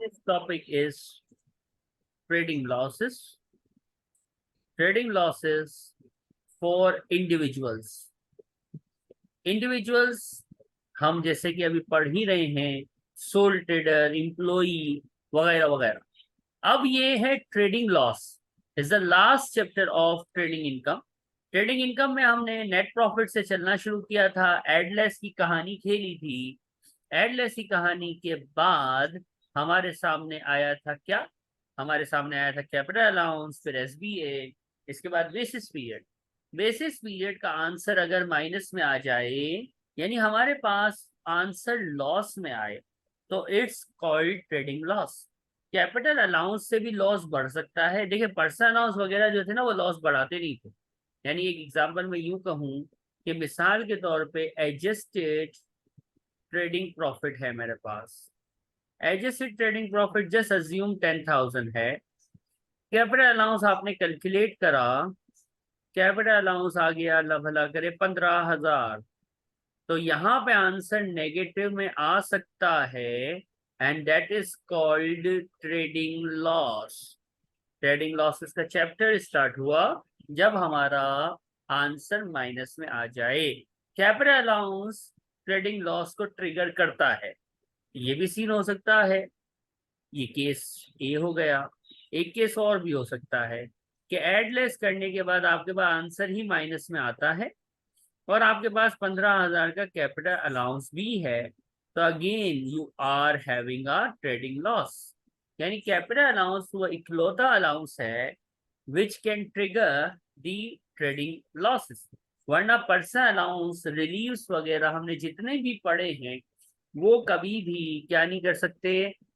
This topic is trading losses. Trading losses for individuals. Individuals हम जैसे कि अभी पढ़ ही रहे हैं, सोल ट्रेडर, एम्प्लॉई वगैरह वगैरह। अब ये है trading loss, is the last chapter of trading income. Trading income में हमने नेट प्रॉफिट से चलना शुरू किया था, एडलेस की कहानी खेली थी। एडलेस की कहानी के बाद हमारे सामने आया था क्या? हमारे सामने आया था कैपिटल अलाउंस, फिर एसबीए, इसके बाद बेसिस पीरियड। बेसिस पीरियड का आंसर अगर माइनस में आ जाए, यानी हमारे पास आंसर लॉस में आए, तो it's called trading loss. Capital allowance से भी लॉस बढ़ सकता है। देखिए, पर्सनल अलाउंस वगैरह जो थे ना, वो लॉस बढ़ाते नहीं थे। यानी एक एग्जांपल में यूं कहूं कि मिसाल के तौर पे एडजस्टेड ट्रेडिंग प्रॉफिट है मेरे पास। Adjusted trading profit just assume 10,000 है। कैपिटल अलाउंस आपने कैलकुलेट करा, कैपिटल अलाउंस आ गया अल्लाह भला करे 15,000। तो यहाँ पे आंसर नेगेटिव में आ सकता है, and that is called trading loss. Trading losses का चैप्टर स्टार्ट हुआ जब हमारा आंसर माइनस में आ जाए। कैपिटल अलाउंस ट्रेडिंग लॉस को ट्रिगर करता है। ये भी सीन हो सकता है, ये केस ए हो गया। एक केस और भी हो सकता है कि एडलेस करने के बाद आपके पास आंसर ही माइनस में आता है और आपके पास 15,000 का कैपिटल अलाउंस भी है, तो again you are having a trading loss. यानी कैपिटल अलाउंस वो इकलौता अलाउंस है which can trigger the trading losses. वरना पर्सनल अलाउंस, रिलीव्स वगैरह हमने जितने भी पढ़े हैं, वो कभी भी क्या नहीं कर सकते,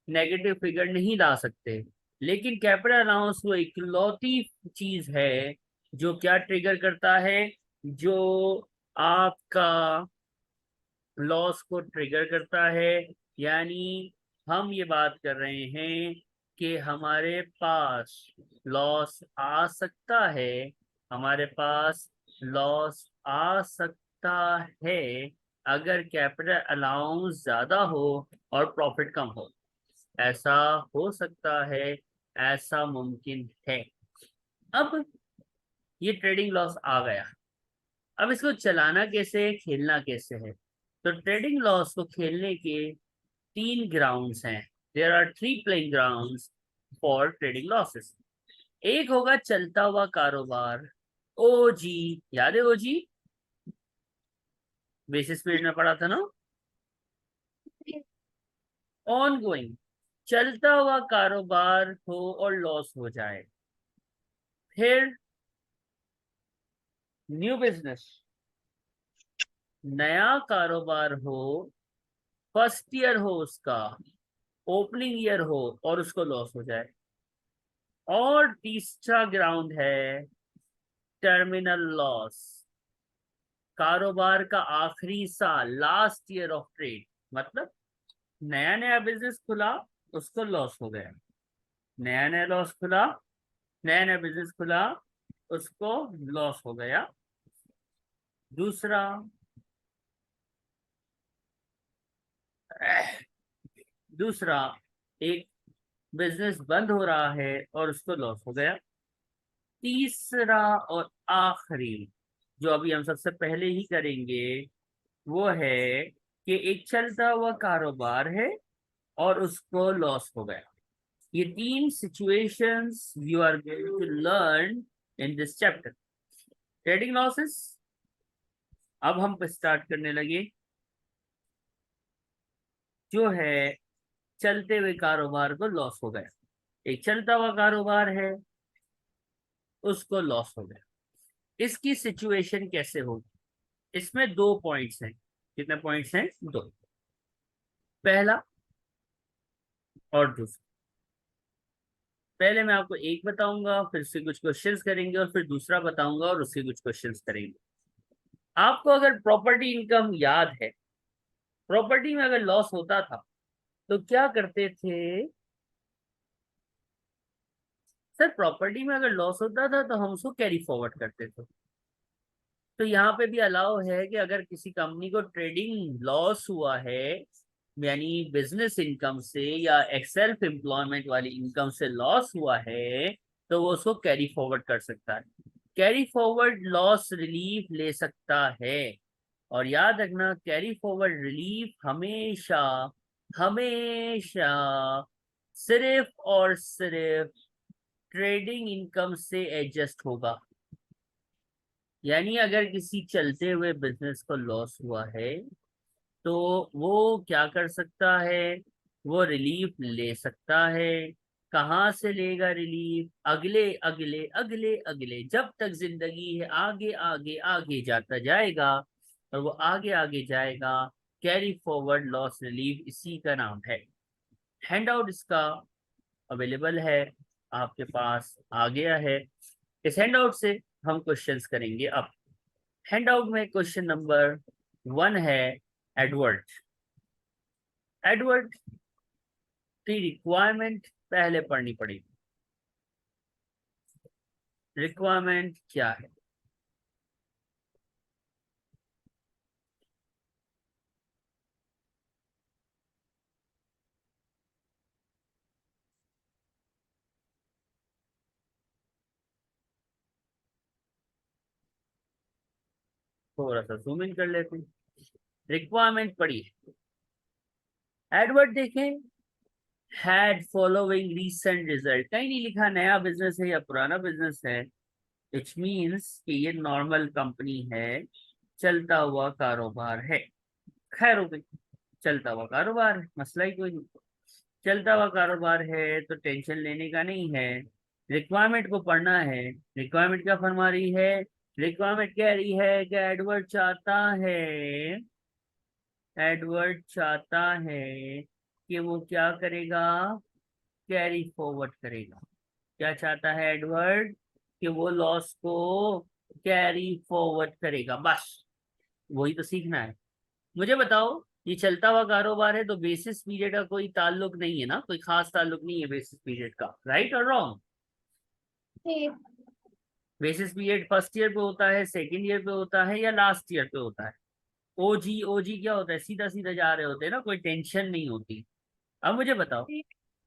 नेगेटिव फिगर नहीं ला सकते। लेकिन कैपिटल अलाउंस वो इकलौती चीज है जो क्या ट्रिगर करता है, जो आपका लॉस को ट्रिगर करता है। यानी हम ये बात कर रहे हैं कि हमारे पास लॉस आ सकता है, हमारे पास लॉस आ सकता है अगर कैपिटल अलाउंस ज्यादा हो और प्रॉफिट कम हो। ऐसा हो सकता है, ऐसा मुमकिन है। अब ये ट्रेडिंग लॉस आ गया, अब इसको चलाना कैसे, खेलना कैसे है? तो ट्रेडिंग लॉस को खेलने के तीन ग्राउंड्स हैं। There are three playing grounds for trading losses. एक होगा चलता हुआ कारोबार, ओजी। याद है ओजी? बेसिस पीरियड में पढ़ा था ना। ऑन गोइंग, चलता हुआ कारोबार हो और लॉस हो जाए। फिर न्यू बिजनेस, नया कारोबार हो, फर्स्ट ईयर हो उसका, ओपनिंग ईयर हो और उसको लॉस हो जाए। और तीसरा ग्राउंड है टर्मिनल लॉस, कारोबार का आखिरी साल, लास्ट ईयर ऑफ ट्रेड। मतलब नया नया बिजनेस खुला, उसको लॉस हो गया। नया नया लॉस खुला, नया नया बिजनेस खुला, उसको लॉस हो गया। दूसरा, दूसरा एक बिजनेस बंद हो रहा है और उसको लॉस हो गया। तीसरा और आखिरी, जो अभी हम सबसे पहले ही करेंगे, वो है कि एक चलता हुआ कारोबार है और उसको लॉस हो गया। ये तीन situations you are going to learn in this chapter, trading losses. अब हम स्टार्ट करने लगे, जो है चलते हुए कारोबार को लॉस हो गया। एक चलता हुआ कारोबार है, उसको लॉस हो गया। इसकी सिचुएशन कैसे होगी? इसमें दो पॉइंट्स हैं। कितने पॉइंट्स हैं? दो। पहला और दूसरा। पहले मैं आपको एक बताऊंगा, फिर से कुछ क्वेश्चंस करेंगे, और फिर दूसरा बताऊंगा और उससे कुछ क्वेश्चंस करेंगे। आपको अगर प्रॉपर्टी इनकम याद है, प्रॉपर्टी में अगर लॉस होता था तो क्या करते थे? सर, प्रॉपर्टी में अगर लॉस होता था तो हम उसको कैरी फॉरवर्ड करते थे। तो यहाँ पे भी अलाउ है कि अगर किसी कंपनी को ट्रेडिंग लॉस हुआ है, यानी बिजनेस इनकम से या सेल्फ एम्प्लॉयमेंट वाली इनकम से लॉस हुआ है, तो वो उसको कैरी फॉरवर्ड कर सकता है, कैरी फॉरवर्ड लॉस रिलीफ ले सकता है। और याद रखना, कैरी फॉरवर्ड रिलीफ हमेशा हमेशा सिर्फ और सिर्फ ट्रेडिंग इनकम से एडजस्ट होगा। यानी अगर किसी चलते हुए बिजनेस को लॉस हुआ है, तो वो क्या कर सकता है, वो रिलीफ ले सकता है। कहाँ से लेगा रिलीफ? अगले अगले अगले अगले, जब तक जिंदगी है आगे आगे आगे जाता जाएगा, और वो आगे आगे जाएगा। कैरी फॉरवर्ड लॉस रिलीफ इसी का नाम है। हैंड आउट इसका अवेलेबल है, आपके पास आ गया है। इस हैंड आउट से हम क्वेश्चंस करेंगे अब। हैंड आउट में क्वेश्चन नंबर 1 है, एडवर्ड। एडवर्ड की रिक्वायरमेंट पहले पढ़नी पड़ेगी। रिक्वायरमेंट क्या है? थोड़ा सा जूम इन कर लेते हैं। रिक्वायरमेंट पढ़िए। एडवर्ड देखें, हैड फॉलोइंग रीसेंट रिजल्ट, कहीं नहीं लिखा नया बिजनेस है या पुराना बिजनेस है। इट मीन्स कि ये नॉर्मल कंपनी है, चलता हुआ कारोबार है। खैर हो गई, चलता हुआ कारोबार है, मसला ही कोई नहीं। चलता हुआ कारोबार है तो टेंशन लेने का नहीं है। रिक्वायरमेंट को पढ़ना है। रिक्वायरमेंट क्या फरमा रही है? रिक्वायरमेंट कह रही है कि एडवर्ड चाहता है, एडवर्ड चाहता है कि वो क्या करेगा, कैरी फॉरवर्ड करेगा। क्या चाहता है एडवर्ड? कि वो लॉस को कैरी फॉरवर्ड करेगा, बस वही तो सीखना है। मुझे बताओ, ये चलता हुआ कारोबार है तो बेसिस पीरियड का कोई ताल्लुक नहीं है ना, कोई खास ताल्लुक नहीं है बेसिस पीरियड का, राइट और wrong? Basis period first year पे होता है, सेकंड ईयर पे होता है, या लास्ट ईयर पे होता है? ओजी, ओजी क्या होता है? सीधा सीधा जा रहे होते हैं ना, कोई टेंशन नहीं होती। अब मुझे बताओ,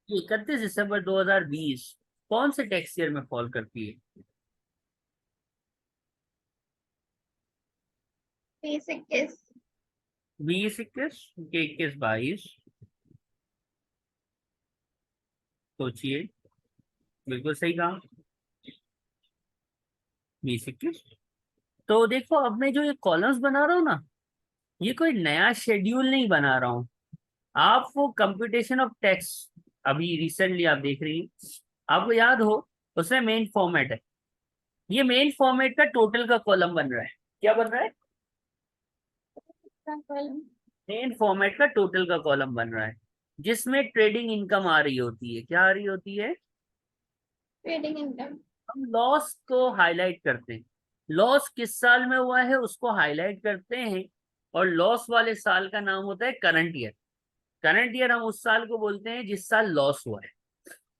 31 दिसंबर 2020 कौन से टैक्स ईयर में फॉल करती है? 2021। 2021 के 21-22? सोचिए, बिल्कुल सही कहा, 2021। तो देखो, अब मैं जो ये कॉलम्स बना रहा हूँ ना, ये कोई नया शेड्यूल नहीं बना रहा हूँ। आप वो कंप्यूटेशन ऑफ टैक्स अभी रिसेंटली आप देख रही हैं, आपको याद हो, उसमें मेन फॉर्मेट है। ये मेन फॉर्मेट का टोटल का कॉलम बन रहा है। क्या बन रहा है? मेन फॉर्मेट का टोटल का कॉलम बन रहा है, जिसमें ट्रेडिंग इनकम आ रही होती है। क्या आ रही होती है? Trading income. हम लॉस को हाईलाइट करते हैं। लॉस किस साल में हुआ है उसको हाईलाइट करते हैं, और लॉस वाले साल का नाम होता है करंट ईयर। करंट ईयर हम उस साल को बोलते हैं जिस साल लॉस हुआ है।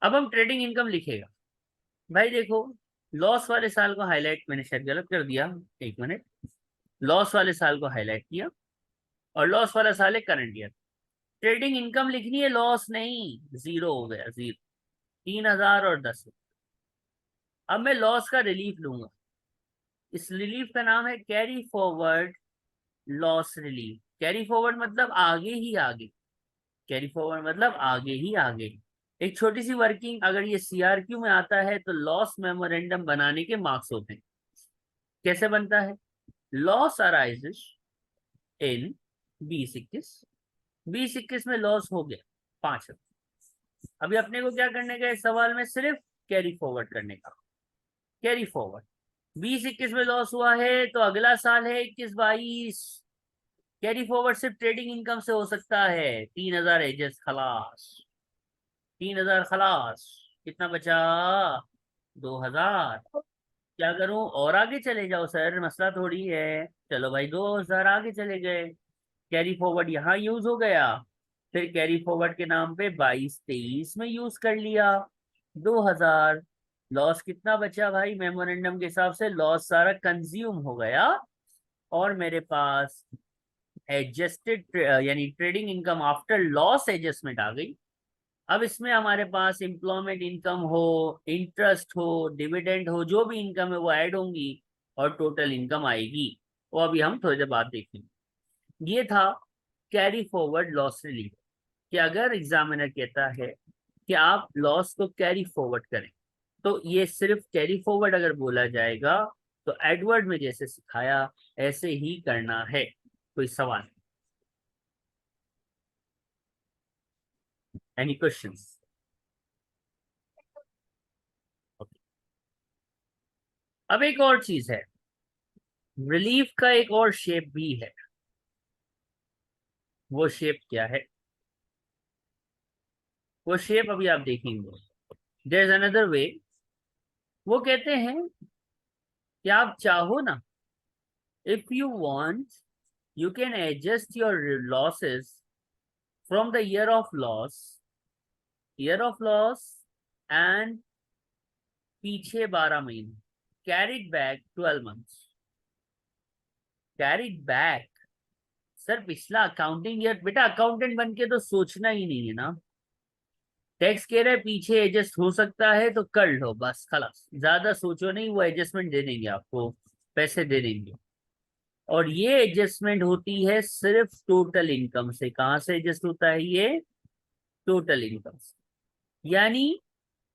अब हम ट्रेडिंग इनकम लिखेगा, भाई देखो, लॉस वाले साल को हाईलाइट, मैंने शायद गलत कर दिया, एक मिनट। लॉस वाले साल को हाईलाइट किया, और लॉस वाला साल है करंट ईयर। ट्रेडिंग इनकम लिखनी है, लॉस नहीं, जीरो हो गया, जीरो। 3,000 और 10। अब मैं लॉस का रिलीफ लूंगा। इस रिलीफ का नाम है carry forward loss relief. Carry forward मतलब आगे ही आगे। कैरी फॉरवर्ड मतलब आगे ही आगे। एक छोटी सी वर्किंग, अगर ये सीआरक्यू में आता है तो लॉस मेमोरेंडम बनाने के मार्क्स होते हैं। कैसे बनता है? लॉस अराइजेस इन 2021। 2021 में लॉस हो गया 5। अभी अपने को क्या करने का इस सवाल में? सिर्फ कैरी फॉरवर्ड करने का। कैरी फॉरवर्ड 2021 में लॉस हुआ है, तो अगला साल है 21-22। कैरी फॉरवर्ड सिर्फ ट्रेडिंग इनकम से हो सकता है। 3,000 एजेस खलास, 3,000 खलास। कितना बचा? 2,000। क्या करूं, और आगे चले जाओ सर, मसला थोड़ी है। चलो भाई, 2,000 आगे चले गए। कैरी फॉरवर्ड यहाँ यूज हो गया, फिर कैरी फॉरवर्ड के नाम पे 22-23 में यूज कर लिया 2,000। लॉस कितना बचा भाई? मेमोरेंडम के हिसाब से लॉस सारा कंज्यूम हो गया, और मेरे पास एडजस्टेड यानी trading income after loss adjustment आ गई। अब इसमें हमारे पास एम्प्लॉयमेंट इनकम हो, इंटरेस्ट हो, डिविडेंड हो, जो भी इनकम है वो ऐड होंगी और टोटल इनकम आएगी। वो अभी हम थोड़ी देर बाद देखेंगे। ये था कैरी फॉरवर्ड लॉस रिलीफ, कि अगर एग्जामिनर कहता है कि आप लॉस को कैरी फॉरवर्ड करें, तो ये सिर्फ कैरी फॉरवर्ड अगर बोला जाएगा तो एडवर्ड में जैसे सिखाया ऐसे ही करना है। कोई सवाल? Any questions? अब एक और चीज है, रिलीफ का एक और शेप भी है। वो शेप क्या है? वो शेप अभी आप देखेंगे। There is another way. वो कहते हैं कि आप चाहो ना, if you want, you can adjust your losses from the year of loss and पीछे 12 महीने, carried back 12 months. Carried back, sir पिछला अकाउंटिंग ईयर, बेटा अकाउंटेंट बन के तो सोचना ही नहीं है ना। टैक्स कह रहे पीछे एडजस्ट हो सकता है तो कर लो, बस खलास, ज्यादा सोचो नहीं, वो एडजस्टमेंट दे देंगे आपको, पैसे दे देंगे। और ये एडजस्टमेंट होती है सिर्फ टोटल इनकम से। कहाँ से एडजस्ट होता है ये? टोटल इनकम से। यानी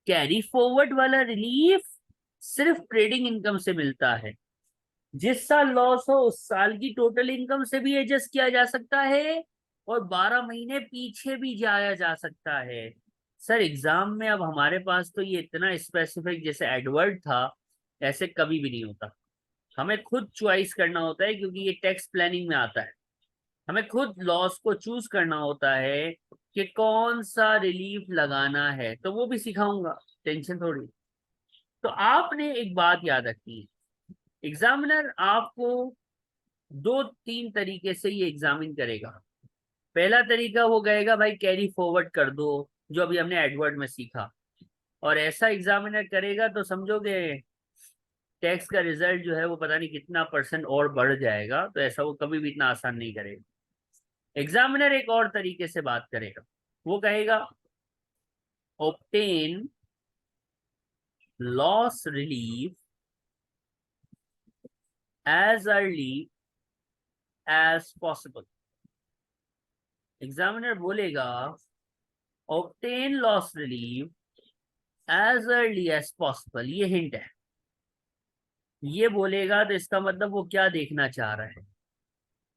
कैरी फॉरवर्ड वाला रिलीफ सिर्फ ट्रेडिंग इनकम से मिलता है। जिस साल लॉस हो उस साल की टोटल इनकम से भी एडजस्ट किया जा सकता है और 12 महीने पीछे भी जाया जा सकता है। सर एग्जाम में अब हमारे पास तो ये इतना स्पेसिफिक जैसे एडवर्ड था, ऐसे कभी भी नहीं होता। हमें खुद चॉइस करना होता है, क्योंकि ये टैक्स प्लानिंग में आता है। हमें खुद लॉस को चूज करना होता है कि कौन सा रिलीफ लगाना है, तो वो भी सिखाऊंगा, टेंशन थोड़ी। तो आपने एक बात याद रखनी है, एग्जामिनर आपको 2-3 तरीके से ये एग्जामिन करेगा। पहला तरीका वो कहेगा भाई कैरी फॉरवर्ड कर दो, जो अभी हमने एडवर्ड में सीखा। और ऐसा एग्जामिनर करेगा तो समझोगे टैक्स का रिजल्ट जो है वो पता नहीं कितना % और बढ़ जाएगा। तो ऐसा वो कभी भी इतना आसान नहीं करेगा। एग्जामिनर एक और तरीके से बात करेगा, वो कहेगा obtain loss relief as early as possible. Examiner बोलेगा obtain loss relief as early as possible, ये हिंट है। ये बोलेगा तो इसका मतलब वो क्या देखना चाह रहा है?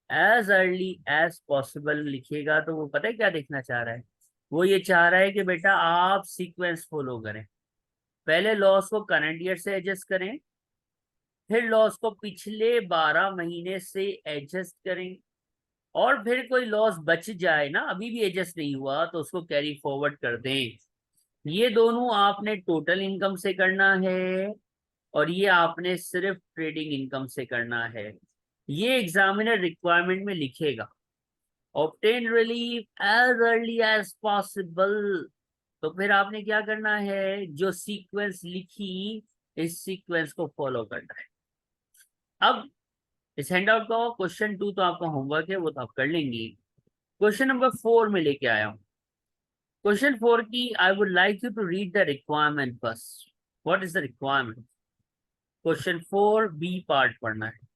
एज अर्ली एज पॉसिबल लिखेगा तो वो पता है क्या देखना चाह रहा है? वो ये चाह रहा है कि बेटा आप सीक्वेंस फॉलो करें। पहले लॉस को करंट ईयर से एडजस्ट करें, फिर लॉस को पिछले 12 महीने से एडजस्ट करें, और फिर कोई लॉस बच जाए ना, अभी भी एडजस्ट नहीं हुआ, तो उसको कैरी फॉरवर्ड कर दें। ये दोनों आपने टोटल इनकम से करना है और ये आपने सिर्फ ट्रेडिंग इनकम से करना है। ये एग्जामिनर रिक्वायरमेंट में लिखेगा obtain relief as early as possible. तो फिर आपने क्या करना है, जो सीक्वेंस लिखी इस सीक्वेंस को फॉलो करना है। अब इस हैंडआउट का क्वेश्चन 2 तो आपका होमवर्क है, वो तो आप कर लेंगी। क्वेश्चन नंबर 4 में लेके आया हूँ। क्वेश्चन 4 की I would like you to read the requirement first. What is the requirement? Question 4 B part पढ़ना है।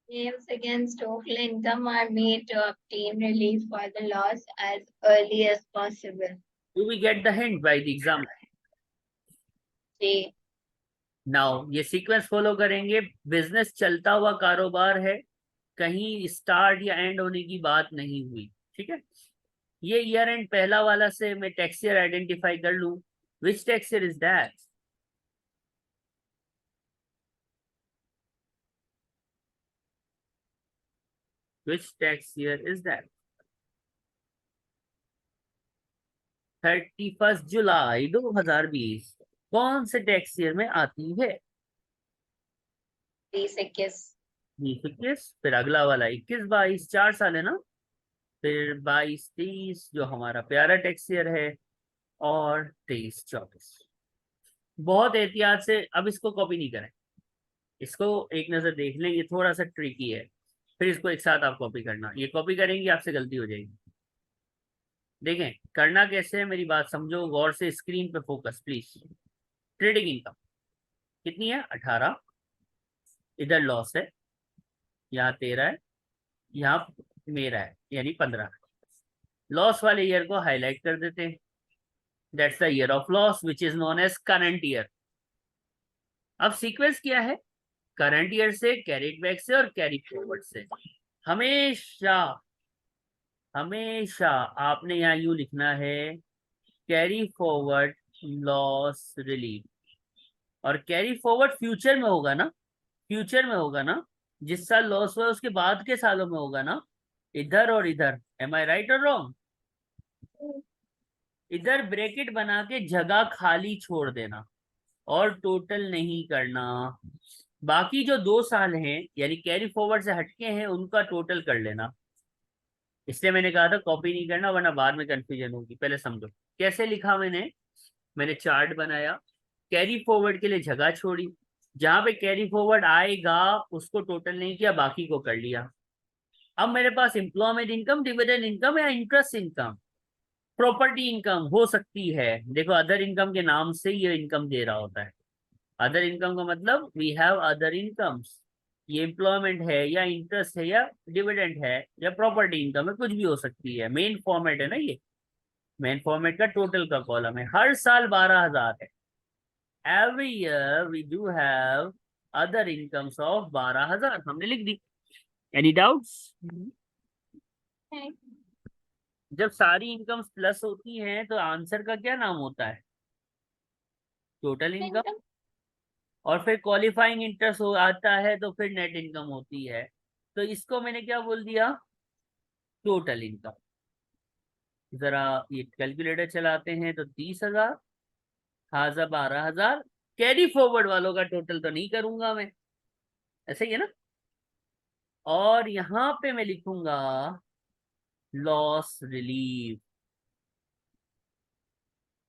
Claims against total income are made to obtain relief for the loss as early as possible. Do we get the hint by the exam? जी। Now ये sequence follow करेंगे। Business चलता हुआ कारोबार है, कहीं स्टार्ट या एंड होने की बात नहीं हुई, ठीक है। ये ईयर एंड पहला वाला से मैं टैक्स ईयर आइडेंटिफाई कर लूं। Which tax year is that? Which tax year is that? 31 जुलाई 2020 कौन से टैक्स ईयर में आती है? 2021। 2021। फिर अगला वाला 21-22, 4 साल है ना। फिर 22-23 जो हमारा प्यारा टैक्स ईयर है, और 23-24। बहुत एहतियात से, अब इसको कॉपी नहीं करें, इसको एक नजर देख लें, ये थोड़ा सा ट्रिकी है, फिर इसको एक साथ आप कॉपी करना, ये कॉपी करेंगे आपसे गलती हो जाएगी। देखें करना कैसे है, मेरी बात समझो गौर से, स्क्रीन पे फोकस प्लीज। ट्रेडिंग इनकम कितनी है, 18, इधर लॉस है, यहाँ 13 है, यहाँ मेरा है यानी 15। लॉस वाले ईयर को हाईलाइट कर देते हैं, that's the year of loss which is known as current year. अब सीक्वेंस क्या है, करंट ईयर से, कैरिड बैक से और कैरी फॉरवर्ड से। हमेशा हमेशा आपने यहाँ यू लिखना है, कैरी फॉरवर्ड लॉस रिलीफ। और कैरी फॉरवर्ड फ्यूचर में होगा ना, फ्यूचर में होगा ना, जिस साल लॉस हुआ उसके बाद के सालों में होगा ना, इधर और इधर। एम आई राइट और रॉन्ग? इधर ब्रैकेट बना के जगह खाली छोड़ देना और टोटल नहीं करना। बाकी जो 2 साल हैं यानी कैरी फॉरवर्ड से हटके हैं उनका टोटल कर लेना। इसलिए मैंने कहा था कॉपी नहीं करना वरना बाद में कंफ्यूजन होगी। पहले समझो कैसे लिखा मैंने चार्ट बनाया, कैरी फॉरवर्ड के लिए जगह छोड़ी, जहां पे कैरी फॉरवर्ड आएगा उसको टोटल नहीं किया, बाकी को कर लिया। अब मेरे पास एम्प्लॉयमेंट इनकम, डिविडेंड इनकम या इंटरेस्ट इनकम, प्रॉपर्टी इनकम हो सकती है। देखो अदर इनकम के नाम से ये इनकम दे रहा होता है। अदर इनकम का मतलब वी हैव अदर इनकम्स, ये एम्प्लॉयमेंट है या इंटरेस्ट है या डिविडेंड है या प्रॉपर्टी इनकम है, कुछ भी हो सकती है। मेन फॉर्मेट है ना ये, मेन फॉर्मेट का टोटल का कॉलम है। हर साल 12,000 है। Every year we do have other incomes of 12,000, हमने लिख दी। Any doubts? नहीं। जब सारी इनकम्स प्लस होती हैं तो आंसर का क्या नाम होता है, टोटल इनकम। इनकम। और फिर क्वालिफाइंग इंटरेस्ट हो आता है तो फिर नेट इनकम होती है। तो इसको मैंने क्या बोल दिया, टोटल इनकम। जरा ये कैलकुलेटर चलाते हैं तो 30,000 हाजा 12,000। कैरी फॉरवर्ड वालों का टोटल तो नहीं करूंगा मैं, ऐसे ही है ना। और यहाँ पे मैं लिखूंगा लॉस रिलीफ।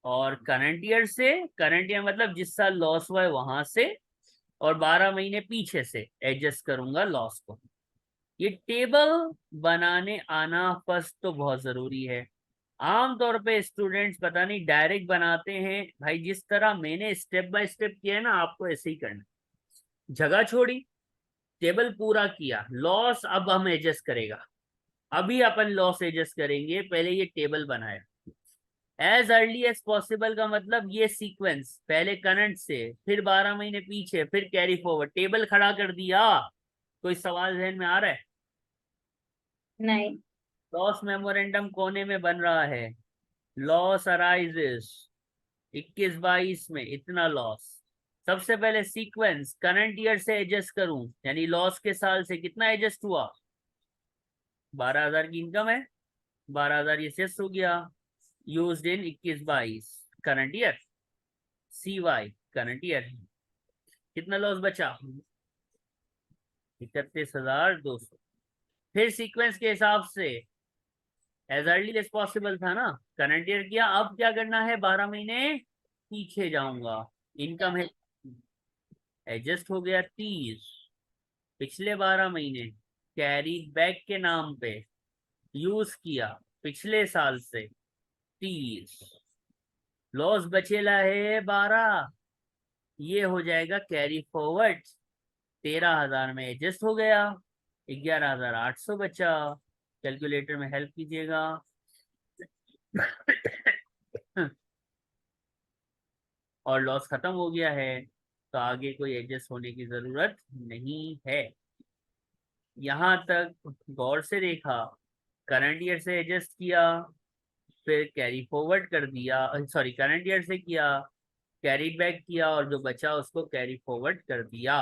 और करंट ईयर से, करंट ईयर मतलब जिस साल लॉस हुआ है वहां से, और 12 महीने पीछे से एडजस्ट करूंगा लॉस को। ये टेबल बनाने आना फर्स्ट तो बहुत जरूरी है। आमतौर पे स्टूडेंट्स पता नहीं डायरेक्ट बनाते हैं, भाई जिस तरह मैंने स्टेप बाय स्टेप किया है ना आपको ऐसे ही करना। जगह छोड़ी, टेबल पूरा किया, लॉस अब हम एडजस्ट करेगा। अभी अपन लॉस एडजस्ट करेंगे, पहले ये टेबल बनाया। एज अर्ली एज पॉसिबल का मतलब ये सीक्वेंस, पहले करंट से, फिर 12 महीने पीछे, फिर कैरी फॉरवर्ड, टेबल खड़ा कर दिया। कोई सवाल जहन में आ रहा है? नहीं। लॉस मेमोरेंडम कोने में बन रहा है, लॉस अराइजेस 21-22 में इतना लॉस। सबसे पहले सीक्वेंस करंट ईयर से एडजस्ट करूं, यानी लॉस के साल से कितना एडजस्ट हुआ, 12,000 की इनकम है, 12,000 ये सेस हो गया, used in 21-22 current year, C Y current year. कितना लॉस बचा, 31,200। फिर सीक्वेंस के हिसाब से एज अर्ली एज पॉसिबल था ना, करंट ईयर किया, अब क्या करना है, 12 महीने पीछे जाऊंगा। इनकम है, एडजस्ट हो गया 30, पिछले 12 महीने कैरी बैक के नाम पे यूज किया, पिछले साल से 30, लॉस बचेला है 12, ये हो जाएगा कैरी फॉरवर्ड। 13,000 में एडजस्ट हो गया, 11,800 बचा। कैलकुलेटर में हेल्प कीजिएगा। और लॉस खत्म हो गया है तो आगे कोई एडजस्ट होने की जरूरत नहीं है। यहां तक गौर से देखा, करंट ईयर से एडजस्ट किया, फिर कैरी फॉरवर्ड कर दिया, सॉरी करंट ईयर से किया, कैरी बैक किया और जो बचा उसको कैरी फॉरवर्ड कर दिया।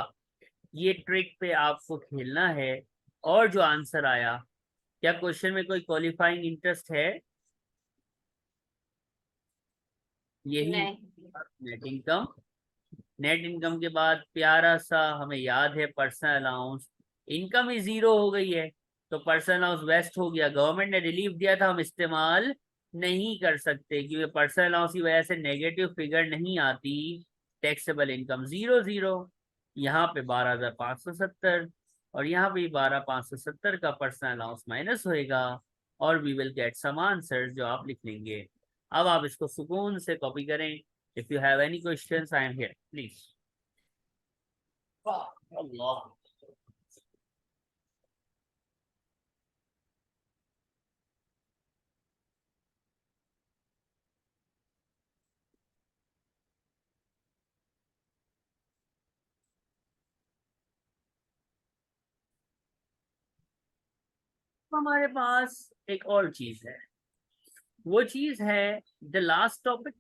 ये ट्रिक पे आपको खेलना है। और जो आंसर आया, क्या क्वेश्चन में कोई क्वालिफाइंग इंटरेस्ट है? यही नहीं। Net income. नेट इनकम के बाद प्यारा सा हमें याद है पर्सनल अलाउंस, इनकम ही जीरो हो गई है तो पर्सनल अलाउंस वेस्ट हो गया। गवर्नमेंट ने रिलीफ दिया था, हम इस्तेमाल नहीं कर सकते क्योंकि पर्सनल अलाउंस की वजह से नेगेटिव फिगर नहीं आती। टैक्सेबल इनकम 0 0, यहाँ पे 12,570 और यहाँ पे 12,570 का पर्सनल अलाउंस माइनस होएगा और we will get some answer जो आप लिख लेंगे। अब आप इसको सुकून से कॉपी करें। If you have any questions I am here please. Allah, हमारे पास एक और चीज है, वो चीज है the last topic,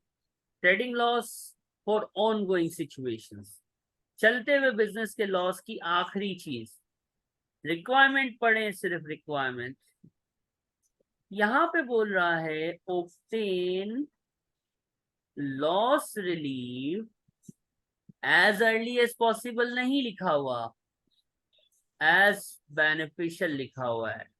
trading loss for ongoing situations. चलते हुए बिजनेस के लॉस की आखिरी चीज, रिक्वायरमेंट पढ़े, सिर्फ रिक्वायरमेंट। यहां पे बोल रहा है obtain loss relief as early as possible नहीं लिखा हुआ, एज बेनिफिशियल लिखा हुआ है।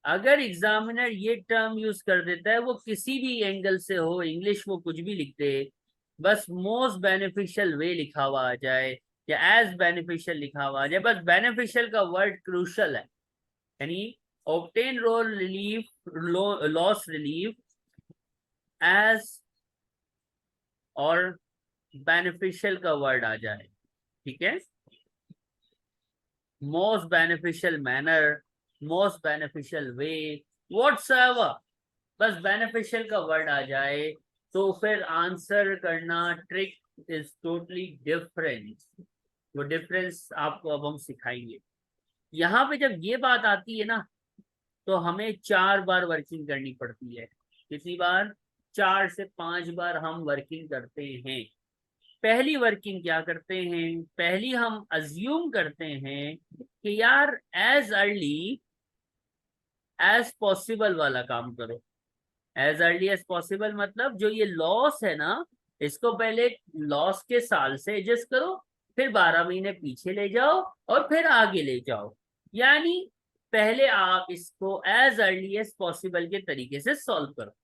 अगर एग्जामिनर ये टर्म यूज कर देता है, वो किसी भी एंगल से हो, इंग्लिश वो कुछ भी लिख दे, बस मोस्ट बेनिफिशियल वे लिखा हुआ आ जाए या एज बेनिफिशियल लिखा हुआ आ जाए, बस बेनिफिशियल का वर्ड क्रूशल है। यानी obtain roll relief, loss relief as और बेनिफिशियल का वर्ड आ जाए, ठीक है। Most beneficial manner, most beneficial way, whatsoever, बस बेनिफिशियल का वर्ड आ जाए तो फिर आंसर करना ट्रिक इज टोटली डिफरेंट। वो डिफरेंस आपको अब हम सिखाएंगे। यहाँ पे जब ये बात आती है ना, तो हमें 4 बार वर्किंग करनी पड़ती है। कितनी बार? 4 से 5 बार हम वर्किंग करते हैं। पहली वर्किंग क्या करते हैं, पहली हम अज्यूम करते हैं कि यार एज अर्ली एज पॉसिबल वाला काम करो। एज अर्ली एज पॉसिबल मतलब जो ये लॉस है ना, इसको पहले लॉस के साल से एडजस्ट करो, फिर 12 महीने पीछे ले जाओ और फिर आगे ले जाओ। यानी पहले आप इसको एज अर्ली एज पॉसिबल के तरीके से सॉल्व करो।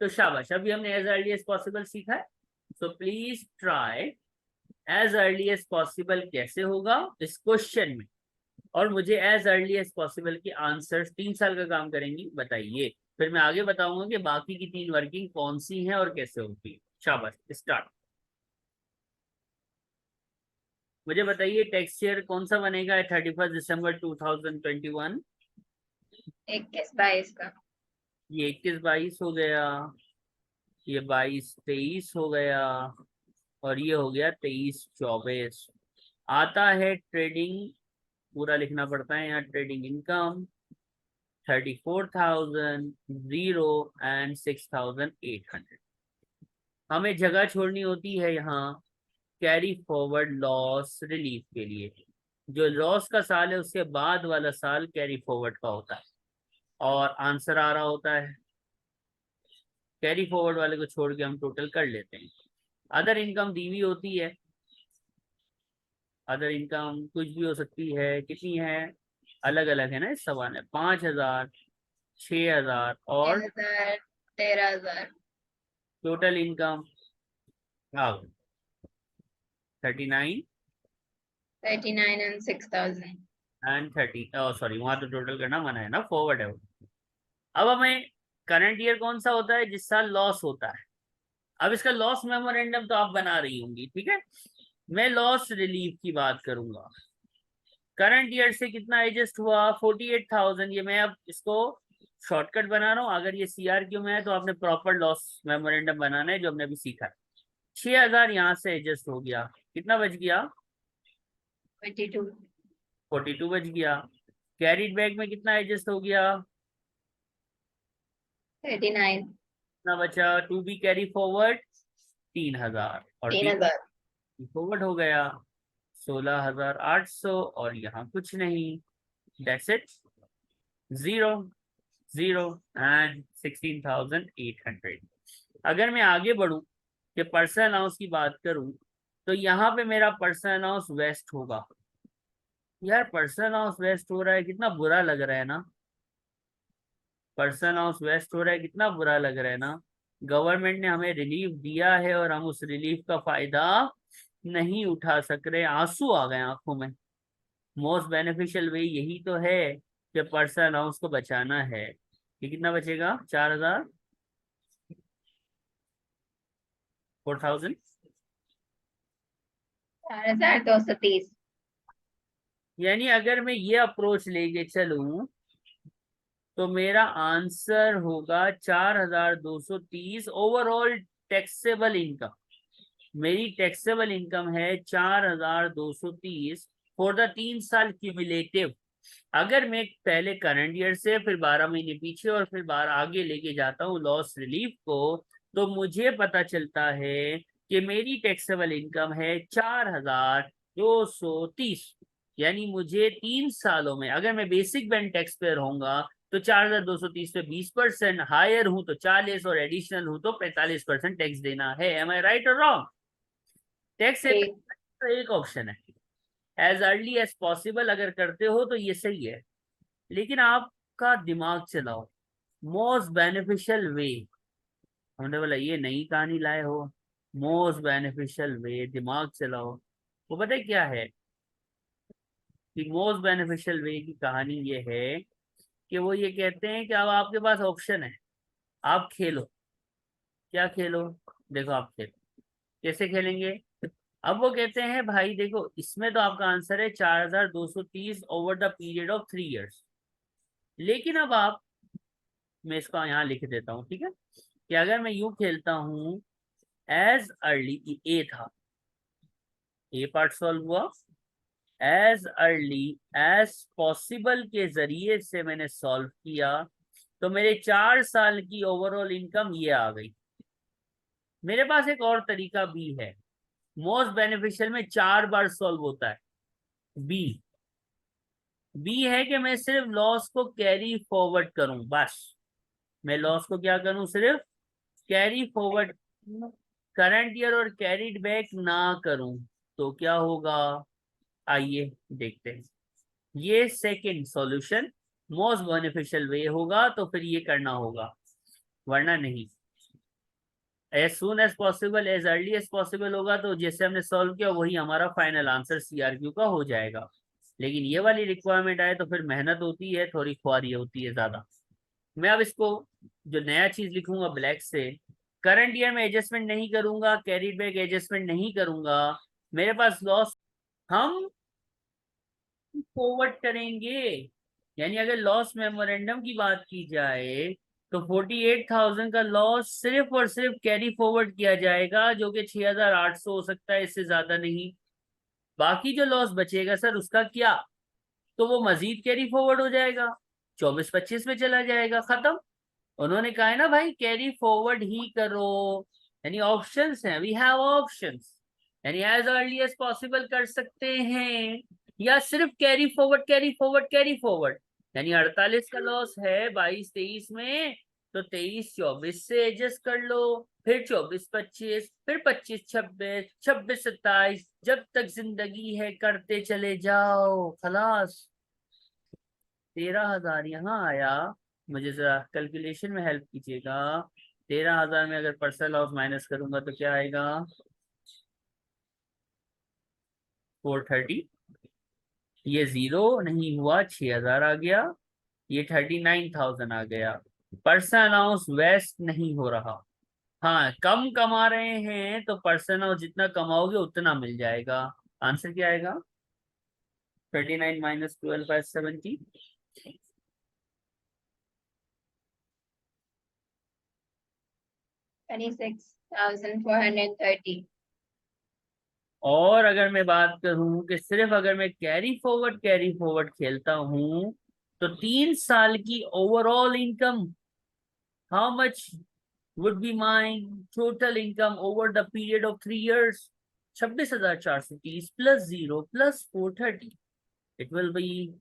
तो शाबाश, अभी हमने एज अर्ली एज पॉसिबल सीखा है। So please try as early as possible कैसे होगा इस क्वेश्चन में, और मुझे एज अर्ली एज पॉसिबल के आंसर्स 3 साल का काम करेंगी बताइए। फिर मैं आगे बताऊंगा कि बाकी की 3 वर्किंग कौन सी हैं और कैसे होती है। शाबाश, स्टार्ट। मुझे बताइए टेक्सचर कौन सा बनेगा 31 दिसंबर 2021? 21-22 का। ये 21-22 हो गया, ये 22-23 हो गया, और ये हो गया 23-24। आता है ट्रेडिंग, पूरा लिखना पड़ता है यहाँ, ट्रेडिंग इनकम 34,000, 0 एंड 6,800। हमें जगह छोड़नी होती है यहाँ कैरी फॉरवर्ड लॉस रिलीफ के लिए। जो लॉस का साल है उसके बाद वाला साल कैरी फॉरवर्ड का होता है और आंसर आ रहा होता है। कैरी फॉरवर्ड वाले को छोड़ के हम टोटल कर लेते हैं। अदर इनकम दी हुई होती है, अदर इनकम कुछ भी हो सकती है, कितनी है, अलग अलग है ना इस सवाल में। 5,000, 6,000 और 6,000, 13,000। Total income 39 39 and 6,000। And 30, sorry वहां तो टोटल करना मना है ना, फॉरवर्ड है वो। अब हमें करंट ईयर कौन सा होता है जिस साल लॉस होता है। अब इसका लॉस मेमोरेंडम तो आप बना रही होंगी, ठीक है। मैं लॉस रिलीफ की बात करूंगा। करंट ईयर से कितना एडजस्ट हुआ, 48,000। ये मैं अब इसको शॉर्टकट बना रहा हूँ। अगर ये CRQ में है तो आपने प्रॉपर लॉस मेमोरेंडम बनाना है जो हमने अभी सीखा है। 6,000 यहाँ से एडजस्ट हो गया, कितना बच गया? 22। 42 बच गया। कैरिड बैग में कितना एडजस्ट हो गया? 39। कितना बचा टू बी कैरी फॉरवर्ड? 3,000, और 3,000। फॉरवर्ड हो गया 16,800, और यहाँ कुछ नहीं। That's it, 0, 0 and 16,800। अगर मैं आगे बढ़ूं कि पर्सनल अलाउंस की बात करूं, तो यहाँ पे मेरा पर्सनल अलाउंस वेस्ट होगा। यार पर्सनल अलाउंस वेस्ट हो रहा है, कितना बुरा लग रहा है ना। पर्सनल अलाउंस वेस्ट हो रहा है, कितना बुरा लग रहा है ना। गवर्नमेंट ने हमें रिलीफ दिया है और हम उस रिलीफ का फायदा नहीं उठा सक रहे, आंसू आ गए आंखों में। मोस्ट बेनिफिशियल वे यही तो है कि पर्सनल अलाउंस को बचाना है। ये कितना बचेगा? 4000, 4000। 4230। यानी अगर मैं ये अप्रोच लेके चलूं तो मेरा आंसर होगा 4230 ओवरऑल टैक्सेबल इनकम। मेरी टैक्सेबल इनकम है 4230 फॉर द 3 साल क्यूमुलेटिव। अगर मैं पहले करंट ईयर से फिर 12 महीने पीछे और फिर 12 आगे लेके जाता हूँ लॉस रिलीफ को, तो मुझे पता चलता है कि मेरी टैक्सेबल इनकम है 4230। यानी मुझे 3 सालों में, अगर मैं बेसिक बैंड टैक्स पेयर होऊंगा तो 4230 पे 20%, हायर हूं तो 40 और एडिशनल हूं तो 45% टैक्स देना है। एम आई राइट और रॉन्ग? टैक्स ठीक। एक ऑप्शन है। एज अर्ली एज पॉसिबल अगर करते हो तो ये सही है, लेकिन आपका दिमाग चलाओ। मोस्ट बेनिफिशियल वे, हमने बोला ये नई कहानी लाए हो। मोस्ट बेनिफिशियल वे, दिमाग चलाओ। वो पता है क्या है कि मोस्ट बेनिफिशियल वे की कहानी ये है कि वो ये कहते हैं कि अब आपके पास ऑप्शन है, आप खेलो। क्या खेलो? देखो आप खेलो, कैसे खेलेंगे? अब वो कहते हैं भाई देखो, इसमें तो आपका आंसर है 4230 over the period of 3 years. लेकिन अब आप, मैं इसको यहाँ लिख देता हूँ, ठीक है, कि अगर मैं यूं खेलता हूँ, एज अर्ली, ए था, ए पार्ट सॉल्व हुआ, एज अर्ली एज पॉसिबल के जरिए से मैंने सॉल्व किया, तो मेरे 4 साल की ओवरऑल इनकम ये आ गई। मेरे पास एक और तरीका भी है। मोस्ट बेनिफिशियल में 4 बार सॉल्व होता है। बी, बी है कि मैं सिर्फ लॉस को कैरी फॉरवर्ड करूं, बस। मैं लॉस को क्या करूं? सिर्फ कैरी फॉरवर्ड, करंट ईयर और कैरीड बैक ना करूं। तो क्या होगा? आइए देखते हैं। ये second solution most beneficial way होगा, तो फिर ये करना होगा, वरना नहीं। As soon as possible, as early as possible होगा तो जैसे हमने सॉल्व किया वही हमारा फाइनल आंसर CRQ का हो जाएगा। लेकिन ये वाली रिक्वायरमेंट आए तो फिर मेहनत होती है, थोड़ी ख्वारी होती है ज्यादा। मैं अब इसको जो नया चीज लिखूंगा ब्लैक से, करंट ईयर में एडजस्टमेंट नहीं करूंगा, कैरीड बैक एडजस्टमेंट नहीं करूंगा, मेरे पास लॉस हम फॉरवर्ड करेंगे। यानी अगर लॉस मेमोरेंडम की बात की जाए तो 48,000 का लॉस सिर्फ और सिर्फ कैरी फॉरवर्ड किया जाएगा, जो कि 6,800 हो सकता है, इससे ज्यादा नहीं। बाकी जो लॉस बचेगा सर उसका क्या? तो वो मजीद कैरी फॉरवर्ड हो जाएगा, 24-25 में चला जाएगा, खत्म। उन्होंने कहा है ना भाई, कैरी फॉरवर्ड ही करो। यानी ऑप्शंस हैं, वी हैव ऑप्शंस। यानी एज अर्ली एज पॉसिबल कर सकते हैं, या सिर्फ carry forward, carry forward, carry forward. यानी 48 का लॉस है 22-23 में, तो 23-24 से एडजस्ट कर लो, फिर 24-25, फिर 25-26, 26-27, जब तक जिंदगी है करते चले जाओ, खलास। 13,000 यहाँ आया। मुझे जरा कैलकुलेशन में हेल्प कीजिएगा। 13,000 में अगर पर्सनल लॉस माइनस करूंगा तो क्या आएगा? 430। ये जीरो नहीं हुआ, 6,000 आ गया। ये 39,000 आ गया। पर्सनल अलाउंस वेस्ट नहीं हो रहा। हाँ, कम कमा रहे हैं तो पर्सनल अलाउंस जितना कमाओगे उतना मिल जाएगा। आंसर क्या आएगा? 39 माइनस 12/70। 26,430। और अगर मैं बात करूं कि सिर्फ अगर मैं कैरी फॉरवर्ड खेलता हूं, तो 3 साल की overall income, how much would be my total income over the period of 3 years? 26,430 plus 0 plus 430, it will be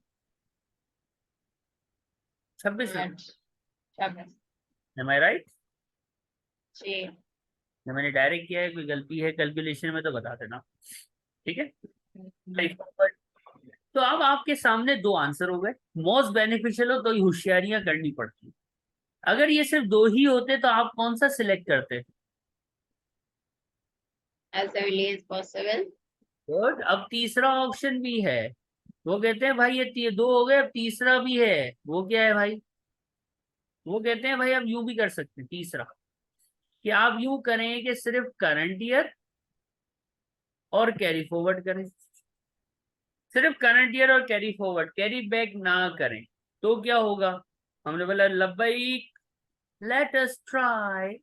26,000। 26। Am I right? जी। मैंने डायरेक्ट किया है, कोई गलती है कैलकुलेशन में तो बता देना, ठीक है। तो अब आपके सामने दो आंसर हो गए। मोस्ट बेनिफिशियल हो तो ये होशियारियां करनी पड़ती। अगर ये सिर्फ दो ही होते तो आप कौन सा सिलेक्ट करते? as early as possible. Good. अब तीसरा ऑप्शन भी है। वो कहते हैं भाई ये दो हो गए, अब तीसरा भी है। वो क्या है भाई? वो कहते हैं भाई आप यूं भी कर सकते हैं तीसरा, कि आप यूं करें कि सिर्फ करंट ईयर और कैरी फॉरवर्ड करें। सिर्फ करंट ईयर और कैरी फॉरवर्ड, कैरी बैक ना करें। तो क्या होगा? हमने बोला लब्बैक, लेट अस ट्राई।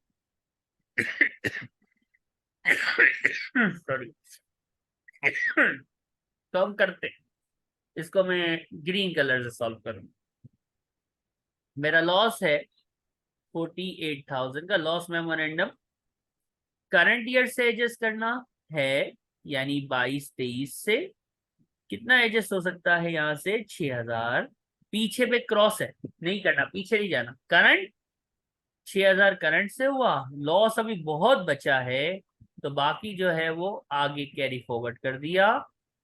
सॉरी। तो हम करते हैं। इसको मैं ग्रीन कलर से सॉल्व करूंगा। मेरा लॉस है 48,000 का लॉस मेमोरेंडम। करंट ईयर से एडजस्ट करना है, यानी 22-23 से। कितना एडजस्ट हो सकता है यहाँ से? 6,000। पीछे पे क्रॉस है, नहीं करना, पीछे नहीं जाना। करंट 6,000 करंट से हुआ, लॉस अभी बहुत बचा है, तो बाकी जो है वो आगे कैरी फॉरवर्ड कर दिया।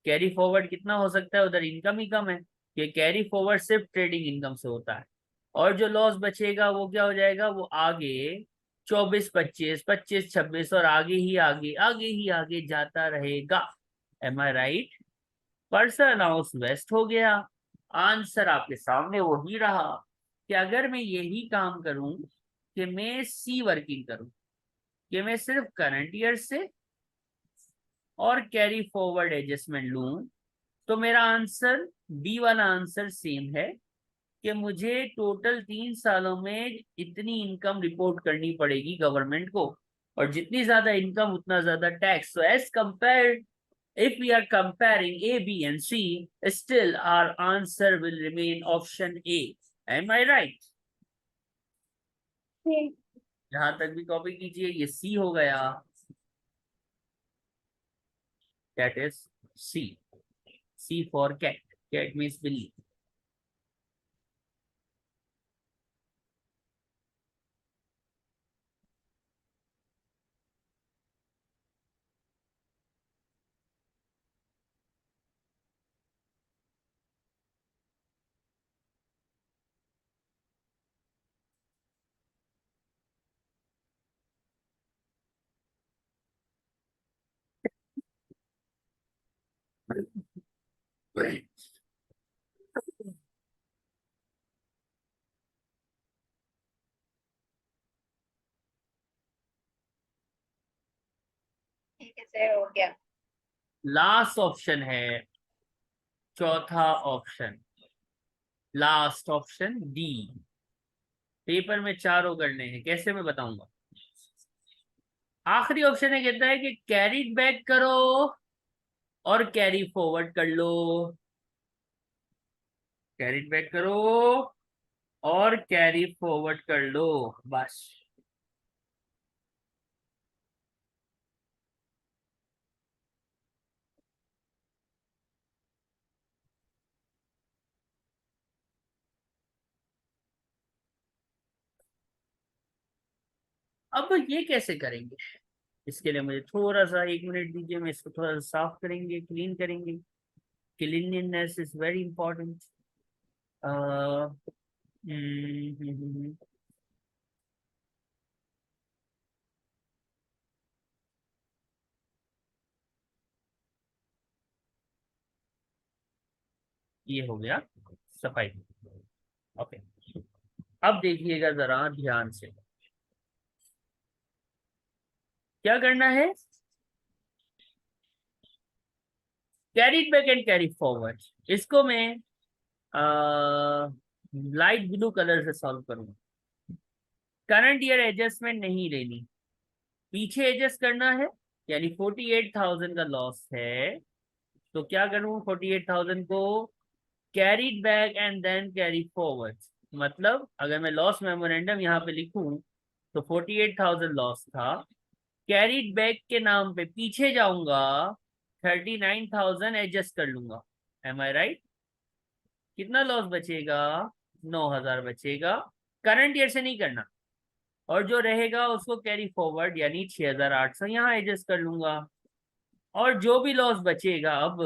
कैरी फॉरवर्ड कितना हो सकता है? उधर इनकम ही कम है, ये कैरी फॉरवर्ड सिर्फ ट्रेडिंग इनकम से होता है। और जो लॉस बचेगा वो क्या हो जाएगा? वो आगे 24-25, 25-26 और आगे ही आगे, आगे ही आगे जाता रहेगा। M I right? Person house waste हो गया। आंसर आपके सामने वही रहा, कि अगर मैं यही काम करूं कि मैं सी वर्किंग करूं, कि मैं सिर्फ करंट ईयर से और कैरी फॉरवर्ड एडजस्टमेंट लूं, तो मेरा आंसर डी वाला आंसर सेम है, कि मुझे टोटल 3 सालों में इतनी इनकम रिपोर्ट करनी पड़ेगी गवर्नमेंट को, और जितनी ज्यादा इनकम उतना ज्यादा tax. So as compared, if we are comparing A, B and C, still our answer will remain option A. Am I right? यहां तक भी कॉपी कीजिए। ये C हो गया, that is C. C for cat. Cat means बिल्ली। ठीक है सर, हो गया। लास्ट ऑप्शन है, चौथा option, last option D. Paper में चारों करने हैं, कैसे मैं बताऊंगा। आखिरी ऑप्शन है, कहता है कि कैरी बैक करो और कैरी फॉरवर्ड कर लो। कैरी बैक करो और कैरी फॉरवर्ड कर लो, बस। अब ये कैसे करेंगे? इसके लिए मुझे थोड़ा सा 1 मिनट दीजिए, मैं इसको थोड़ा सा साफ करेंगे, क्लीन करेंगे। Cleanliness is very important. ये हो गया सफाई। ओके, अब देखिएगा जरा ध्यान से, क्या करना है। Carry back and carry forward, इसको मैं लाइट ब्लू कलर से सॉल्व करूंगा। करंट ईयर एडजस्टमेंट नहीं लेनी, पीछे एडजस्ट करना है, यानी 48,000 का लॉस है। तो क्या करूं? 48,000 को carried back and then carry forward. मतलब अगर मैं लॉस मेमोरेंडम यहाँ पे लिखूं, तो 48,000 लॉस था, कैरीड बैक के नाम पे पीछे जाऊंगा, 39,000 एडजस्ट कर लूंगा। M I right? कितना लॉस बचेगा? 9,000 बचेगा। करंट ईयर से नहीं करना, और जो रहेगा उसको कैरी फॉरवर्ड, यानी 6,800 यहाँ एडजस्ट कर लूंगा। और जो भी लॉस बचेगा अब,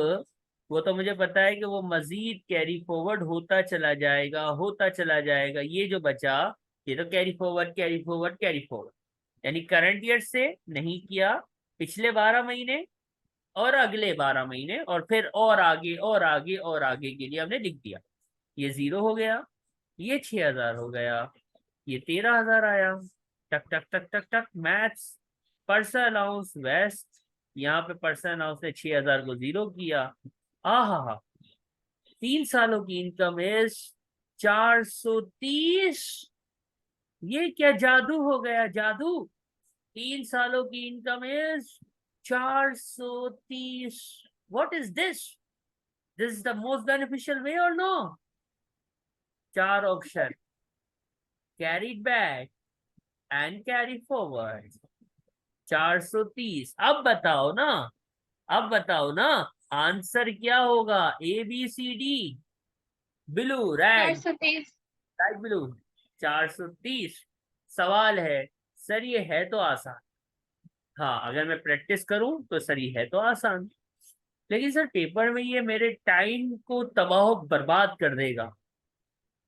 वो तो मुझे पता है कि वो मजीद कैरी फॉरवर्ड होता चला जाएगा, होता चला जाएगा। ये जो बचा, ये तो carry forward, carry forward, carry forward, यानी करंट ईयर से नहीं किया, पिछले 12 महीने और अगले 12 महीने, और फिर और आगे और आगे और आगे के लिए हमने लिख दिया। ये 0 हो गया, ये 6,000 हो गया, ये 13,000 आया। टक टक टक टक टक मैथ्स। पर्सन अलाउंस वेस्ट, यहाँ पे पर्सन अलाउंस ने 6,000 को 0 किया। हा 3 सालों की इनकम इज 430। ये क्या जादू हो गया, जादू। 3 सालों की income is 430। What is this? This is the most beneficial way और no? 4 option, carried back and carry forward. 430। अब बताओ ना, अब बताओ ना, आंसर क्या होगा? A B C D, blue red, 430। Light blue. 430। सवाल है सर, ये है तो आसान। हाँ, अगर मैं प्रैक्टिस करूं तो सर ये है तो आसान, लेकिन सर पेपर में ये मेरे टाइम को तबाह बर्बाद कर देगा।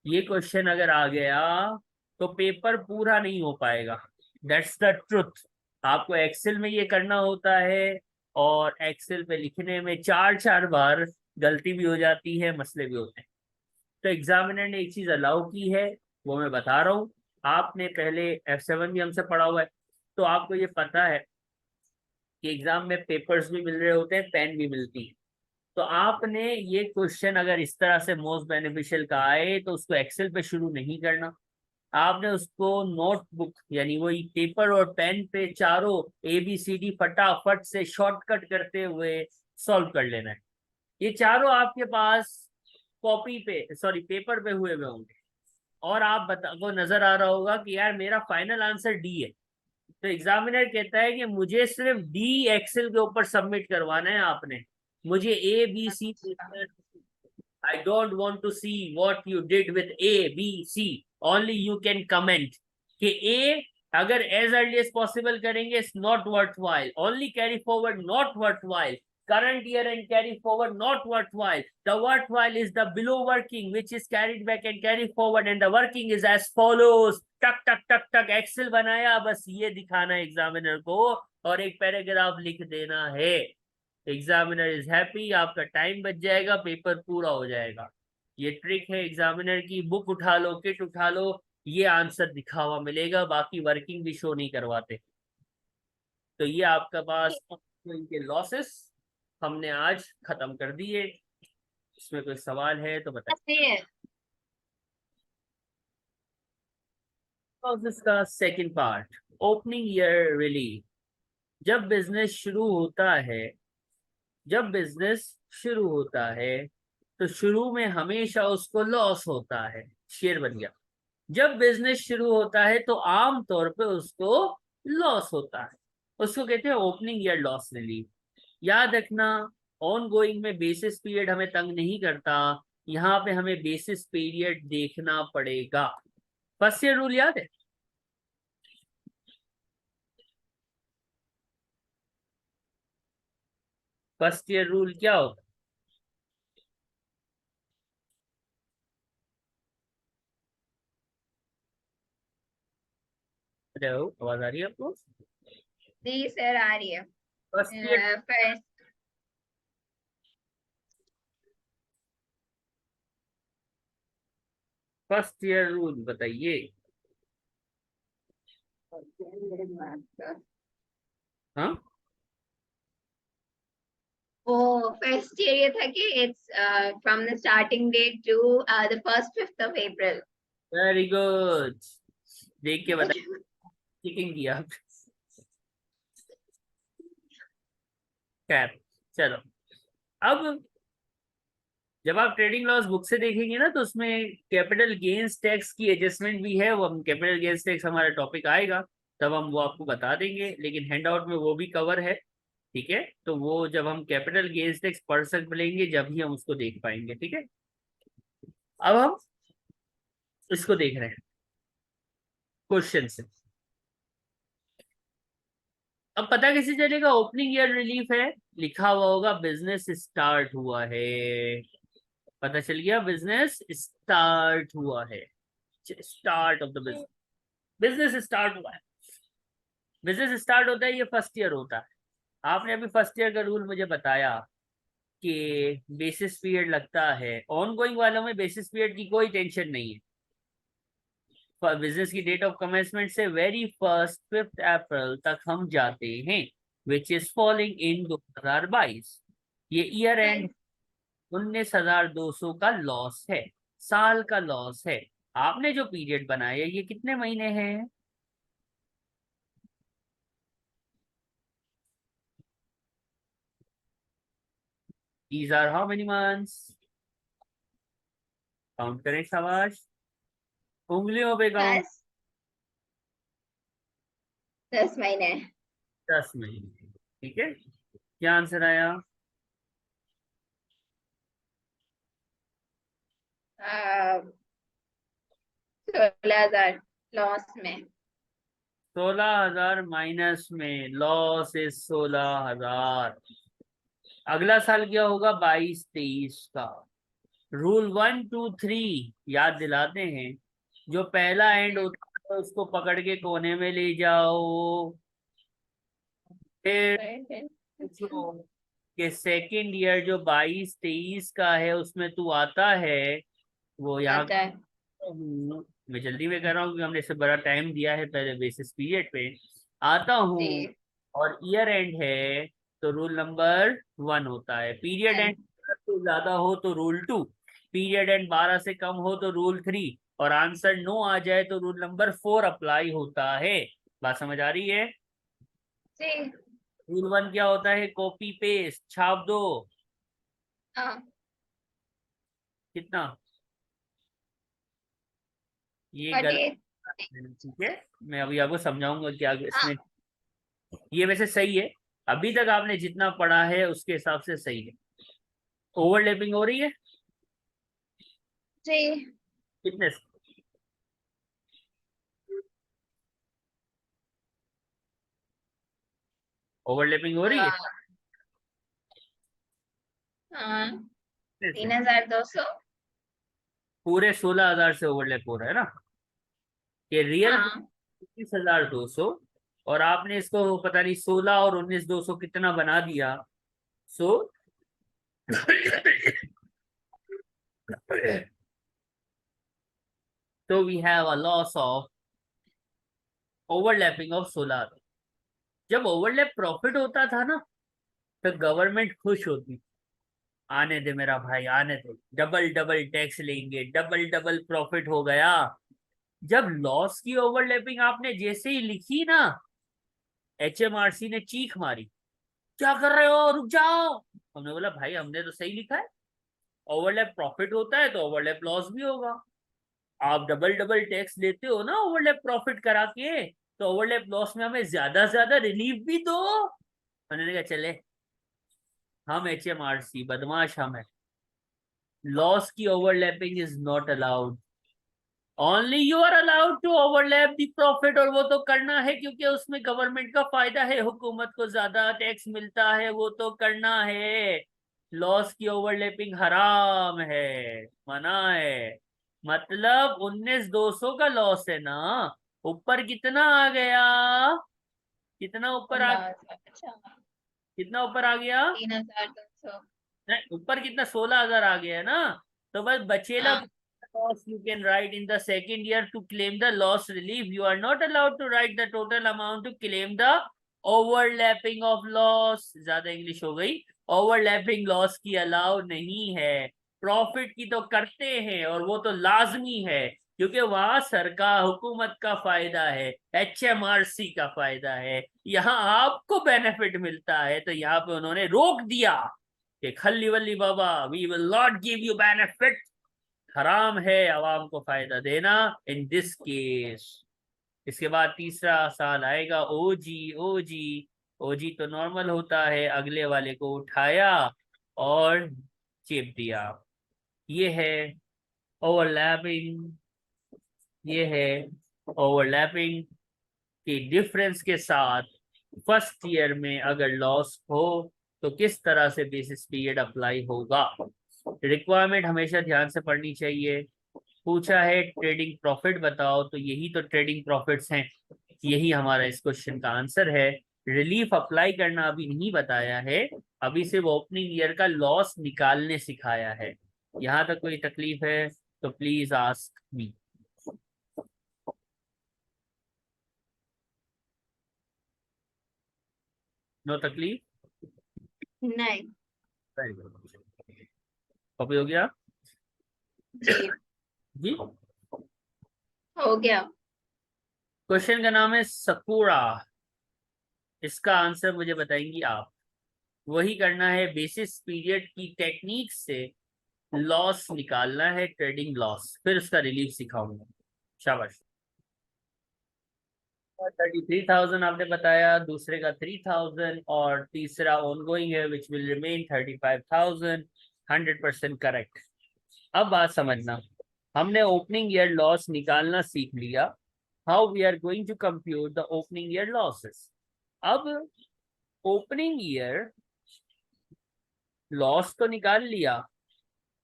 ये क्वेश्चन अगर आ गया तो पेपर पूरा नहीं हो पाएगा। That's the truth. आपको एक्सेल में ये करना होता है, और एक्सेल पे लिखने में 4 4 बार गलती भी हो जाती है, मसले भी होते हैं। तो एग्जामिनर ने एक चीज अलाउ की है, वो मैं बता रहा हूँ। आपने पहले F7 भी हमसे पढ़ा हुआ है, तो आपको ये पता है कि एग्जाम में पेपर्स भी मिल रहे होते हैं, पेन भी मिलती है। तो आपने ये क्वेश्चन अगर इस तरह से मोस्ट बेनिफिशियल का आए तो उसको एक्सेल पे शुरू नहीं करना। आपने उसको नोटबुक यानी वही पेपर और पेन पे चारों ABCD फटाफट से शॉर्टकट करते हुए सॉल्व कर लेना है। ये चारों आपके पास कॉपी पे, सॉरी पेपर पे हुए होंगे, और आप बता को नजर आ रहा होगा कि यार मेरा फाइनल आंसर डी है। तो एग्जामिनर कहता है कि मुझे सिर्फ डी एक्सेल के ऊपर सबमिट करवाना है आपने, मुझे A B C। I don't want to see what you did with A B C, only you can comment कि A अगर as early as possible करेंगे it's not worthwhile, only carry forward not worthwhile, current year and carry forward not worthwhile, the worthwhile is the below working which is carried back and carry forward, and the working is as follows। टक टक टक टक Excel बनाया, बस ये दिखाना है examiner को और एक पैराग्राफ लिख देना है। एग्जामिनर इज हैप्पी, आपका टाइम बच जाएगा, पेपर पूरा हो जाएगा। ये ट्रिक है एग्जामिनर की। बुक उठा लो, किट उठा लो, ये आंसर दिखा हुआ मिलेगा, बाकी वर्किंग भी शो नहीं करवाते। तो ये आपका पास इनके लॉसेस हमने आज खत्म कर दिए। इसमें कोई सवाल है तो बताइए। लॉसेस का second part, opening year relief. जब बिजनेस शुरू होता है, जब बिजनेस शुरू होता है तो शुरू में हमेशा उसको लॉस होता है, शेयर बन गया। जब बिजनेस शुरू होता है तो आम तौर पे उसको लॉस होता है, उसको कहते हैं ओपनिंग ईयर लॉस रिलीफ। याद रखना, ऑन गोइंग में बेसिस पीरियड हमें तंग नहीं करता, यहाँ पे हमें बेसिस पीरियड देखना पड़ेगा। फर्स्ट ईयर रूल याद है? फर्स्ट ईयर रूल क्या होता है? हेलो, आवाज आ रही है आपको? जी सर आ रही है। First year, first first year rule बताइए। हाँ, वो फर्स्ट ईयर ये था कि it's from the starting date to the first 5th of April। Very good, देख के बताइए, चेकिंग किया। खैर, चलो। अब जब आप ट्रेडिंग लॉस बुक से देखेंगे ना तो उसमें कैपिटल गेन्स टैक्स की एडजस्टमेंट भी है। वो हम कैपिटल गेन्स टैक्स हमारा टॉपिक आएगा तब हम वो आपको बता देंगे, लेकिन हैंडआउट में वो भी कवर है। ठीक है, तो वो जब हम कैपिटल गेन्स टैक्स पढ़ सक लेंगे जब ही हम उसको देख पाएंगे। ठीक है, अब हम इसको देख रहे हैं क्वेश्चन से। अब पता कैसे चलेगा ओपनिंग ईयर रिलीफ है? लिखा हुआ होगा बिजनेस स्टार्ट हुआ है, पता चल गया बिजनेस स्टार्ट हुआ है। Start of the business, business start हुआ है। बिजनेस स्टार्ट होता है, ये फर्स्ट ईयर होता है। आपने अभी फर्स्ट ईयर का रूल मुझे बताया कि बेसिस पीरियड लगता है, ऑन गोइंग वालों में बेसिस पीरियड की कोई टेंशन नहीं है। बिजनेस की डेट ऑफ कमेंसमेंट से वेरी फर्स्ट 5 अप्रैल तक हम जाते हैं, विच इज फॉलिंग इन 2022। ये ईयर एंड 19,200 का लॉस है, साल का लॉस है। आपने जो पीरियड बनाया ये कितने महीने हैं? These are how many months? Count करें शाबाश, उंगलियों पे काउंट। 10 10 महीने। 10 महीने, ठीक है। क्या आंसर आया? 16,000 लॉस में। 16,000 माइनस में लॉस इज 16,000। अगला साल क्या होगा? 22-23 का। रूल 1 2 3 याद दिलाते हैं। जो पहला एंड होता है उसको पकड़ के कोने में ले जाओ, फिर पूछो कि सेकेंड ईयर जो 22-23 का है उसमें तू आता है, वो यहाँ। आता है। मैं जल्दी में कर रहा हूँ क्योंकि हमने इससे बड़ा टाइम दिया है पहले बेसिस पीरियड पे। आता हूँ जी। और ईयर एंड है तो रूल नंबर 1 होता है। पीरियड एंड से ज्यादा हो तो रूल 2, पीरियड एंड 12 से कम हो तो रूल 3, और आंसर नो आ जाए तो रूल नंबर 4 अप्लाई होता है। बात समझ आ रही है? जी। रूल 1 क्या होता है? कॉपी पेस्ट छाप दो। हाँ। कितना? ये गलत 48। है, ठीक है। मैं अभी आपको समझाऊंगा क्या हाँ। इसमें। ये वैसे सही है, अभी तक आपने जितना पढ़ा है उसके हिसाब से सही है। ओवरलैपिंग हो रही है जी। कितने से? ओवरलैपिंग हो रही है हाँ। कितने से? 3,200। पूरे 16,000 से ओवरलैप हो रहा है ना? ये रियल हाँ। 21,200, और आपने इसको पता नहीं 16 और 19,200 कितना बना दिया। सो तो we have a loss of overlapping of 16। जब ओवरलैप प्रॉफिट होता था ना तो गवर्नमेंट खुश होती, आने दे मेरा भाई आने दे, डबल डबल टैक्स लेंगे, डबल डबल प्रॉफिट हो गया। जब लॉस की ओवरलैपिंग आपने जैसे ही लिखी ना, एचएमआरसी ने चीख मारी, क्या कर रहे हो, रुक जाओ। हमने बोला भाई हमने तो सही लिखा है, ओवरलैप प्रॉफिट होता है तो ओवरलैप लॉस भी होगा। आप डबल डबल टैक्स लेते हो ना ओवरलैप प्रॉफिट करा के, तो ओवरलैप लॉस में हमें ज्यादा से ज्यादा रिलीफ भी दो। मैंने कहा चले, हम एचएमआरसी बदमाश हम है, लॉस की overlapping is not allowed, only you are allowed to overlap the profit. और वो तो करना है क्योंकि उसमें गवर्नमेंट का फायदा है, हुकूमत को ज्यादा टैक्स मिलता है, वो तो करना है। लॉस की ओवरलैपिंग हराम है, मना है। मतलब 19,200 का लॉस है ना, ऊपर कितना आ गया? कितना ऊपर आ, 15,000। अच्छा। कितना ऊपर आ गया? 3,200। नहीं, ऊपर कितना? 16,000 आ गया है ना। तो बस बचेला हाँ। loss you can write in the second year to claim the loss relief. You are not allowed to write the total amount to claim the overlapping of loss. ज्यादा इंग्लिश हो गई। ओवरलैपिंग लॉस की allow नहीं है, profit की तो करते हैं और वो तो लाजमी है क्योंकि वहां सरकार हुकूमत का फायदा है, एचएमआरसी का फायदा है, यहाँ आपको बेनिफिट मिलता है। तो यहाँ पे उन्होंने रोक दिया कि खल्ली वल्ली बाबा, we will not give you benefit, हराम है आवाम को फायदा देना इन दिस केस। इसके बाद तीसरा साल आएगा ओजी। ओजी, ओजी तो नॉर्मल होता है, अगले वाले को उठाया और चेप दिया। ये है ओवरलैपिंग, ये है ओवरलैपिंग के डिफरेंस के साथ फर्स्ट ईयर में अगर लॉस हो तो किस तरह से बेसिस पीरियड अप्लाई होगा। रिक्वायरमेंट हमेशा ध्यान से पढ़नी चाहिए। पूछा है ट्रेडिंग प्रॉफिट बताओ, तो यही तो ट्रेडिंग प्रॉफिट्स हैं, यही हमारा इस क्वेश्चन का आंसर है। रिलीफ अप्लाई करना अभी नहीं बताया है, अभी सिर्फ ओपनिंग ईयर का लॉस निकालने सिखाया है। यहाँ तक कोई तकलीफ है तो प्लीज आस्क मी। नो तकलीफ? नहीं। Very good. कॉपी हो गया जी जी? हो गया। क्वेश्चन का नाम है सकुरा, इसका आंसर मुझे बताएंगी आप। वही करना है, बेसिस पीरियड की टेक्निक से लॉस निकालना है, ट्रेडिंग लॉस, फिर उसका रिलीफ सिखाऊंगा। शाबाश। 33,000 आपने बताया, दूसरे का 3,000 और तीसरा ऑनगोइंग है विच विल रिमेन 35,000। 100% करेक्ट। अब बात समझना, हमने ओपनिंग ईयर लॉस निकालना सीख लिया। How we are going to compute the opening year losses. अब ओपनिंग ईयर लॉस तो निकाल लिया,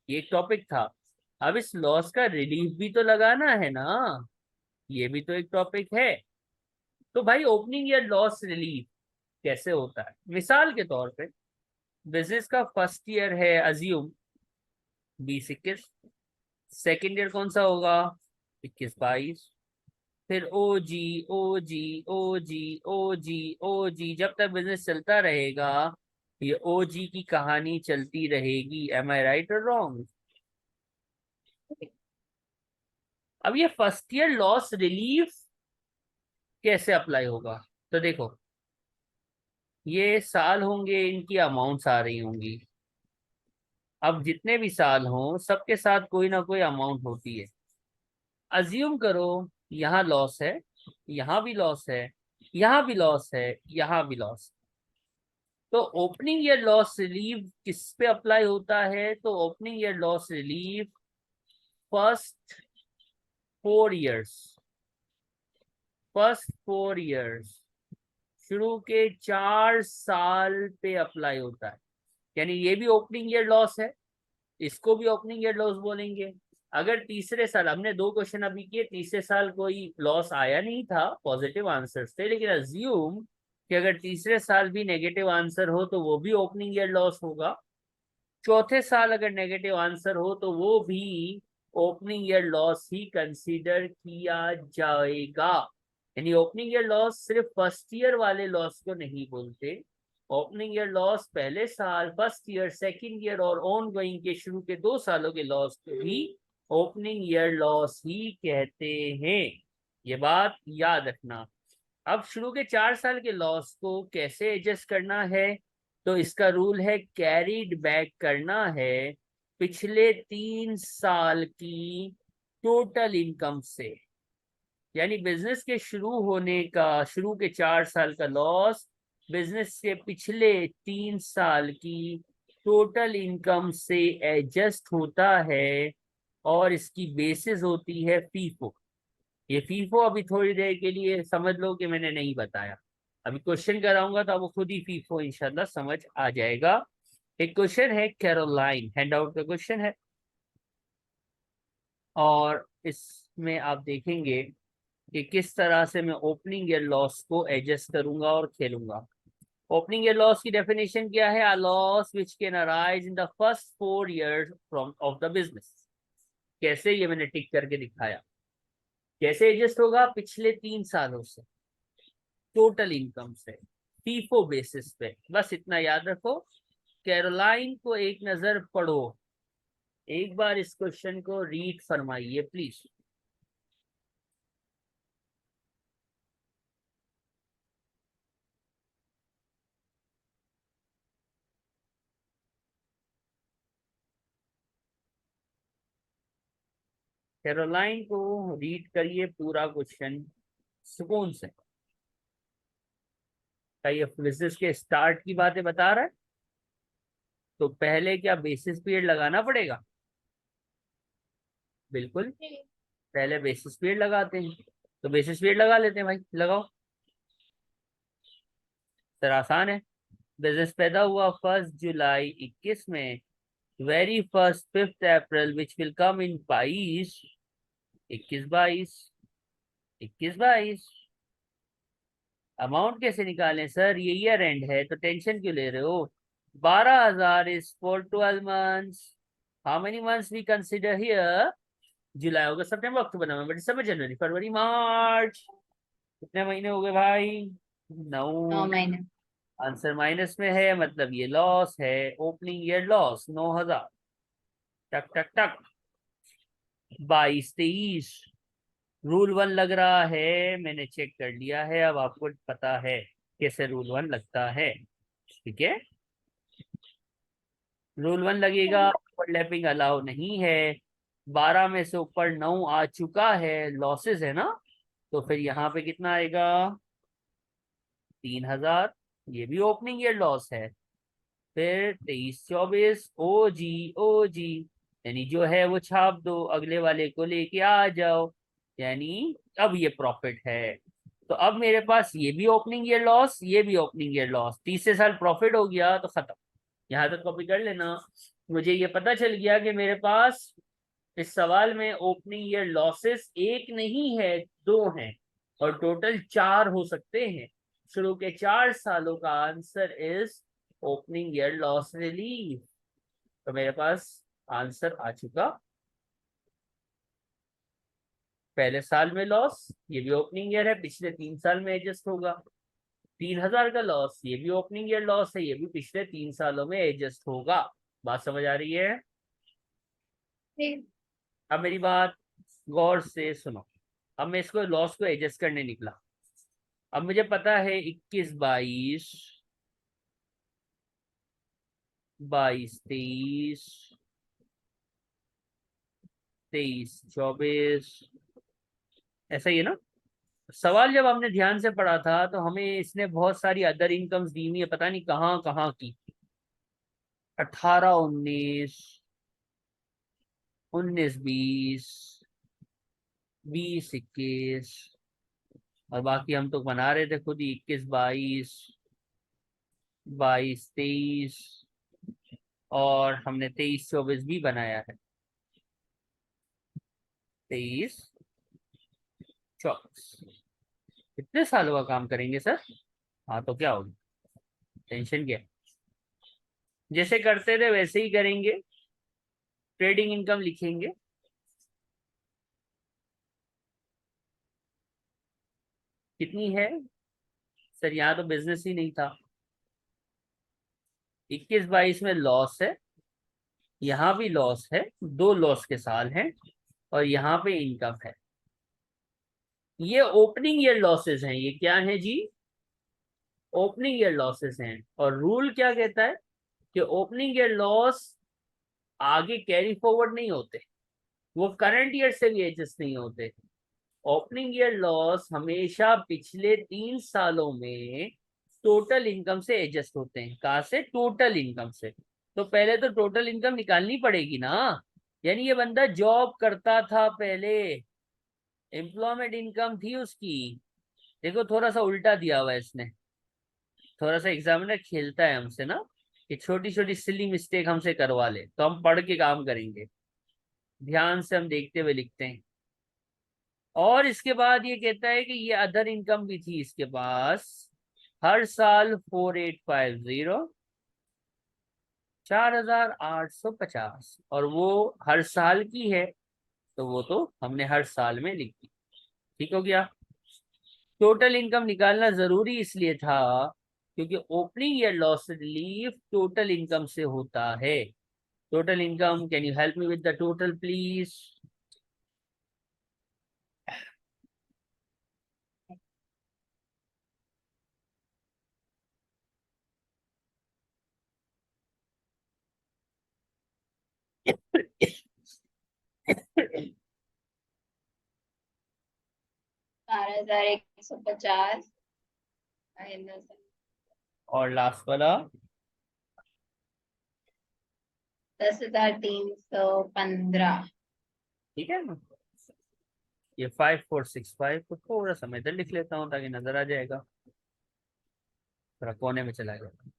ये एक टॉपिक था। अब इस लॉस का रिलीफ भी तो लगाना है ना, ये भी तो एक टॉपिक है। तो भाई ओपनिंग ईयर लॉस रिलीफ कैसे होता है? मिसाल के तौर पे बिजनेस का फर्स्ट ईयर है, अज्यूम 20-21। सेकेंड ईयर कौन सा होगा? 21-22। फिर ओ जी, ओ जी, ओ जी, ओ जी, ओ जी, जब तक बिजनेस चलता रहेगा ये ओ जी की कहानी चलती रहेगी। एम आई राइट और रॉन्ग? अब ये फर्स्ट ईयर लॉस रिलीफ कैसे अप्लाई होगा? तो देखो, ये साल होंगे, इनकी अमाउंट्स आ रही होंगी। अब जितने भी साल हों सबके साथ कोई ना कोई अमाउंट होती है। अज्यूम करो यहाँ लॉस है, यहाँ भी लॉस है, यहाँ भी लॉस है, यहाँ भी लॉस। तो ओपनिंग ईयर लॉस रिलीफ किस पे अप्लाई होता है? तो opening year loss relief first 4 years, first 4 years, शुरू के 4 साल पे अप्लाई होता है। यानी ये भी ओपनिंग ईयर लॉस है, इसको भी ओपनिंग ईयर लॉस बोलेंगे। अगर तीसरे साल, हमने 2 क्वेश्चन अभी किए, तीसरे साल कोई लॉस आया नहीं था, पॉजिटिव आंसर्स थे, लेकिन अज्यूम कि अगर तीसरे साल भी नेगेटिव आंसर हो तो वो भी ओपनिंग ईयर लॉस होगा। चौथे साल अगर नेगेटिव आंसर हो तो वो भी ओपनिंग ईयर लॉस ही कंसीडर किया जाएगा। यानी ओपनिंग ईयर लॉस सिर्फ फर्स्ट ईयर वाले लॉस को नहीं बोलते, ओपनिंग ईयर लॉस पहले साल, फर्स्ट ईयर, सेकंड ईयर और ऑन गोइंग के शुरू के 2 सालों के लॉस को भी ओपनिंग ईयर लॉस ही कहते हैं। ये बात याद रखना। अब शुरू के 4 साल के लॉस को कैसे एडजस्ट करना है? तो इसका रूल है कैरीड बैक करना है पिछले 3 साल की टोटल इनकम से। यानी बिजनेस के शुरू होने का, शुरू के 4 साल का लॉस बिजनेस के पिछले 3 साल की टोटल इनकम से एडजस्ट होता है और इसकी बेसिस होती है फीफो। ये फीफो अभी थोड़ी देर के लिए समझ लो कि मैंने नहीं बताया, अभी क्वेश्चन कराऊंगा तो आपको खुद ही फीफो इंशाल्लाह समझ आ जाएगा। एक क्वेश्चन है कैरोलाइन, हैंड आउट का क्वेश्चन है, और इसमें आप देखेंगे कि किस तरह से मैं ओपनिंग ईयर लॉस को एडजस्ट करूंगा और खेलूंगा। ओपनिंग ईयर लॉस की डेफिनेशन क्या है? A loss which can arise in the first 4 years from of the business. कैसे? ये मैंने टिक करके दिखाया। कैसे एडजस्ट होगा? पिछले 3 सालों से, टोटल इनकम से, फीफो बेसिस पे। बस इतना याद रखो। कैरोलाइन को एक नजर पढ़ो, एक बार इस क्वेश्चन को रीड फरमाइए प्लीज। कैरोलाइन को रीड करिए पूरा क्वेश्चन सुकून से। क्या ये फिजिक्स के स्टार्ट की बातें बता रहा है? तो पहले क्या बेसिस पीरियड लगाना पड़ेगा? बिल्कुल, पहले बेसिस पीरियड लगाते हैं। तो बेसिस पीरियड लगा लेते हैं भाई, लगाओ। सर आसान है। बिजनेस पैदा हुआ 1 जुलाई 21 में, very first 5 April which will come in 22, 21-22, 21-22। Amount कैसे निकालें सर, ये ईयर एंड है तो टेंशन क्यों ले रहे हो। 12,000 is for 12 months। How many months we consider here, July August September October November December January February March. कितने महीने हो गए भाई, 9। 9 महीने। आंसर माइनस में है, मतलब ये लॉस है, ओपनिंग ईयर लॉस 9,000। टक टक टक, 22-23। रूल 1 लग रहा है, मैंने चेक कर लिया है, अब आपको पता है कैसे रूल 1 लगता है। ठीक है, रूल 1 लगेगा, ओवरलैपिंग अलाउ नहीं है। 12 में से ऊपर 9 आ चुका है, लॉसेस है ना, तो फिर यहाँ पे कितना आएगा, 3,000। ये भी ओपनिंग ईयर लॉस है। फिर 23-24 ओ जी, ओ जी, यानी जो है वो छाप दो, अगले वाले को लेके आ जाओ, यानी अब ये प्रॉफिट है। तो अब मेरे पास ये भी ओपनिंग ईयर लॉस, ये भी ओपनिंग ईयर लॉस, तीसरे साल प्रॉफिट हो गया तो खत्म। यहाँ तक कॉपी कर लेना। मुझे ये पता चल गया कि मेरे पास इस सवाल में ओपनिंग ईयर लॉसेस एक नहीं है, दो हैं, और टोटल 4 हो सकते हैं। शुरू के 4 सालों का answer is opening year loss relief. तो मेरे पास आंसर आ चुका। पहले साल में लॉस, ये भी ओपनिंग ईयर है, पिछले 3 साल में एडजस्ट होगा। 3,000 का लॉस, ये भी ओपनिंग ईयर लॉस है, ये भी पिछले 3 सालों में एडजस्ट होगा। बात समझ आ रही है। ठीक। अब मेरी बात गौर से सुनो। अब मैं इसको लॉस को एडजस्ट करने निकला। अब मुझे पता है 21 22 22 23 23 24, ऐसा ही है ना। सवाल जब हमने ध्यान से पढ़ा था तो हमें इसने बहुत सारी अदर इनकम्स दी हुई है, पता नहीं कहाँ कहाँ की। 18 19 19 20 20 21, और बाकी हम तो बना रहे थे खुद ही, 21 22 22 23, और हमने 23 24 भी बनाया है। 23 24 कितने सालों का काम करेंगे सर। हाँ तो क्या होगा, टेंशन क्या है? जैसे करते थे वैसे ही करेंगे, ट्रेडिंग इनकम लिखेंगे। कितनी है सर, यहाँ तो बिजनेस ही नहीं था। 21 22 में लॉस है, यहाँ भी लॉस है, दो लॉस के साल हैं, और यहाँ पे इनकम है। ये ओपनिंग ईयर लॉसेस हैं, ये क्या है जी, ओपनिंग ईयर लॉसेस हैं। और रूल क्या कहता है कि ओपनिंग ईयर लॉस आगे कैरी फॉरवर्ड नहीं होते, वो करंट ईयर से भी एडजस्ट नहीं होते। ओपनिंग ईयर लॉस हमेशा पिछले 3 सालों में टोटल इनकम से एडजस्ट होते हैं। कहाँ से, टोटल इनकम से। तो पहले तो टोटल इनकम निकालनी पड़ेगी ना, यानी ये बंदा जॉब करता था पहले, एम्प्लॉयमेंट इनकम थी उसकी। देखो थोड़ा सा उल्टा दिया हुआ है इसने, थोड़ा सा एग्जामिनर खेलता है हमसे ना, कि छोटी छोटी सिली मिस्टेक हमसे करवा ले, तो हम पढ़ के काम करेंगे, ध्यान से हम देखते हुए लिखते हैं। और इसके बाद ये कहता है कि ये अदर इनकम भी थी इसके पास, हर साल 4850, 4,850, और वो हर साल की है, तो वो तो हमने हर साल में लिख दी। ठीक हो गया। टोटल इनकम निकालना जरूरी इसलिए था क्योंकि opening year loss relief total income से होता है। Total income, can you help me with the total please. 12,150 minus और लास्ट वाला 10,315। ठीक है ना। ये 5465 को थोड़ा सा मैं इधर लिख लेता हूँ ताकि नजर आ जाएगा, थोड़ा कोने में चला गया।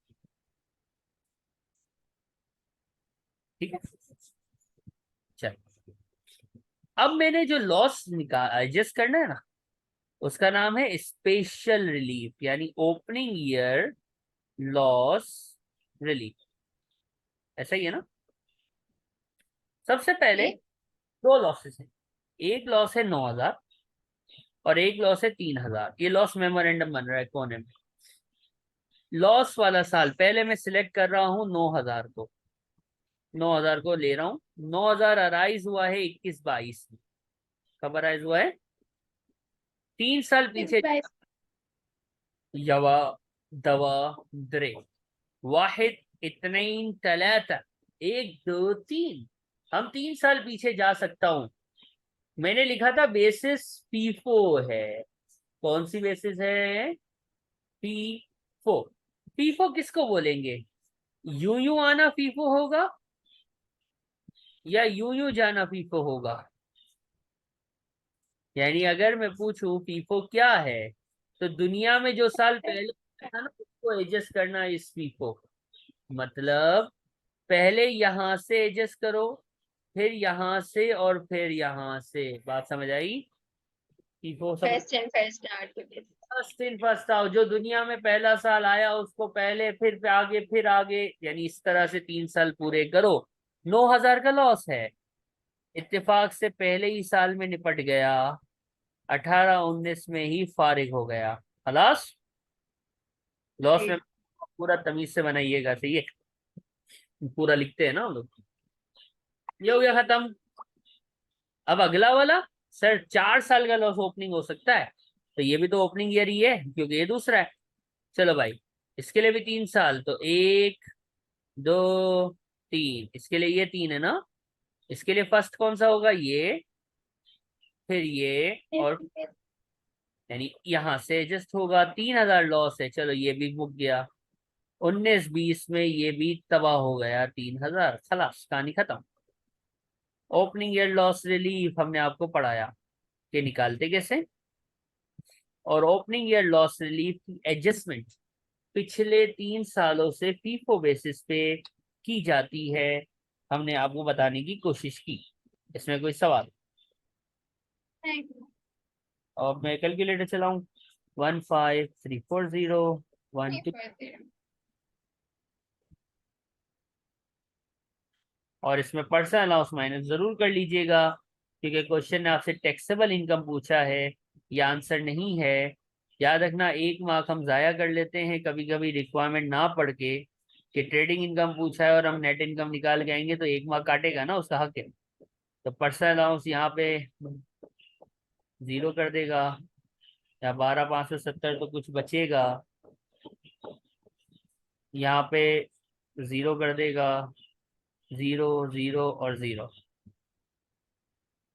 ठीक है, चल। अब मैंने जो लॉस निकाल एडजस्ट करना है ना, उसका नाम है स्पेशल रिलीफ, यानी ओपनिंग ईयर लॉस रिलीफ। ऐसा ही है ना। सबसे पहले Okay. दो लॉसेस हैं, एक लॉस है 9,000 और एक लॉस है 3,000। ये लॉस मेमोरेंडम बन रहा है कोने में। लॉस वाला साल पहले मैं सिलेक्ट कर रहा हूँ 9,000 को, 9,000 को ले रहा हूँ। 9,000 अराइज हुआ है 21-22 में। कब अराइज हुआ है? 3 साल पीछे। यवा, दवा, द्रे, वाहिद, इतनैन, तलाता, 1 2 3। हम 3 साल पीछे जा सकता हूँ। मैंने लिखा था बेसिस फीफो है। कौन सी बेसिस है? फीफो। फीफो किसको बोलेंगे? यूं आना फीफो होगा या यूं जाना फीफो होगा? यानी अगर मैं पूछूं फीफो क्या है, तो दुनिया में जो साल पहले था ना उसको एडजस्ट करना इस फीफो। मतलब पहले यहां से एडजस्ट करो, फिर यहां से और फिर यहां से। बात समझ आई? फीफो सब First and first out to this. First in first out. जो दुनिया में पहला साल आया उसको पहले, फिर आगे, फिर आगे, यानी इस तरह से 3 साल पूरे करो। 9,000 का लॉस है, इत्तेफाक से पहले ही साल में निपट गया। 18-19 में ही फारिग हो गया। खलास। लॉस में Right. पूरा तमीज से बनाइएगा, सही है? पूरा लिखते हैं ना हम लोग। ये हो गया खत्म। अब अगला वाला, सर 4 साल का लॉस ओपनिंग हो सकता है, तो ये भी तो ओपनिंग ईयर ही है क्योंकि ये दूसरा है। चलो भाई, इसके लिए भी 3 साल, तो 1 2 3। इसके लिए ये 3 है ना। इसके लिए फर्स्ट कौन सा होगा? ये, फिर ये, Yes, और yes. यानी यहां से एडजस्ट होगा। 3,000 लॉस है, चलो ये भी मुक गया। 19-20 में ये भी तबाह हो गया। 3,000। खलास, कहानी खत्म। ओपनिंग ईयर लॉस रिलीफ हमने आपको पढ़ाया कि निकालते कैसे, और ओपनिंग ईयर लॉस रिलीफ की एडजस्टमेंट पिछले 3 सालों से फीफो बेसिस पे की जाती है। हमने आपको बताने की कोशिश की। इसमें कोई सवाल? Right. और मैं कैलकुलेटर चलाऊं? 15340 12। 340. और इसमें पर्सनल अलाउंस माइनस जरूर कर लीजिएगा, क्योंकि क्वेश्चन ने आपसे टैक्सेबल इनकम पूछा है, या आंसर नहीं है। याद रखना, 1 मार्क हम जाया कर लेते हैं कभी कभी रिक्वायरमेंट ना पढ़ के, कि ट्रेडिंग इनकम पूछा है और हम नेट इनकम निकाल के आएंगे तो 1 मार्क काटेगा ना, उसका हक है। तो पर्सनल अलाउंस यहाँ पे 0 कर देगा, या 12,570 तो कुछ बचेगा, यहाँ पे 0 कर देगा। 0 0 और 0।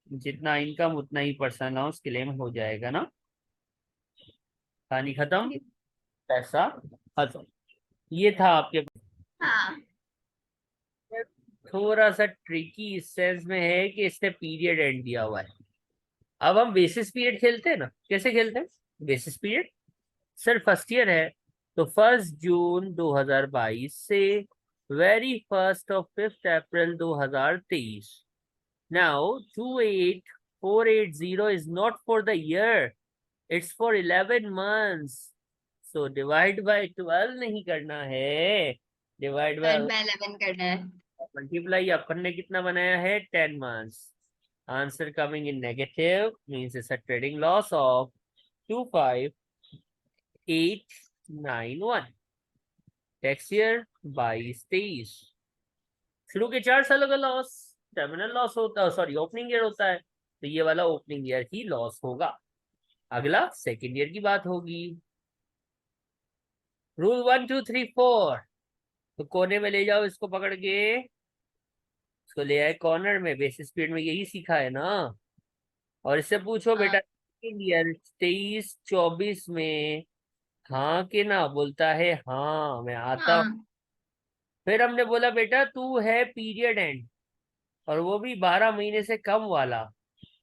जितना इनकम उतना ही पर्सनल अलाउंस क्लेम हो जाएगा ना। कहानी खत्म, पैसा खत्म। ये था आपके। हाँ. थोड़ा सा ट्रिकी इस सेंस में है कि इसने पीरियड एंड दिया हुआ है। अब हम बेसिस पीरियड खेलते हैं ना, कैसे खेलते हैं basis period? Sir first year है, तो 1 जून 2022 से very first of 5 April 2023। Now 28,480 is not for the year, it's for 11 months. So divide by 12 नहीं करना है, डिवाइड बाय 1/11 करना है. मल्टीप्लाई। अपन ने कितना बनाया है? 10 months. Answer coming in negative means it's a trading loss of 25,891। Tax year 22-23। शुरू के 4 सालों का लॉस टर्मिनल लॉस होता है, सॉरी ओपनिंग ईयर होता है, तो ये वाला ओपनिंग ईयर ही लॉस होगा। अगला सेकेंड ईयर की बात होगी। रूल 1 2 3 4। तो कोने में ले जाओ इसको पकड़ के, इसको ले आए कॉर्नर में। बेसिस पीरियड में यही सीखा है ना। और इससे पूछो हाँ. बेटा ईयर 23-24 में हाँ कि ना, बोलता है हाँ मैं आता हूँ। हाँ. फिर हमने बोला बेटा तू है पीरियड एंड, और वो भी 12 महीने से कम वाला।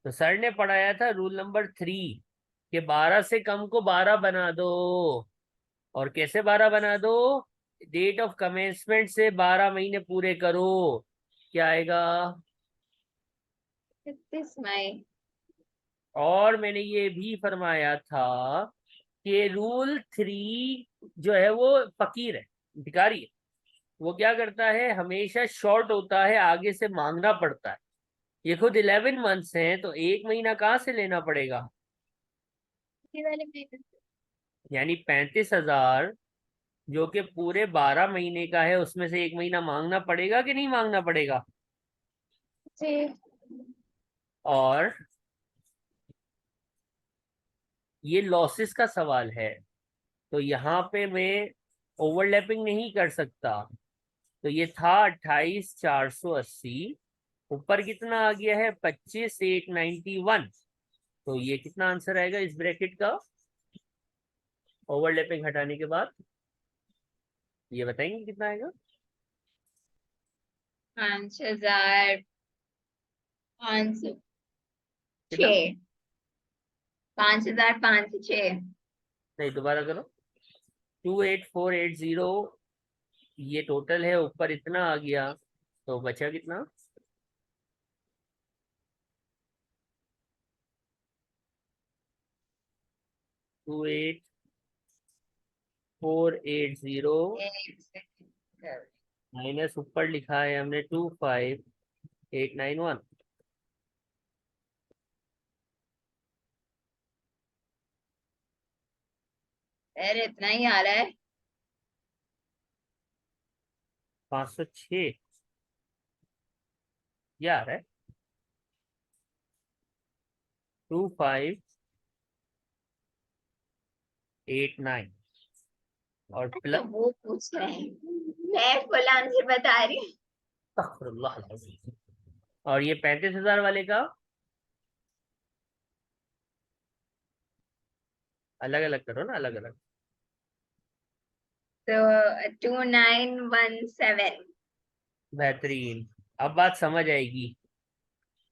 तो सर ने पढ़ाया था रूल नंबर 3, कि 12 से कम को 12 बना दो। और कैसे 12 बना दो? डेट ऑफ कमेंसमेंट से 12 महीने पूरे करो। क्या आएगा? Is this my और मैंने ये भी फरमाया था कि रूल 3 जो है वो फकीर है, भिखारी है। वो क्या करता है, हमेशा शॉर्ट होता है, आगे से मांगना पड़ता है। ये खुद 11 मंथ्स हैं, तो एक महीना कहाँ से लेना पड़ेगा? ये वाले में यानी 35,000 जो कि पूरे 12 महीने का है, उसमें से एक महीना मांगना पड़ेगा कि नहीं मांगना पड़ेगा? जी। और ये लॉसेस का सवाल है, तो यहाँ पे मैं ओवरलैपिंग नहीं कर सकता। तो ये था 28,480, ऊपर कितना आ गया है, 25,891। तो ये कितना आंसर आएगा इस ब्रैकेट का ओवरलैपिंग हटाने के बाद? ये बताएंगे कितना आएगा? 5,506। कितना? 5,506। नहीं, दोबारा करो। 28,480 ये टोटल है, ऊपर इतना आ गया, तो बचा कितना? 28,480 एक सेकंड। माइनस ऊपर लिखा है हमने 25,891। अरे इतना ही आ रहा है। 506 ये आ रहा है। 25,891 और तो प्लस। वो पूछ रहे हैं, मैं फुल आंसर बता रही हूँ। और ये 35,000 वाले का अलग अलग करो ना, अलग अलग। तो 2,917। बेहतरीन। अब बात समझ आएगी।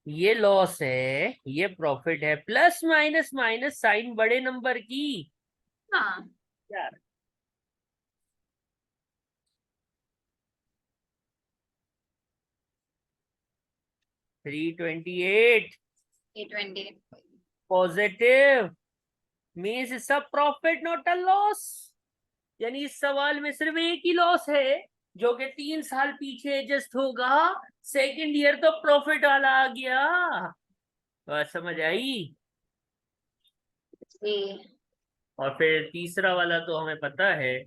ये लॉस है, ये प्रॉफिट है, प्लस माइनस माइनस साइन बड़े नंबर की। हाँ। यार 328 320। Positive means it's a profit not a loss. यानी इस सवाल में सिर्फ एक ही लॉस है, जो कि 3 साल पीछे एडजस्ट होगा। सेकंड ईयर तो प्रॉफिट वाला आ गया। बात समझ आई? जी। और फिर तीसरा वाला तो हमें पता है,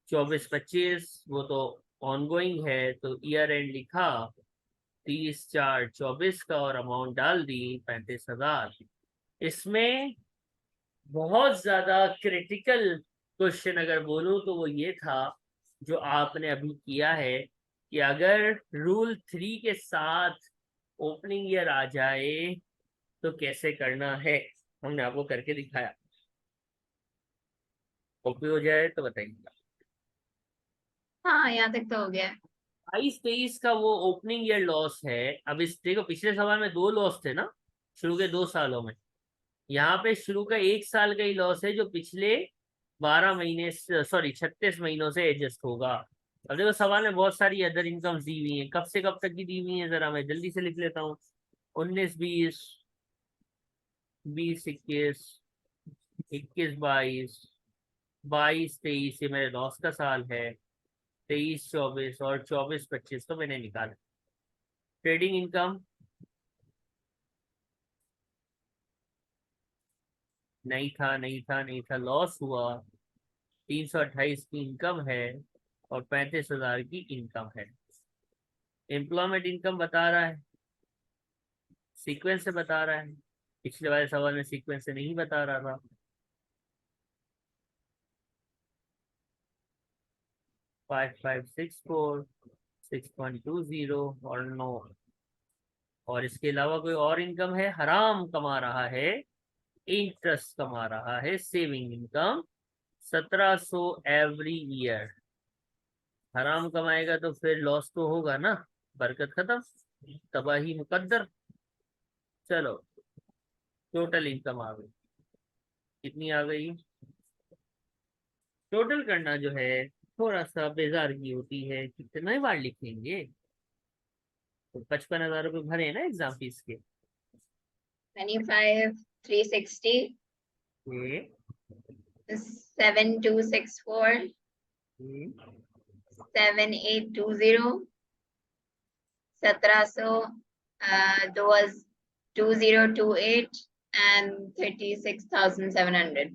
24-25 वो तो ऑनगोइंग है, तो ईयर एंड लिखा 30/4/24 का और अमाउंट डाल दी 35,000। इसमें बहुत ज्यादा क्रिटिकल क्वेश्चन अगर बोलूं तो वो ये था जो आपने अभी किया है, कि अगर रूल 3 के साथ ओपनिंग ईयर आ जाए तो कैसे करना है। हमने आपको करके दिखाया। कॉपी हो जाए तो बताइए। हाँ, यहाँ तक तो हो गया है। 22-23 का वो ओपनिंग ईयर लॉस है। अब इस देखो, पिछले सवाल में 2 लॉस थे ना, शुरू के 2 सालों में। यहाँ पे शुरू का 1 साल का ही लॉस है, जो पिछले 12 महीने, सॉरी 36 महीनों से एडजस्ट होगा। अब देखो, सवाल में बहुत सारी अदर इनकम्स दी हुई हैं, कब से कब तक की दी हुई है, जरा मैं जल्दी से लिख लेता हूँ। 19-20, 20-21, 21-22, 22-23 ये मेरे लॉस का साल है। 23-24 और 24-25 तो मैंने निकाला। ट्रेडिंग इनकम नहीं था, नहीं था, नहीं था, लॉस हुआ। 328 की इनकम है और 35,000 की इनकम है। एम्प्लॉयमेंट इनकम बता रहा है, सीक्वेंस से बता रहा है। पिछले वाले सवाल में सीक्वेंस से नहीं बता रहा था। 5564, 6.20 और 9। और इसके अलावा कोई और इनकम है? हराम कमा रहा है, इंटरेस्ट कमा रहा है, सेविंग इनकम 1,700 एवरी ईयर। हराम कमाएगा तो फिर लॉस तो होगा ना, बरकत खत्म, तबाही मुकद्दर। चलो, टोटल इनकम आ गई। कितनी आ गई? टोटल करना जो है थोड़ा सा बेजार की होती है, कितने बार लिखेंगे। तो 55,000 रुपये भरे हैं ना एग्जाम फीस के। 25,360, ये 7,264, 7,820, 1,700, 2,028 and 36,700.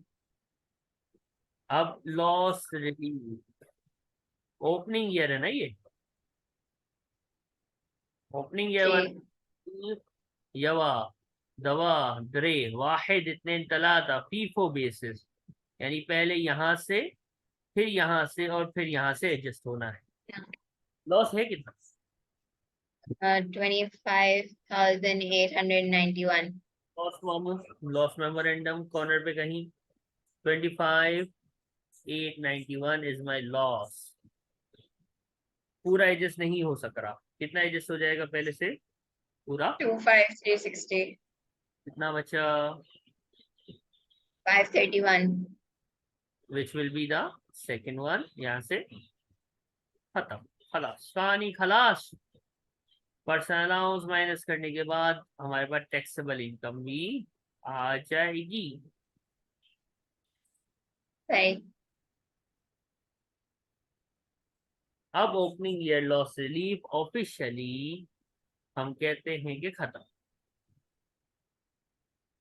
अब लॉस रिलीव ओपनिंग ईयर है ना, ये ओपनिंग ईयर जी यवा दवा द्रे वाहिद इतने तलाता फीफो बेसिस, यानी पहले यहाँ से फिर यहाँ से और फिर यहाँ से एडजस्ट होना है। लॉस है कितना? 25,891. लॉस मेमोरेंडम कॉर्नर पे कहीं 25,891 इज माई लॉस। पूरा एडजस्ट नहीं हो सक रहा, कितना एडजस्ट हो जाएगा पहले से पूरा? 25,360. कितना बचा? 531. Which will be the second one. यहाँ से खत्म, खलास कहानी खलास। पर्सनल अलाउंस माइनस करने के बाद हमारे पास टैक्सेबल इनकम भी आ जाएगी। सही। अब opening year loss relief officially हम कहते हैं कि खत्म।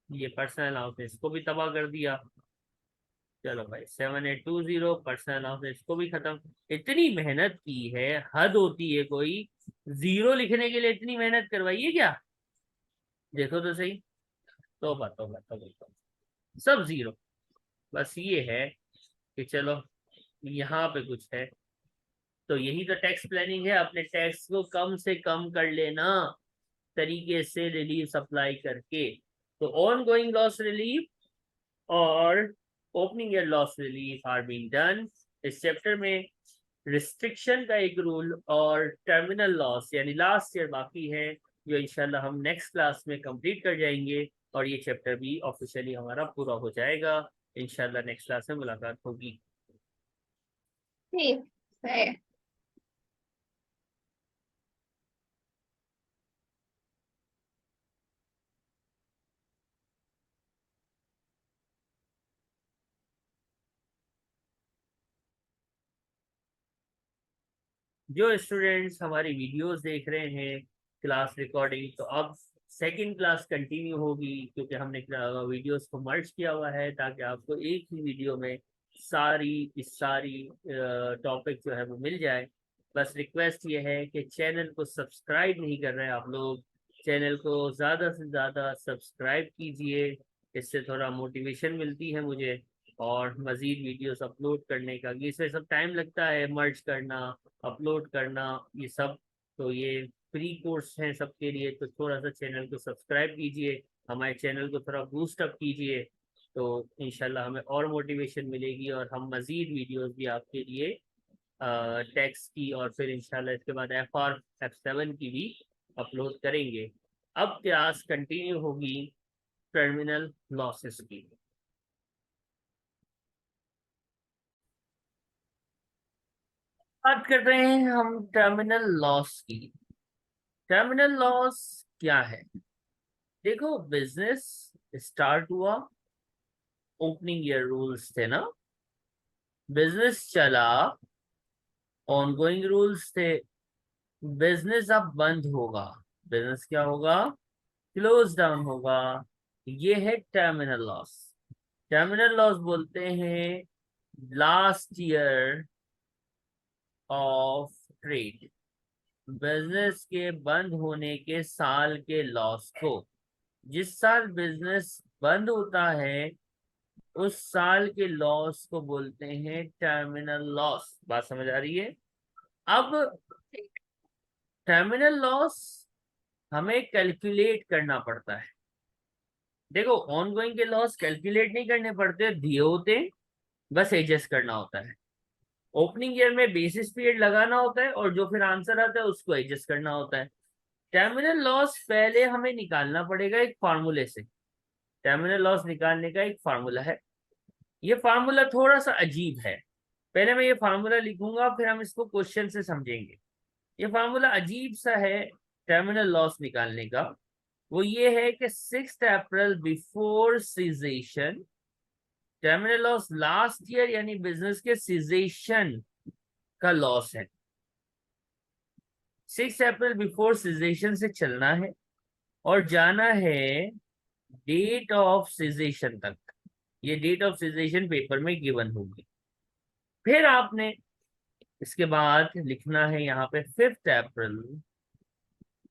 ये पर्सनल अलाउंस इसको भी तबाह कर दिया। चलो भाई 7,820 पर्सनल अलाउंस इसको भी खत्म। इतनी मेहनत की है, हद होती है कोई। जीरो लिखने के लिए इतनी मेहनत करवाई है क्या? देखो तो सही। तौबा तौबा तौबा, सब जीरो। बस ये है कि चलो यहाँ पे कुछ है, तो यही तो टैक्स प्लानिंग है। अपने टैक्स को कम से कम कर लेना तरीके से रिलीफ अप्लाई करके। तो ऑन गोइंग लॉस रिलीफ और opening year loss relief are being done. इस चैप्टर में रिस्ट्रिक्शन का एक रूल और टर्मिनल लॉस यानी लास्ट ईयर बाकी है, जो इंशाल्लाह हम नेक्स्ट क्लास में कंप्लीट कर जाएंगे और ये चैप्टर भी ऑफिशियली हमारा पूरा हो जाएगा। इंशाल्लाह नेक्स्ट क्लास में मुलाकात होगी। ठीक है। जो स्टूडेंट्स हमारी वीडियोस देख रहे हैं क्लास रिकॉर्डिंग, तो अब सेकंड क्लास कंटिन्यू होगी, क्योंकि हमने वीडियोस को मर्ज किया हुआ है ताकि आपको एक ही वीडियो में सारी टॉपिक जो है वो मिल जाए। बस रिक्वेस्ट ये है कि चैनल को सब्सक्राइब नहीं कर रहे हैं आप लोग, चैनल को ज़्यादा से ज़्यादा सब्सक्राइब कीजिए, इससे थोड़ा मोटिवेशन मिलती है मुझे और मज़ीद वीडियोस अपलोड करने का। इसमें सब टाइम लगता है, मर्ज करना, अपलोड करना, ये सब। तो ये फ्री कोर्स है सबके लिए, तो थोड़ा सा चैनल को सब्सक्राइब कीजिए, हमारे चैनल को थोड़ा बूस्ट अप कीजिए, तो इंशाल्लाह हमें और मोटिवेशन मिलेगी और हम मज़ीद वीडियोस भी आपके लिए टैक्स की और फिर इंशाल्लाह इसके बाद FR F7 की भी अपलोड करेंगे। अब क्लास कंटिन्यू होगी टर्मिनल लॉसेस की। बात कर रहे हैं हम टर्मिनल लॉस की। टर्मिनल लॉस क्या है? देखो, बिजनेस स्टार्ट हुआ, ओपनिंग ईयर रूल्स थे ना, बिजनेस चला, ऑनगोइंग रूल्स थे, बिजनेस अब बंद होगा, बिजनेस क्या होगा? क्लोज डाउन होगा। ये है टर्मिनल लॉस। टर्मिनल लॉस बोलते हैं last year of trade, business के बंद होने के साल के लॉस को। जिस साल बिजनेस बंद होता है उस साल के लॉस को बोलते हैं टर्मिनल लॉस। बात समझ आ रही है? अब टर्मिनल लॉस हमें कैलकुलेट करना पड़ता है। देखो, ऑनगोइंग के लॉस कैलकुलेट नहीं करने पड़ते, दिए होते, बस एडजस्ट करना होता है। ओपनिंग ईयर में बेसिस पीरियड लगाना होता है और जो फिर आंसर आता है उसको एडजस्ट करना होता है। टर्मिनल लॉस पहले हमें निकालना पड़ेगा एक फार्मूले से। टर्मिनल लॉस निकालने का एक फार्मूला है, ये फार्मूला थोड़ा सा अजीब है। पहले मैं ये फार्मूला लिखूंगा, फिर हम इसको क्वेश्चन से समझेंगे। ये फार्मूला अजीब सा है टर्मिनल लॉस निकालने का। वो ये है कि 6 अप्रैल before cessation terminal loss last year यानी बिजनेस के सीजेशन का लॉस है। 6 अप्रैल बिफोर सीजेशन से चलना है और जाना है डेट ऑफ सीजेशन तक। ये डेट ऑफ सीजेशन पेपर में गिवन होगी। फिर आपने इसके बाद लिखना है यहाँ पे 5 अप्रैल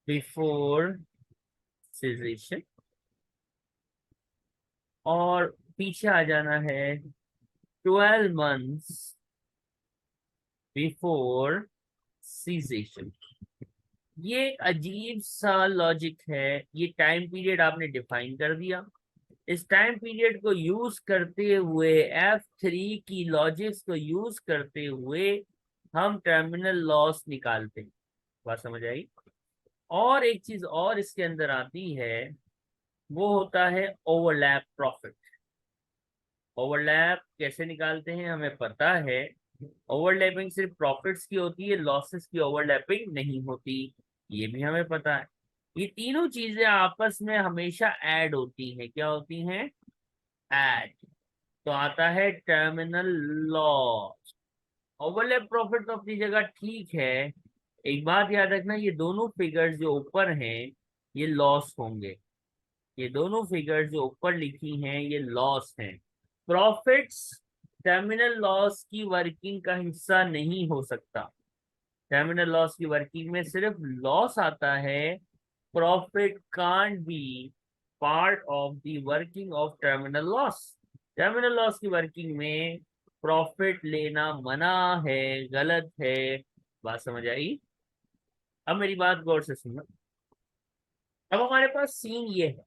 बिफोर सीजेशन और पीछे आ जाना है 12 months बिफोर सीजेशन। ये एक अजीब सा लॉजिक है। ये टाइम पीरियड आपने डिफाइन कर दिया। इस टाइम पीरियड को यूज करते हुए F3 की लॉजिक्स को यूज करते हुए हम टर्मिनल लॉस निकालते हैं। बात समझ आई? और एक चीज और इसके अंदर आती है, वो होता है ओवरलैप प्रॉफिट। ओवरलैप कैसे निकालते हैं हमें पता है। ओवरलैपिंग सिर्फ प्रॉफिट्स की होती है, लॉसेस की ओवरलैपिंग नहीं होती, ये भी हमें पता है। ये तीनों चीजें आपस में हमेशा ऐड होती हैं। क्या होती हैं? ऐड। तो आता है टर्मिनल लॉस। ओवरलैप प्रॉफिट तो अपनी जगह ठीक है। एक बात याद रखना, ये दोनों फिगर्स जो ऊपर हैं ये लॉस होंगे। ये दोनों फिगर्स जो ऊपर लिखी हैं ये लॉस हैं। प्रॉफिट्स टर्मिनल लॉस की वर्किंग का हिस्सा नहीं हो सकता। टर्मिनल लॉस की वर्किंग में सिर्फ लॉस आता है। Profit can't be part of the working of terminal loss. Terminal loss की वर्किंग में प्रॉफिट लेना मना है, गलत है। बात समझ आई? अब मेरी बात गौर से सुनना। अब हमारे पास सीन ये है,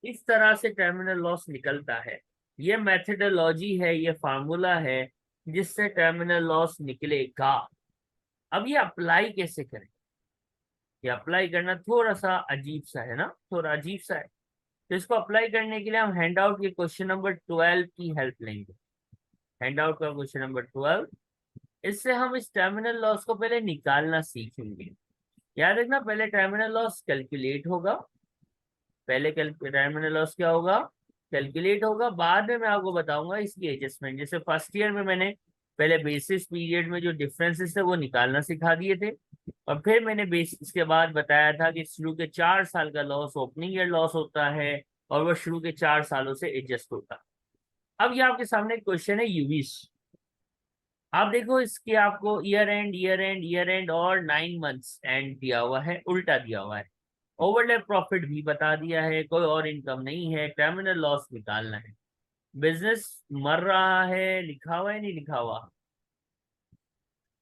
इस तरह से टर्मिनल लॉस निकलता है। ये मेथडोलॉजी है, ये फार्मूला है जिससे टर्मिनल लॉस निकलेगा। अब ये अप्लाई कैसे करें? ये अप्लाई करना थोड़ा सा अजीब सा है ना, थोड़ा अजीब सा है। तो इसको अप्लाई करने के लिए हम हैंड आउट के क्वेश्चन नंबर 12 की हेल्प लेंगे। हैंड आउट का क्वेश्चन नंबर 12। इससे हम इस टर्मिनल लॉस को पहले निकालना सीखेंगे। याद रखना, पहले टर्मिनल लॉस कैलकुलेट होगा। पहले टर्मिनल लॉस क्या होगा? कैलकुलेट होगा। बाद में मैं आपको बताऊंगा इसकी एडजस्टमेंट। जैसे फर्स्ट ईयर में मैंने पहले बेसिस पीरियड में जो डिफरेंसेस थे वो निकालना सिखा दिए थे, और फिर मैंने बेसिस के बाद बताया था कि शुरू के 4 साल का लॉस ओपनिंग ईयर लॉस होता है और वो शुरू के 4 सालों से एडजस्ट होता है। अब ये आपके सामने क्वेश्चन है यूवीस। आप देखो, इसके आपको year and, year and, year and और 9 मंथ्स एंड दिया हुआ है, उल्टा दिया हुआ है। ओवरलैप प्रॉफिट भी बता दिया है, कोई और इनकम नहीं है, टर्मिनल लॉस निकालना है। बिजनेस मर रहा है, लिखा हुआ है नहीं लिखा हुआ?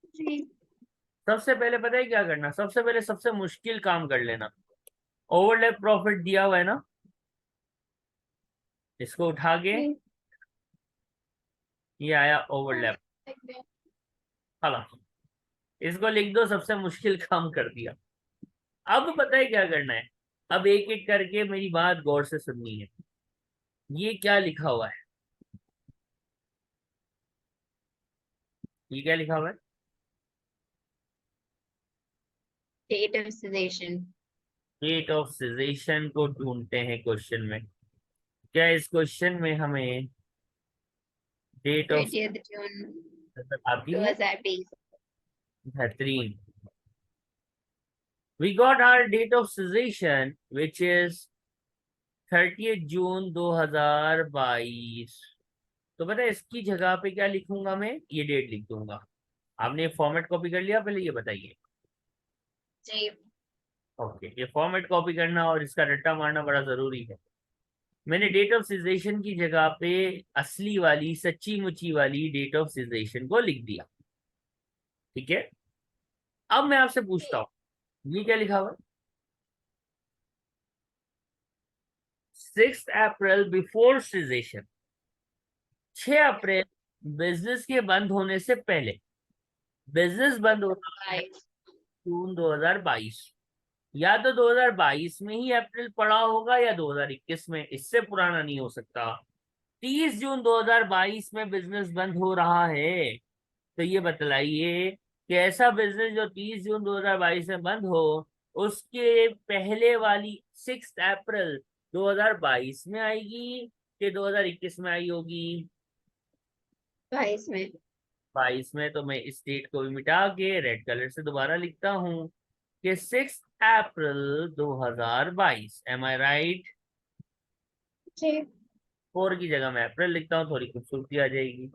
जी। सबसे पहले पता है क्या करना? सबसे पहले सबसे मुश्किल काम कर लेना। ओवरलैप प्रॉफिट दिया हुआ है ना, इसको उठा के जी। ये आया ओवरलैप। हाला, इसको लिख दो, सबसे मुश्किल काम कर दिया। अब पता है क्या करना है? अब एक एक करके मेरी बात गौर से सुननी है। ये क्या लिखा हुआ है? ये क्या लिखा हुआ है? Date of cessation. Date of cessation को ढूंढते हैं क्वेश्चन में। क्या इस क्वेश्चन में हमें डेट ऑफ 30th June आती है? 2020. बेहतरीन। We got our date of cessation which is 30 जून 2022। तो पता है इसकी जगह पे क्या लिखूंगा मैं? ये डेट लिख दूंगा। आपने फॉर्मेट कॉपी कर लिया? पहले ये बताइए। जी। ओके, ये फॉर्मेट कॉपी करना और इसका रट्टा मारना बड़ा जरूरी है। मैंने डेट ऑफ सीजेशन की जगह पे असली वाली, सच्ची मुच्ची वाली डेट ऑफ सीजेशन को लिख दिया। ठीक है, अब मैं आपसे पूछता हूँ, ये क्या लिखा हुआ है? 6 अप्रैल बिफोर सीजेशन। 6 अप्रैल बिजनेस के बंद होने से पहले। बिजनेस बंद हो रहा है Right. जून 2022। या तो 2022 में ही अप्रैल पड़ा होगा या 2021 में, इससे पुराना नहीं हो सकता। 30 जून 2022 में बिजनेस बंद हो रहा है। तो ये बतलाइए कि ऐसा बिजनेस जो 30 जून 2022 में बंद हो, उसके पहले वाली 6 अप्रैल 2022 में आएगी कि 2021 में आई होगी? 22 में। 22 में। तो मैं इस डेट को भी मिटा के रेड कलर से दोबारा लिखता हूँ कि 6 अप्रैल 2022। M I right? जी। 4 की जगह मैं अप्रैल लिखता हूँ, थोड़ी खूबसूरती आ जाएगी।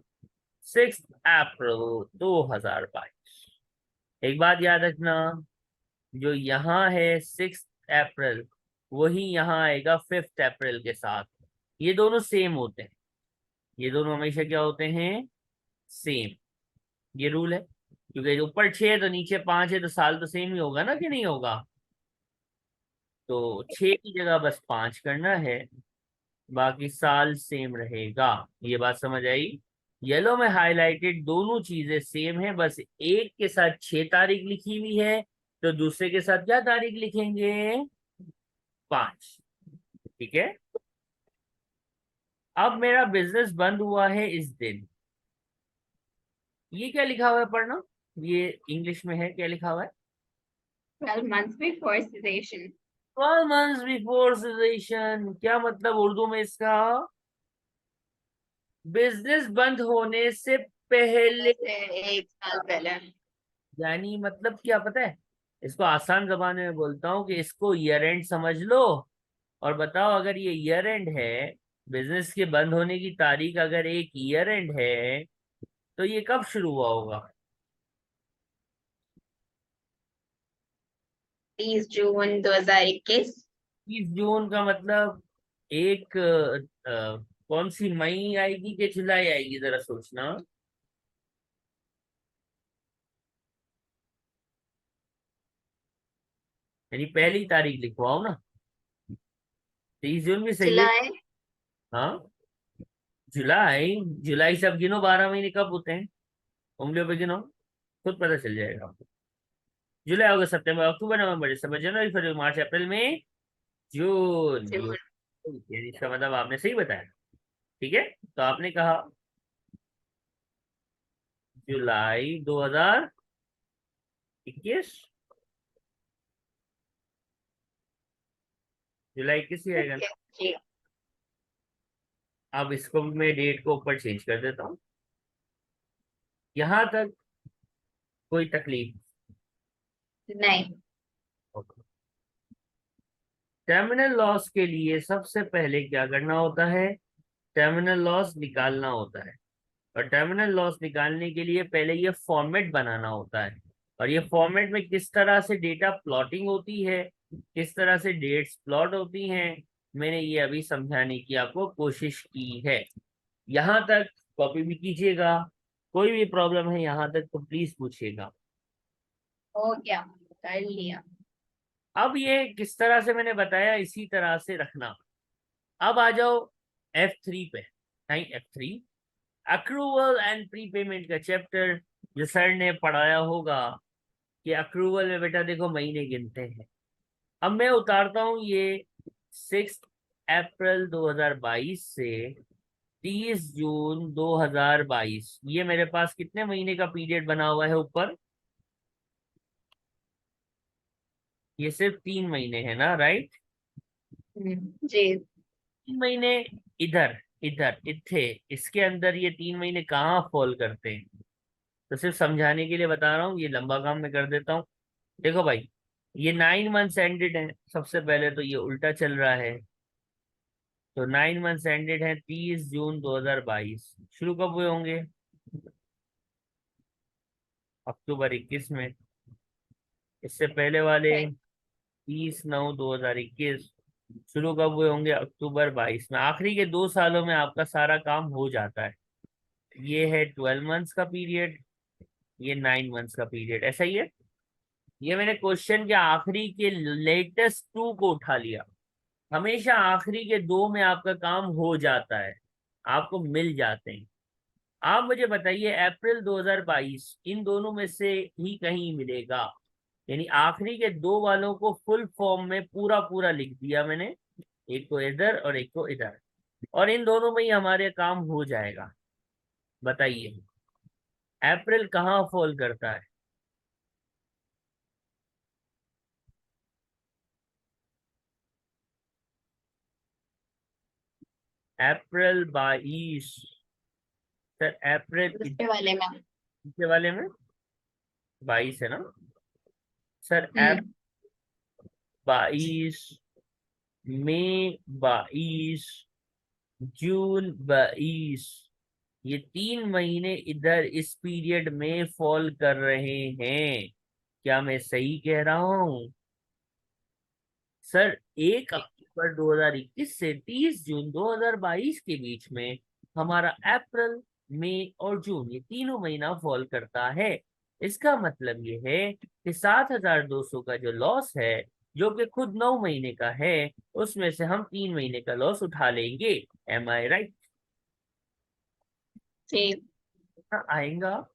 6 अप्रैल 2022। एक बात याद रखना, जो यहाँ है 6 अप्रैल, वही यहाँ आएगा 5 अप्रैल के साथ। ये दोनों सेम होते हैं, ये दोनों हमेशा क्या होते हैं? सेम। ये रूल है, क्योंकि ऊपर 6 है तो नीचे 5 है, तो साल तो सेम ही होगा ना, कि नहीं होगा? तो 6 की जगह बस 5 करना है, बाकी साल सेम रहेगा। ये बात समझ आई? येलो में हाईलाइटेड दोनों चीजें सेम है, बस एक के साथ 6 तारीख लिखी हुई है, तो दूसरे के साथ क्या तारीख लिखेंगे? 5। ठीक है। अब मेरा बिजनेस बंद हुआ है इस दिन। ये क्या लिखा हुआ है, पढ़ना। ये इंग्लिश में है, क्या लिखा हुआ है? 12 months before cessation. 12 months before session. क्या मतलब उर्दू में इसका? बिजनेस बंद होने से पहले। जैसे 1 साल पहले। यानी मतलब क्या पता है? इसको आसान जबान में बोलता हूँ कि इसको ईयर एंड समझ लो, और बताओ अगर ये ईयर एंड है, बिजनेस के बंद होने की तारीख अगर एक ईयर एंड है, तो ये कब शुरू हुआ होगा? 30 जून 2021। 30 जून का मतलब एक कौन सी, मई आएगी कि जुलाई आएगी, जरा सोचना। यानी पहली तारीख लिखवाओ ना। 30 जून भी सही है। जुलाई। हाँ, जुलाई। जुलाई से अब गिनो 12 महीने कब होते हैं, उंगलियों पे गिनो, खुद पता चल जाएगा आपको। जुलाई, August, September, October, November, December, January, February, मार्च, अप्रैल, मई, जून। जून। यानी इसका मतलब आपने सही बताया। ठीक है, तो आपने कहा जुलाई 2021। जुलाई 21 ही आएगा ओके ना। जी। अब इसको मैं डेट को ऊपर चेंज कर देता हूँ। यहां तक कोई तकलीफ? नहीं। टर्मिनल लॉस के लिए सबसे पहले क्या करना होता है? टर्मिनल लॉस निकालना होता है। और टर्मिनल लॉस निकालने के लिए पहले ये फॉर्मेट बनाना होता है। और ये फॉर्मेट में किस तरह से डेटा प्लॉटिंग होती है, किस तरह से डेट्स प्लॉट होती हैं, मैंने ये अभी समझाने की आपको कोशिश की है। यहाँ तक कॉपी भी कीजिएगा। कोई भी प्रॉब्लम है यहाँ तक तो प्लीज पूछिएगा। हो गया, कर लिया। अब ये किस तरह से मैंने बताया, इसी तरह से रखना। अब आ जाओ F3 पे। नहीं, F3 अक्रूवल एंड प्रीपेमेंट का चैप्टर, जो सर ने पढ़ाया होगा कि अक्रूवल में बेटा देखो महीने गिनते हैं। अब मैं उतारता हूँ ये 6 अप्रैल 2022 से 30 जून 2022, ये मेरे पास कितने महीने का पीरियड बना हुआ है ऊपर? ये सिर्फ 3 महीने है ना, राइट? जी। 3 महीने इधर, इधर इथे, इसके अंदर ये 3 महीने कहाँ फॉल करते हैं? तो सिर्फ समझाने के लिए बता रहा हूँ, ये लंबा काम मैं कर देता हूँ। देखो भाई, ये 9 मंथ्स एंडेड है, सबसे पहले तो ये उल्टा चल रहा है। तो 9 मंथ्स एंडेड है 30 जून 2022, शुरू कब हुए होंगे? अक्टूबर 21 में। इससे पहले वाले 30/9/2021 शुरू कब हुए होंगे? अक्टूबर 22 में। आखिरी के 2 सालों में आपका सारा काम हो जाता है। ये है 12 मंथ्स का पीरियड, ये 9 मंथ्स का पीरियड, ऐसा ही है। ये मैंने क्वेश्चन के आखिरी के लेटेस्ट 2 को उठा लिया। हमेशा आखिरी के 2 में आपका काम हो जाता है, आपको मिल जाते हैं। आप मुझे बताइए, अप्रैल 2022 इन दोनों में से ही कहीं मिलेगा? यानी आखिरी के 2 वालों को फुल फॉर्म में पूरा पूरा लिख दिया मैंने, एक को इधर और एक को इधर, और इन दोनों में ही हमारे काम हो जाएगा। बताइए, अप्रैल कहाँ फॉल करता है? अप्रैल 22, सर अप्रैल दूसरे वाले में। दूसरे वाले में 22 है ना सर? अप्रैल हम्म 22, मई 22, जून 22, ये 3 महीने इधर इस पीरियड में फॉल कर रहे हैं। क्या मैं सही कह रहा हूँ सर? 1 अक्टूबर 2021 से 30 जून 2022 के बीच में हमारा अप्रैल, मई और जून ये तीनों महीना फॉल करता है। इसका मतलब ये है कि 7,200 का जो लॉस है, जो कि खुद 9 महीने का है, उसमें से हम 3 महीने का लॉस उठा लेंगे। M I right? ठीक। आएगा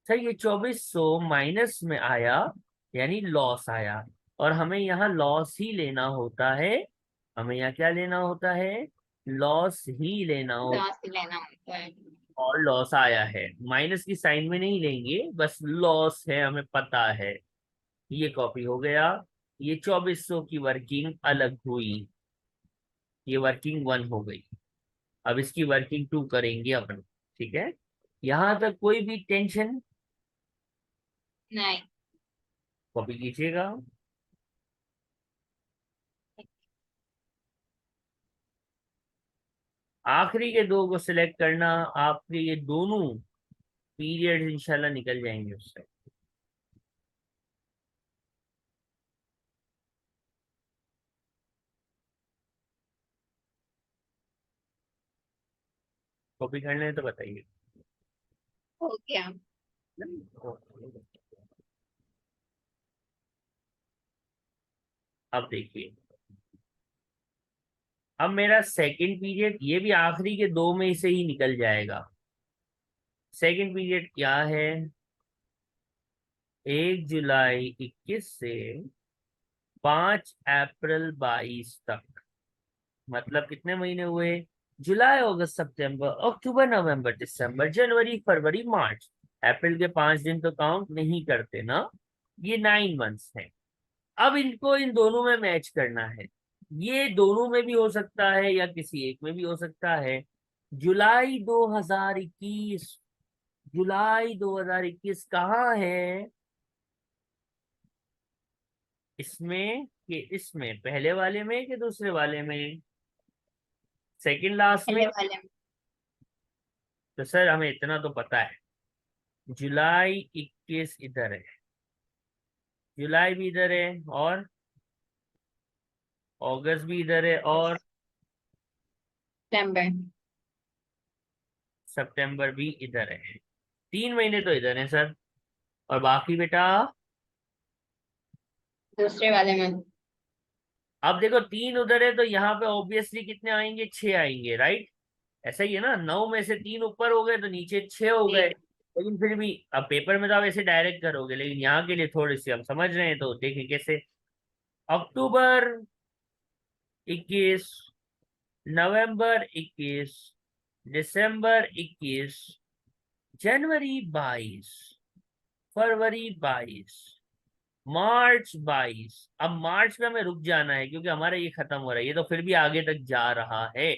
सर, ये 2400 माइनस में आया, यानी लॉस आया। और हमें यहाँ लॉस ही लेना होता है। हमें यहाँ क्या लेना होता है? लॉस ही लेना होता। लॉस लेना होता है। और लॉस आया है, माइनस की साइन में नहीं लेंगे, बस लॉस है, हमें पता है। ये कॉपी हो गया। ये 2400 की वर्किंग अलग हुई, ये वर्किंग 1 हो गई। अब इसकी वर्किंग 2 करेंगे अपन। ठीक है, यहाँ तक कोई भी टेंशन? नहीं। कॉपी कीजिएगा। आखिरी के 2 को सिलेक्ट करना, आपके ये दोनों पीरियड इंशाल्लाह निकल जाएंगे उससे। कॉपी करने हैं तो बताइए। हो गया। अब देखिए, अब मेरा सेकंड पीरियड ये भी आखिरी के 2 में से ही निकल जाएगा। सेकंड पीरियड क्या है? 1 जुलाई 21 से 5 अप्रैल 22 तक। मतलब कितने महीने हुए? जुलाई, August, September, October, November, December, January, February, मार्च। अप्रैल के 5 दिन तो काउंट नहीं करते ना, ये 9 मंथ्स हैं। अब इनको इन दोनों में मैच करना है। ये दोनों में भी हो सकता है या किसी एक में भी हो सकता है। जुलाई 2021, जुलाई 2021 कहाँ है? इसमें कि इसमें, पहले वाले में कि दूसरे वाले में, सेकंड लास्ट में? पहले वाले में। तो सर हमें इतना तो पता है, जुलाई 21 इधर है, जुलाई भी इधर है, और अगस्त भी इधर है, और सितंबर। सितंबर भी इधर है। 3 महीने तो इधर है सर। और बाकी बेटा, दूसरे वाले में। अब देखो 3 उधर है तो यहाँ पे ऑब्वियसली कितने आएंगे? 6 आएंगे, राइट? ऐसा ही है ना, 9 में से 3 ऊपर हो गए तो नीचे 6 हो गए। ठीक। लेकिन फिर भी अब पेपर में तो आप ऐसे डायरेक्ट करोगे, लेकिन यहाँ के लिए थोड़ी सी हम समझ रहे हैं, तो देखें कैसे। अक्टूबर 21, नवंबर 21, दिसंबर 21, जनवरी 22, फरवरी 22, मार्च 22। अब मार्च में हमें रुक जाना है क्योंकि हमारा ये खत्म हो रहा है, ये तो फिर भी आगे तक जा रहा है।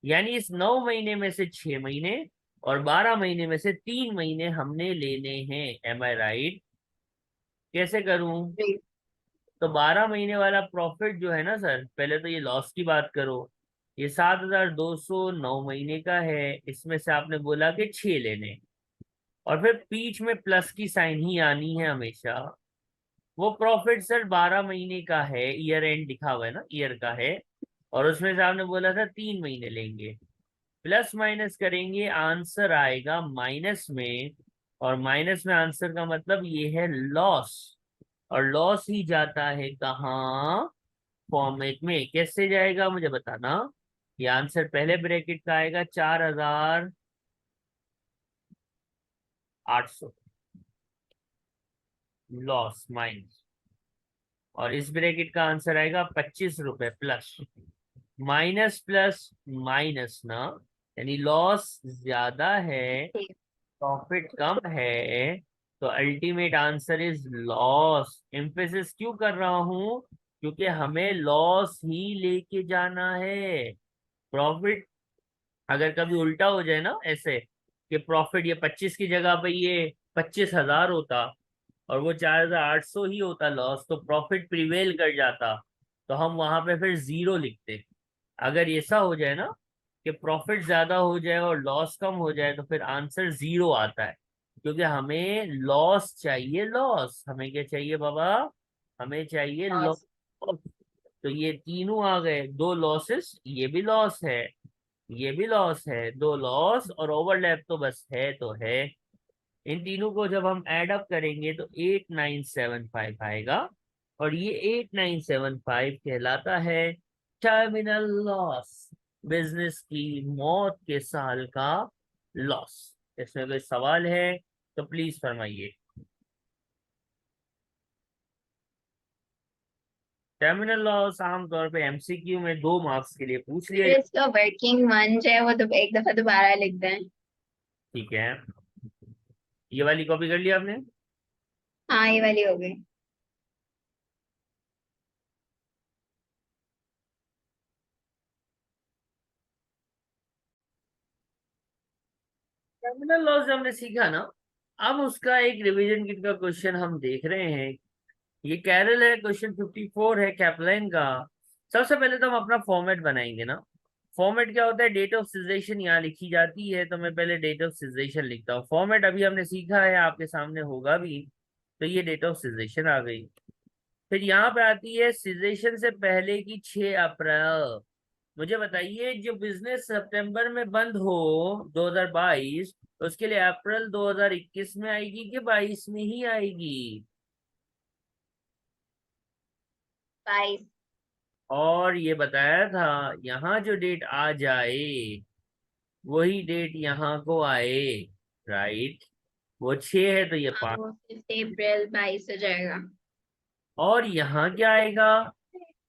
यानी इस 9 महीने में से 6 महीने और 12 महीने में से 3 महीने हमने लेने हैं। M I right? कैसे करूं? ठीक। तो 12 महीने वाला प्रॉफिट जो है ना सर, पहले तो ये लॉस की बात करो। ये 7,200 9 महीने का है, इसमें से आपने बोला कि 6 लेने, और फिर बीच में प्लस की साइन ही आनी है हमेशा। वो प्रॉफिट सर 12 महीने का है, ईयर एंड लिखा हुआ है ना, ईयर का है। और उसमें से आपने बोला था 3 महीने लेंगे, प्लस माइनस करेंगे, आंसर आएगा माइनस में। और माइनस में आंसर का मतलब ये है लॉस। और लॉस ही जाता है कहाँ? फॉर्मेट में। कैसे जाएगा मुझे बताना। ये आंसर पहले ब्रैकेट का आएगा 4,800, लॉस माइनस। और इस ब्रैकेट का आंसर आएगा 25 रुपए प्लस। माइनस प्लस माइनस ना, यानी लॉस ज्यादा है, ठीक। प्रॉफिट कम है, तो ultimate answer is loss. Emphasis क्यों कर रहा हूं? क्योंकि हमें लॉस ही लेके जाना है। प्रॉफिट अगर कभी उल्टा हो जाए ना, ऐसे कि प्रॉफिट ये 25 की जगह पे ये 25,000 होता और वो 4,800 ही होता लॉस, तो प्रॉफिट प्रिवेल कर जाता, तो हम वहां पे फिर जीरो लिखते। अगर ऐसा हो जाए ना कि प्रॉफिट ज्यादा हो जाए और लॉस कम हो जाए, तो फिर आंसर जीरो आता है, क्योंकि हमें लॉस चाहिए, लॉस हमें क्या चाहिए बाबा, हमें चाहिए लॉस। लॉस। तो ये तीनों आ गए, दो लॉसेस, ये भी लॉस है, ये भी लॉस है, दो लॉस और ओवरलैप तो बस है तो है। इन तीनों को जब हम ऐड अप करेंगे तो 8975 आएगा, और ये 8975 कहलाता है टर्मिनल लॉस, बिजनेस की मौत के साल का लॉस। इसमें कोई सवाल है तो प्लीज फरमाइए। टर्मिनल लॉस आमतौर पे एमसीक्यू में 2 मार्क्स के लिए पूछ लिया फिर जाता इसका वर्किंग मंथ है वो तो एक दफा दोबारा लिख दें। है। ठीक है, ये वाली कॉपी कर लिया आपने। हाँ ये वाली हो गई। टर्मिनल लॉस जो हमने सीखा ना, अब उसका एक रिवीजन किट का क्वेश्चन हम देख रहे हैं। ये कैरल है, क्वेश्चन 54 है कैपलाइन का। सबसे पहले तो हम अपना फॉर्मेट बनाएंगे ना। फॉर्मेट क्या होता है, डेट ऑफ सिजेशन यहाँ लिखी जाती है, तो मैं पहले डेट ऑफ सिजेशन लिखता हूँ। फॉर्मेट अभी हमने सीखा है, आपके सामने होगा भी। तो ये डेट ऑफ सिजेशन आ गई। फिर यहाँ पे आती है सिजेशन से पहले की 6 अप्रैल। मुझे बताइए, जो बिजनेस सितंबर में बंद हो 2022, उसके लिए अप्रैल 2021 में आएगी कि 22 में ही आएगी? 22। और ये बताया था यहाँ जो डेट आ जाए वही डेट यहाँ को आए, राइट। वो 6 है तो ये हाँ 5। वो 5 अप्रैल 22 हो जाएगा। और यहाँ क्या आएगा,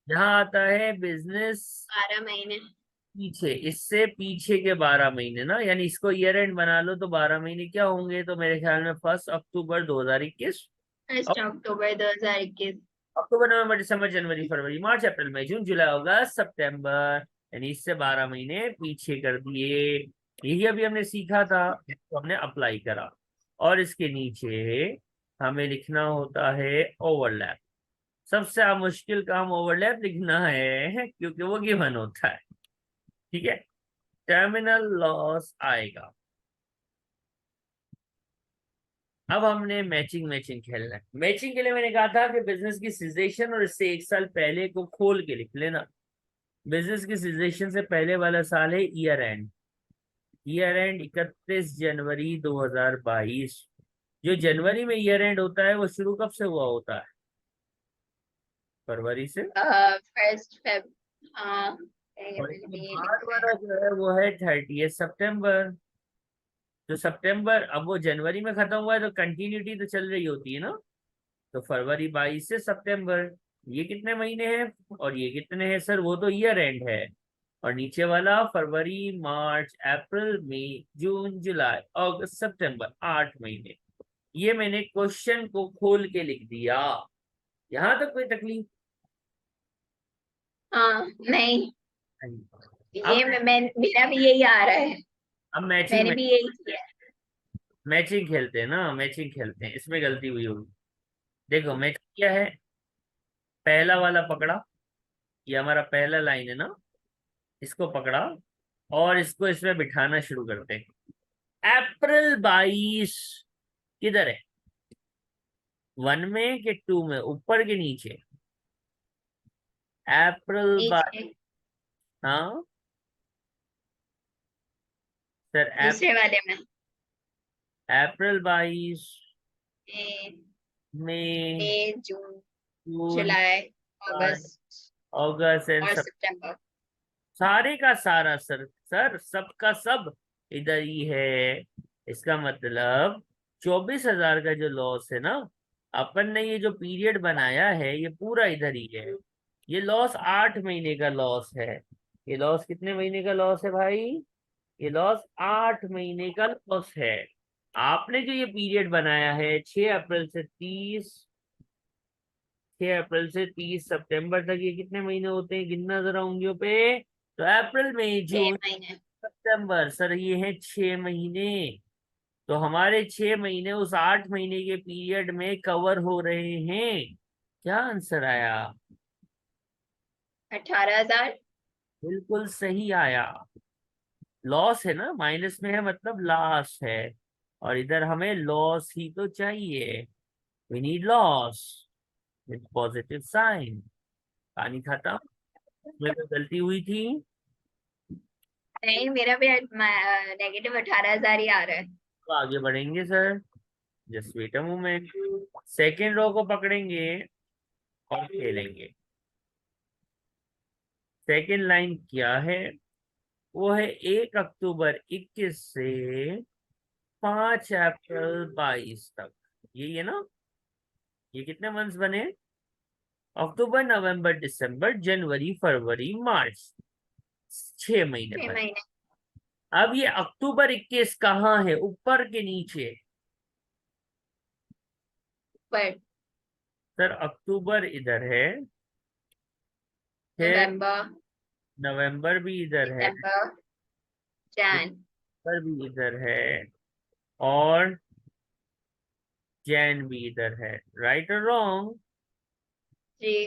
यहाँ आता है बिजनेस 12 महीने। पीछे, इससे पीछे के 12 महीने ना, यानी इसको ईयर एंड बना लो तो 12 महीने क्या होंगे, तो मेरे ख्याल में 1 अक्टूबर 2021। 1 अक्टूबर 2021। अक्टूबर नवंबर दिसंबर जनवरी फरवरी मार्च अप्रैल मई जून जुलाई अगस्त सितंबर, यानी इससे 12 महीने पीछे कर दिए। यही अभी हमने सीखा था, तो हमने अप्लाई करा। और इसके नीचे हमें लिखना होता है ओवरलैप। सबसे मुश्किल काम ओवरलैप लिखना है, क्योंकि वो गिवन होता है। ठीक है, टर्मिनल लॉस आएगा। अब हमने मैचिंग मैचिंग खेलना है। मैचिंग के लिए मैंने कहा था कि बिजनेस की सिजेशन और इससे 1 साल पहले को खोल के लिख लेना। बिजनेस की सिजेशन से पहले वाला साल है ईयर एंड। ईयर एंड 31 जनवरी 2022। जो जनवरी में ईयर एंड होता है वो शुरू कब से हुआ होता है? फरवरी से। 1 फेब। हाँ और इसके ये बाद लिखा है। वाला जो है वो है 30 सितंबर। तो सितंबर अब वो जनवरी में खत्म हुआ है, तो कंटिन्यूटी तो चल रही होती है ना। तो फरवरी 22 से सितंबर, ये कितने महीने हैं? और ये कितने हैं सर? वो तो ईयर एंड है। और नीचे वाला फरवरी मार्च अप्रैल मई जून जुलाई अगस्त सितंबर, 8 महीने। ये मैंने क्वेश्चन को खोल के लिख दिया। यहां तक कोई तकलीफ? हाँ नहीं। नहीं। अब ये मेरा भी यही आ रहा है। अब मैचिंग मैंने में भी यही किया। मैचिंग खेलते हैं ना, मैचिंग खेलते हैं, इसमें गलती हुई होगी। देखो मैचिंग क्या है, पहला वाला पकड़ा, ये हमारा पहला लाइन है ना, इसको पकड़ा और इसको इसमें बिठाना शुरू करते हैं। अप्रैल 22 किधर है, 1 में कि 2 में, ऊपर के नीचे? अप्रैल बाईस। नीचे। हाँ सर, दूसरे वाले में। अप्रैल 22, मई। मई, जून। जून, जुलाई। जुलाई, अगस्त। अगस्त एंड और सब, सितंबर। सारे का सारा सर, सर सबका सब इधर ही है। इसका मतलब 24,000 का जो लॉस है ना, अपन ने ये जो पीरियड बनाया है ये पूरा इधर ही है। ये लॉस 8 महीने का लॉस है। ये लॉस कितने महीने का लॉस है भाई? ये लॉस 8 महीने का लॉस है। आपने जो ये पीरियड बनाया है 6 अप्रैल से 30 सितंबर तक, ये कितने महीने होते हैं, गिनना जरा उंगलियों पे। तो अप्रैल मई 6 जून महीने। सितंबर, सर ये है 6 महीने। तो हमारे 6 महीने उस 8 महीने के पीरियड में कवर हो रहे हैं। क्या आंसर आया? 18,000। बिल्कुल सही आया। लॉस है ना, माइनस में है मतलब लॉस है, और इधर हमें लॉस ही तो चाहिए। We need loss with positive sign. पानी खाता हूँ, उसमें कोई गलती हुई थी? नहीं, मेरा भी नेगेटिव 18,000 ही आ रहा है। तो आगे बढ़ेंगे sir, just wait a moment. Second row को पकड़ेंगे और खेलेंगे। सेकेंड लाइन क्या है? वो है 1 अक्टूबर 21 से 5 अप्रैल 22 तक। यही है ना? ये कितने मंथ्स बने? अक्टूबर, नवंबर, दिसंबर, जनवरी, फरवरी, मार्च। 6 महीने 6 बने। महीने। अब ये अक्टूबर 21 कहाँ है, ऊपर के नीचे? पर सर अक्टूबर इधर है, फिर नवंबर, नवंबर भी इधर है, दिसंबर, जैन। दिसंबर भी इधर है, और जैन भी इधर है। राइट और रॉन्ग? जी।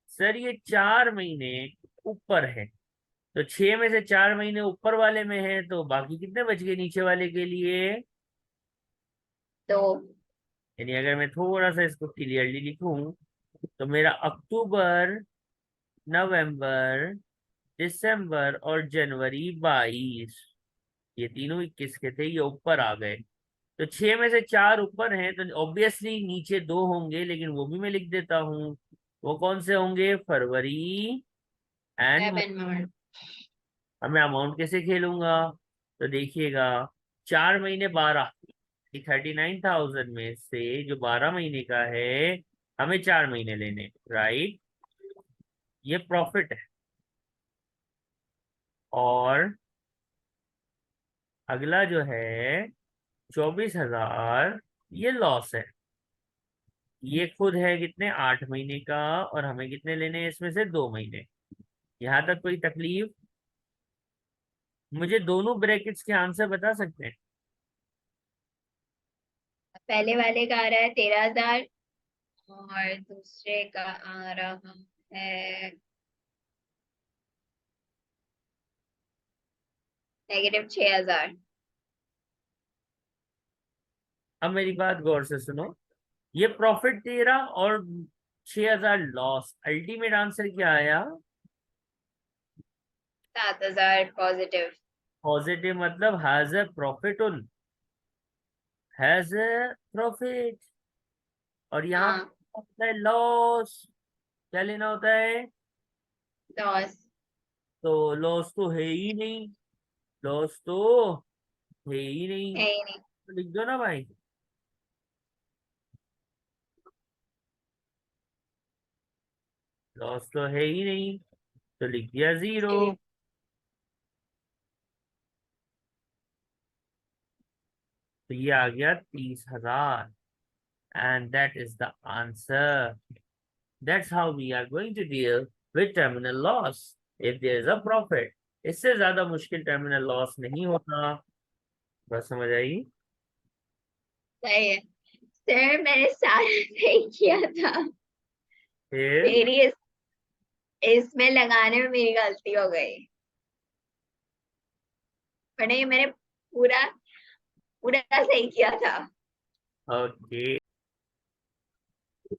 सर ये 4 महीने ऊपर है, तो 6 में से 4 महीने ऊपर वाले में है, तो बाकी कितने बच गए नीचे वाले के लिए? तो यानी अगर मैं थोड़ा सा इसको क्लियरली लिखूं, तो मेरा अक्टूबर, नवंबर, दिसंबर और जनवरी 22, ये तीनों 21 के थे, ये ऊपर आ गए। तो 6 में से 4 ऊपर हैं, तो ऑब्वियसली नीचे 2 होंगे, लेकिन वो भी मैं लिख देता हूँ। वो कौन से होंगे? फरवरी एंड। 7 अब मैं अमाउंट कैसे खेलूंगा? तो देखिएगा, 4 महीने 12, 39,000 में से जो 12 महीने का है, हमें 4 महीने लेने, राइट? ये प्रॉफिट है। और अगला जो है 24,000, ये लॉस है। ये खुद है कितने, 8 महीने का, और हमें कितने लेने हैं इसमें से? 2 महीने। यहाँ तक कोई तकलीफ? मुझे दोनों ब्रैकेट्स के आंसर बता सकते हैं? पहले वाले का आ रहा है 13,000 और दूसरे का आ रहा है -6,000। अब मेरी बात गौर से सुनो, ये प्रॉफिट 13 और 6,000 लॉस, अल्टीमेट आंसर क्या आया? 7,000 पॉजिटिव। पॉजिटिव मतलब has a profit, has a profit. और यहाँ हाँ, पे होता है लॉस। क्या लेना होता है? लॉस। तो लॉस तो है ही नहीं, लॉस तो है ही नहीं, है ही नहीं। तो लिख दो ना भाई, लॉस तो है ही नहीं, तो लिख दिया 0। जी। तो ये आ गया 30,000, and that is the answer. That's how we are going to deal with terminal loss if there is a profit. इससे ज्यादा मुश्किल टर्मिनल लॉस नहीं होता। बस समझ आई? सही है सर, मैंने सारा सही किया था। फिर मेरी इसमें लगाने में मेरी गलती हो गई। पर नहीं, मैंने पूरा पूरा सही किया था। ओके, तो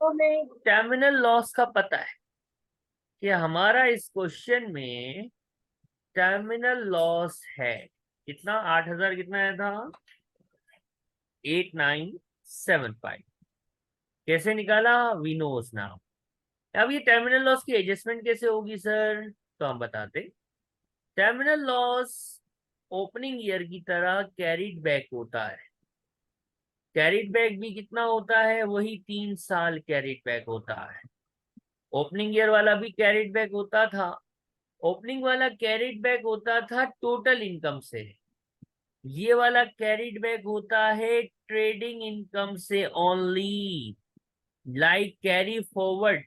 हमें टर्मिनल लॉस का पता है कि हमारा इस क्वेश्चन में टर्मिनल लॉस है कितना? 8,000 कितना आया था? 8975। कैसे निकाला? We knows now. अब ये टर्मिनल लॉस की एडजस्टमेंट कैसे होगी सर? तो हम बताते। टर्मिनल लॉस ओपनिंग ईयर की तरह कैरिड बैक होता है। कैरिड बैक भी कितना होता है? वही 3 साल कैरिड बैक होता है। ओपनिंग ईयर वाला भी कैरिड बैक होता था। ओपनिंग वाला कैरिड बैक होता था टोटल इनकम से, ये वाला कैरिड बैक होता है ट्रेडिंग इनकम से only. Like carry forward,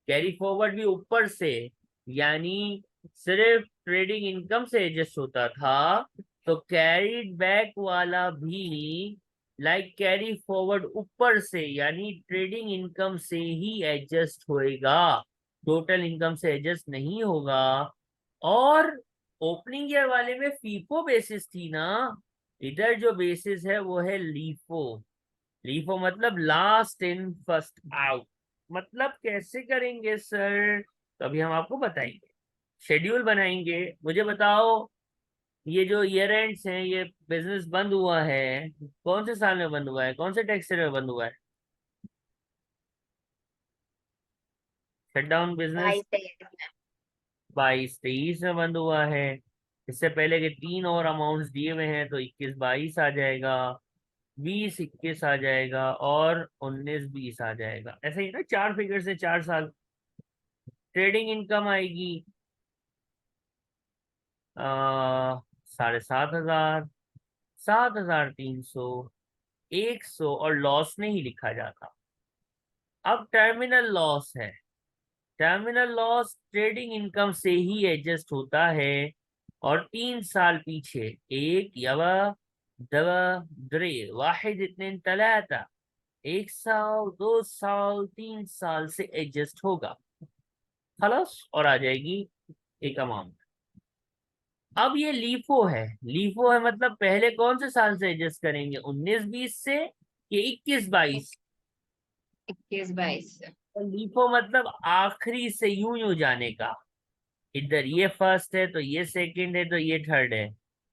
carry forward भी ऊपर से, यानी सिर्फ ट्रेडिंग इनकम से एडजस्ट होता था, तो कैरीड बैक वाला भी लाइक कैरी फॉरवर्ड ऊपर से, यानी ट्रेडिंग इनकम से ही एडजस्ट होएगा, टोटल इनकम से एडजस्ट नहीं होगा। और ओपनिंग ईयर वाले में फीफो बेसिस थी ना, इधर जो बेसिस है वो है लीफो। लीफो मतलब लास्ट इन फर्स्ट आउट। मतलब कैसे करेंगे सर, तो अभी हम आपको बताएंगे, शेड्यूल बनाएंगे। मुझे बताओ, ये जो ईयर एंड्स हैं, ये बिजनेस बंद हुआ है कौन से साल में बंद हुआ है, कौन से टैक्स ईयर में बंद हुआ है? शटडाउन बिजनेस 22-23 में बंद हुआ है। इससे पहले के तीन और अमाउंट्स दिए हुए हैं, तो 21-22 आ जाएगा, 20-21 आ जाएगा, और 19-20 आ जाएगा। ऐसे ही ना, चार फिगर से 4 साल। ट्रेडिंग इनकम आएगी 7,500, 7,300, 100, और लॉस नहीं लिखा जाता। अब टर्मिनल लॉस है। टर्मिनल लॉस ट्रेडिंग इनकम से ही एडजस्ट होता है, और 3 साल पीछे, एक यवा दवा द्रे वाहिद इतने तलाता, 1 साल, 2 साल, 3 साल से एडजस्ट होगा, खलास, और आ जाएगी एक अमाउंट। अब ये लीफो है। लीफो है मतलब पहले कौन से साल से एडजस्ट करेंगे, 19-20 से कि 21-22? 21-22। लीफो मतलब आखिरी से यूं यूं जाने का। इधर ये फर्स्ट है तो ये सेकंड है तो ये थर्ड है।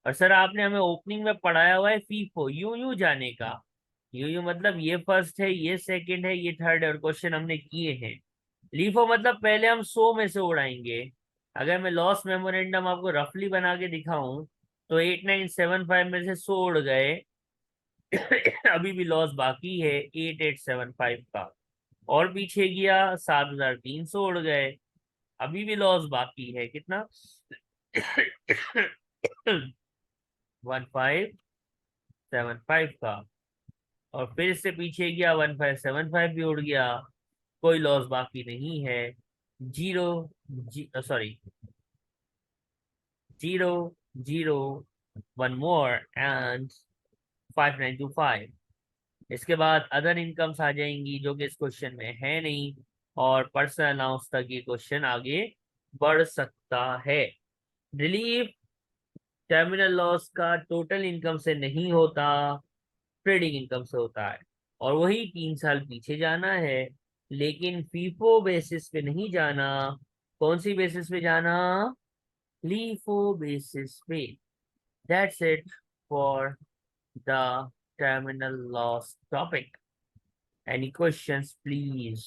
और सर आपने हमें ओपनिंग में पढ़ाया हुआ है फीफो, यूं यूं जाने का। यूं यूं मतलब ये फर्स्ट है, ये सेकंड है, ये थर्ड है, और क्वेश्चन हमने किए हैं। लीफो मतलब पहले हम 100 में से उड़ाएंगे। अगर मैं लॉस मेमोरेंडम आपको रफली बना के दिखाऊं, तो 8975 में से 100 उड़ गए। अभी भी लॉस बाकी है 8875 का। और पीछे गया 7,300 उड़ गए, अभी भी लॉस बाकी है कितना? 1575 का। और फिर इससे पीछे गया 1575 भी उड़ गया, कोई लॉस बाकी नहीं है। Zero, sorry, 0, 0, 1 more and 5925। इसके बाद अदर इनकम्स आ जाएंगी, जो कि इस क्वेश्चन में है नहीं, और पर्सनल अलाउंस तक ये क्वेश्चन आगे बढ़ सकता है। रिलीफ टर्मिनल लॉस का टोटल इनकम से नहीं होता, ट्रेडिंग इनकम से होता है, और वही 3 साल पीछे जाना है। लेकिन फीफो बेसिस पे नहीं जाना। कौन सी बेसिस पे जाना? लीफो बेसिस पे। That's it for the terminal loss topic. Any questions please?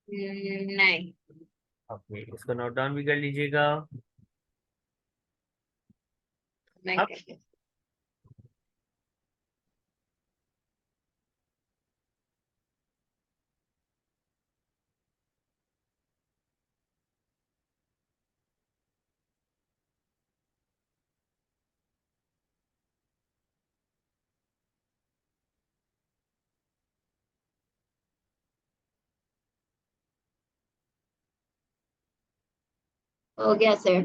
नहीं। ओके, इसको नोट डाउन भी कर लीजिएगा। मैं अब कर हो गया सर।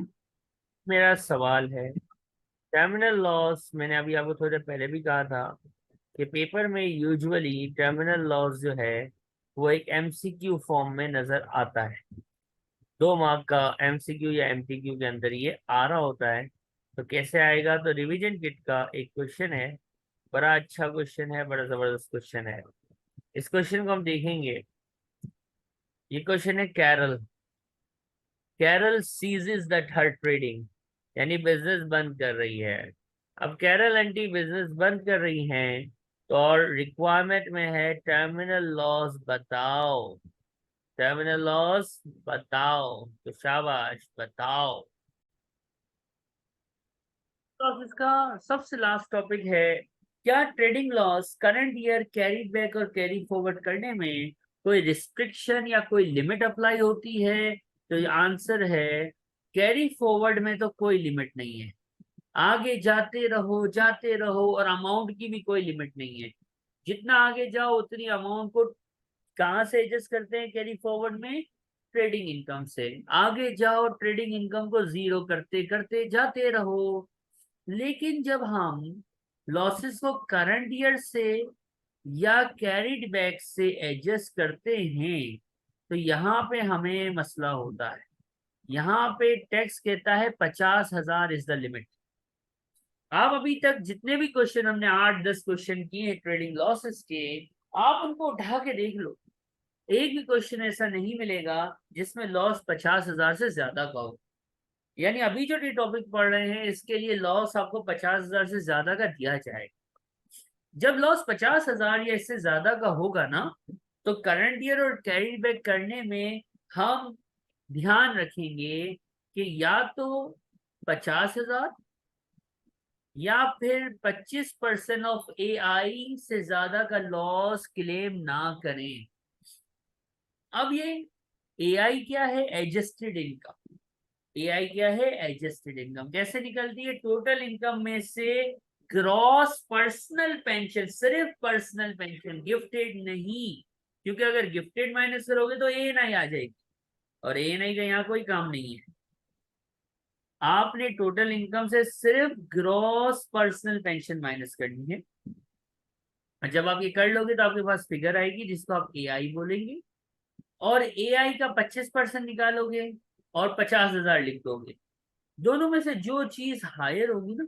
मेरा सवाल है, टर्मिनल लॉस, मैंने अभी आपको थोड़ी देर पहले भी कहा था कि पेपर में यूजुअली टर्मिनल लॉस जो है वो एक एमसीक्यू फॉर्म में नजर आता है। 2 मार्क का एमसीक्यू या एमटीक्यू के अंदर ये आ रहा होता है। तो कैसे आएगा, तो रिवीजन किट का एक क्वेश्चन है, बड़ा अच्छा क्वेश्चन है, बड़ा जबरदस्त क्वेश्चन है। इस क्वेश्चन को हम देखेंगे। ये क्वेश्चन है कैरल। कैरल सीजेस दैट हर ट्रेडिंग, यानी बिजनेस बंद कर रही है। अब कैरल आंटी बिजनेस बंद कर रही हैं, तो और रिक्वायरमेंट में है टर्मिनल लॉस बताओ। टर्मिनल लॉस बताओ, तो शाबाश बताओ। तो इसका सबसे लास्ट टॉपिक है, क्या trading loss current year carry back और कैरी फॉरवर्ड करने में कोई रिस्ट्रिक्शन या कोई लिमिट अप्लाई होती है? तो आंसर है, कैरी फॉरवर्ड में तो कोई लिमिट नहीं है। आगे जाते रहो, और अमाउंट की भी कोई लिमिट नहीं है। जितना आगे जाओ उतनी अमाउंट को कहाँ से एडजस्ट करते हैं कैरी फॉरवर्ड में? ट्रेडिंग इनकम से। आगे जाओ, ट्रेडिंग इनकम को जीरो करते करते जाते रहो। लेकिन जब हम लॉसेस को करंट ईयर से या कैरिड बैक से एडजस्ट करते हैं तो यहाँ पे हमें मसला होता है। यहाँ पे टैक्स कहता है 50,000 इज द लिमिट। आप अभी तक जितने भी क्वेश्चन हमने 8-10 क्वेश्चन किए हैं ट्रेडिंग लॉसेस के, आप उनको उठा के देख लो, एक भी क्वेश्चन ऐसा नहीं मिलेगा जिसमें लॉस 50,000 से ज्यादा का हो। यानी अभी जो ये टॉपिक पढ़ रहे हैं इसके लिए लॉस आपको 50,000 से ज्यादा का दिया जाएगा। जब लॉस 50,000 या इससे ज्यादा का होगा ना, तो करंट ईयर और कैरी बैक करने में हम ध्यान रखेंगे कि या तो 50,000 या फिर 25% ऑफ AI से ज्यादा का लॉस क्लेम ना करें। अब ये AI क्या है? Adjusted income. AI क्या है? Adjusted income. कैसे निकलती है? टोटल इनकम में से ग्रॉस पर्सनल पेंशन, सिर्फ पर्सनल पेंशन, गिफ्टेड नहीं, क्योंकि अगर गिफ्टेड माइनस करोगे तो ANI आ जाएगी और ANI का यहाँ कोई काम नहीं है। आपने टोटल इनकम से सिर्फ ग्रॉस पर्सनल पेंशन माइनस करनी है। जब आप ये कर लोगे तो आपके पास फिगर आएगी जिसको आप AI बोलेंगे, और AI का 25% निकालोगे और 50,000 लिख दोगे। दोनों में से जो चीज हायर होगी ना,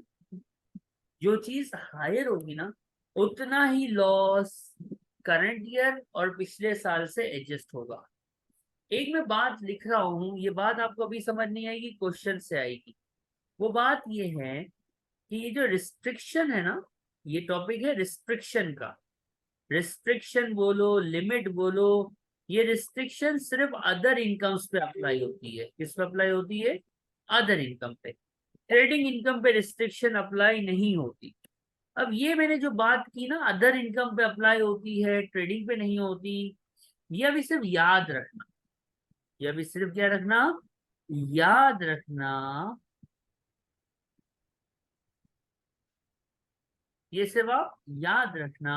जो चीज हायर होगी ना, उतना ही लॉस करंट ईयर और पिछले साल से एडजस्ट होगा। एक मैं बात लिख रहा हूं, ये बात आपको अभी समझ नहीं आएगी, क्वेश्चन से आएगी। वो बात ये है कि ये जो रिस्ट्रिक्शन है ना, ये टॉपिक है रिस्ट्रिक्शन का। रिस्ट्रिक्शन बोलो, लिमिट बोलो, ये रिस्ट्रिक्शन सिर्फ अदर इनकम्स पे अप्लाई होती है। किस पे अप्लाई होती है? अदर इनकम पे। ट्रेडिंग इनकम पे रिस्ट्रिक्शन अप्लाई नहीं होती। अब ये मैंने जो बात की ना, अदर इनकम पे अप्लाई होती है, ट्रेडिंग पे नहीं होती, ये अभी सिर्फ याद रखना। ये अभी सिर्फ क्या रखना? याद रखना। ये सिर्फ आप याद रखना।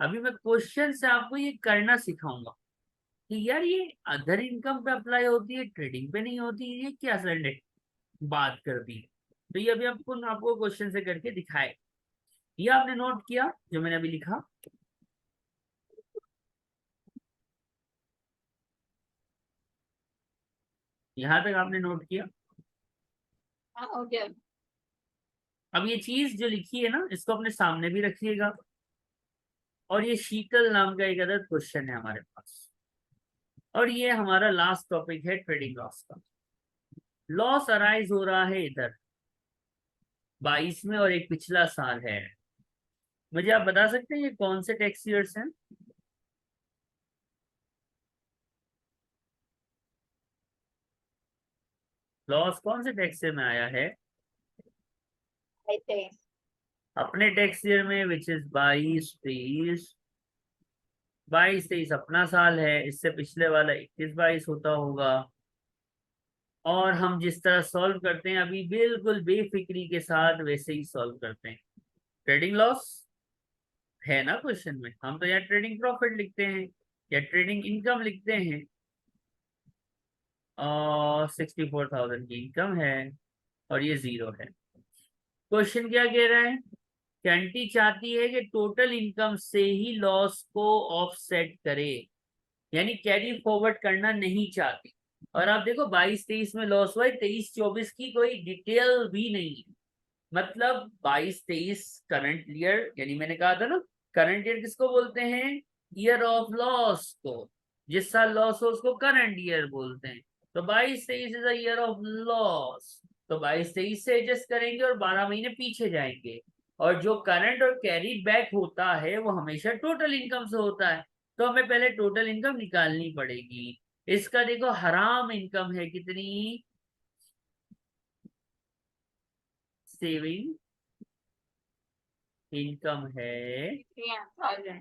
अभी मैं क्वेश्चन से आपको ये करना सिखाऊंगा कि यार ये अदर इनकम पे अप्लाई होती है, ट्रेडिंग पे नहीं होती, ये क्या सर बात कर दी। तो ये अभी आपको क्वेश्चन से करके दिखाए। ये आपने नोट किया जो मैंने अभी लिखा? यहां तक आपने नोट किया? हाँ, हो गया। अब ये चीज जो लिखी है ना, इसको अपने सामने भी रखिएगा। और ये शीतल नाम का एक अदर क्वेश्चन है हमारे पास, और ये हमारा लास्ट टॉपिक है ट्रेडिंग लॉस का। लॉस अराइज हो रहा है इधर 22 में और एक पिछला साल है। मुझे आप बता सकते हैं ये कौन से टैक्स ईयर्स हैं? लॉस कौन से टैक्स ईयर में आया है? I think. अपने टैक्स ईयर में, विच इज 22-23। 22-23 अपना साल है, इससे पिछले वाला 21-22 होता होगा। और हम जिस तरह सॉल्व करते हैं अभी बिल्कुल बेफिक्री के साथ वैसे ही सॉल्व करते हैं। ट्रेडिंग लॉस है ना क्वेश्चन में, हम तो यहाँ ट्रेडिंग प्रॉफिट लिखते हैं या ट्रेडिंग इनकम लिखते हैं। और 64,000 की इनकम है और ये जीरो है। क्वेश्चन क्या कह रहा है? कैंटी चाहती है कि टोटल इनकम से ही लॉस को ऑफसेट करे, यानी कैरी फॉरवर्ड करना नहीं चाहती। और आप देखो 22-23 में लॉस हुआ है, 23-24 की कोई डिटेल भी नहीं है। मतलब 22-23 करंट ईयर, यानी मैंने कहा था ना, करंट ईयर किसको बोलते हैं? ईयर ऑफ लॉस को। जिस साल लॉस हो उसको करंट ईयर बोलते हैं। तो 22-23 is a year of loss. तो 22-23 से एडजस्ट करेंगे और 12 महीने पीछे जाएंगे। और जो करंट और कैरी बैक होता है वो हमेशा टोटल इनकम से होता है। तो हमें पहले टोटल इनकम निकालनी पड़ेगी। इसका देखो हराम इनकम है कितनी? सेविंग इनकम है 3,000.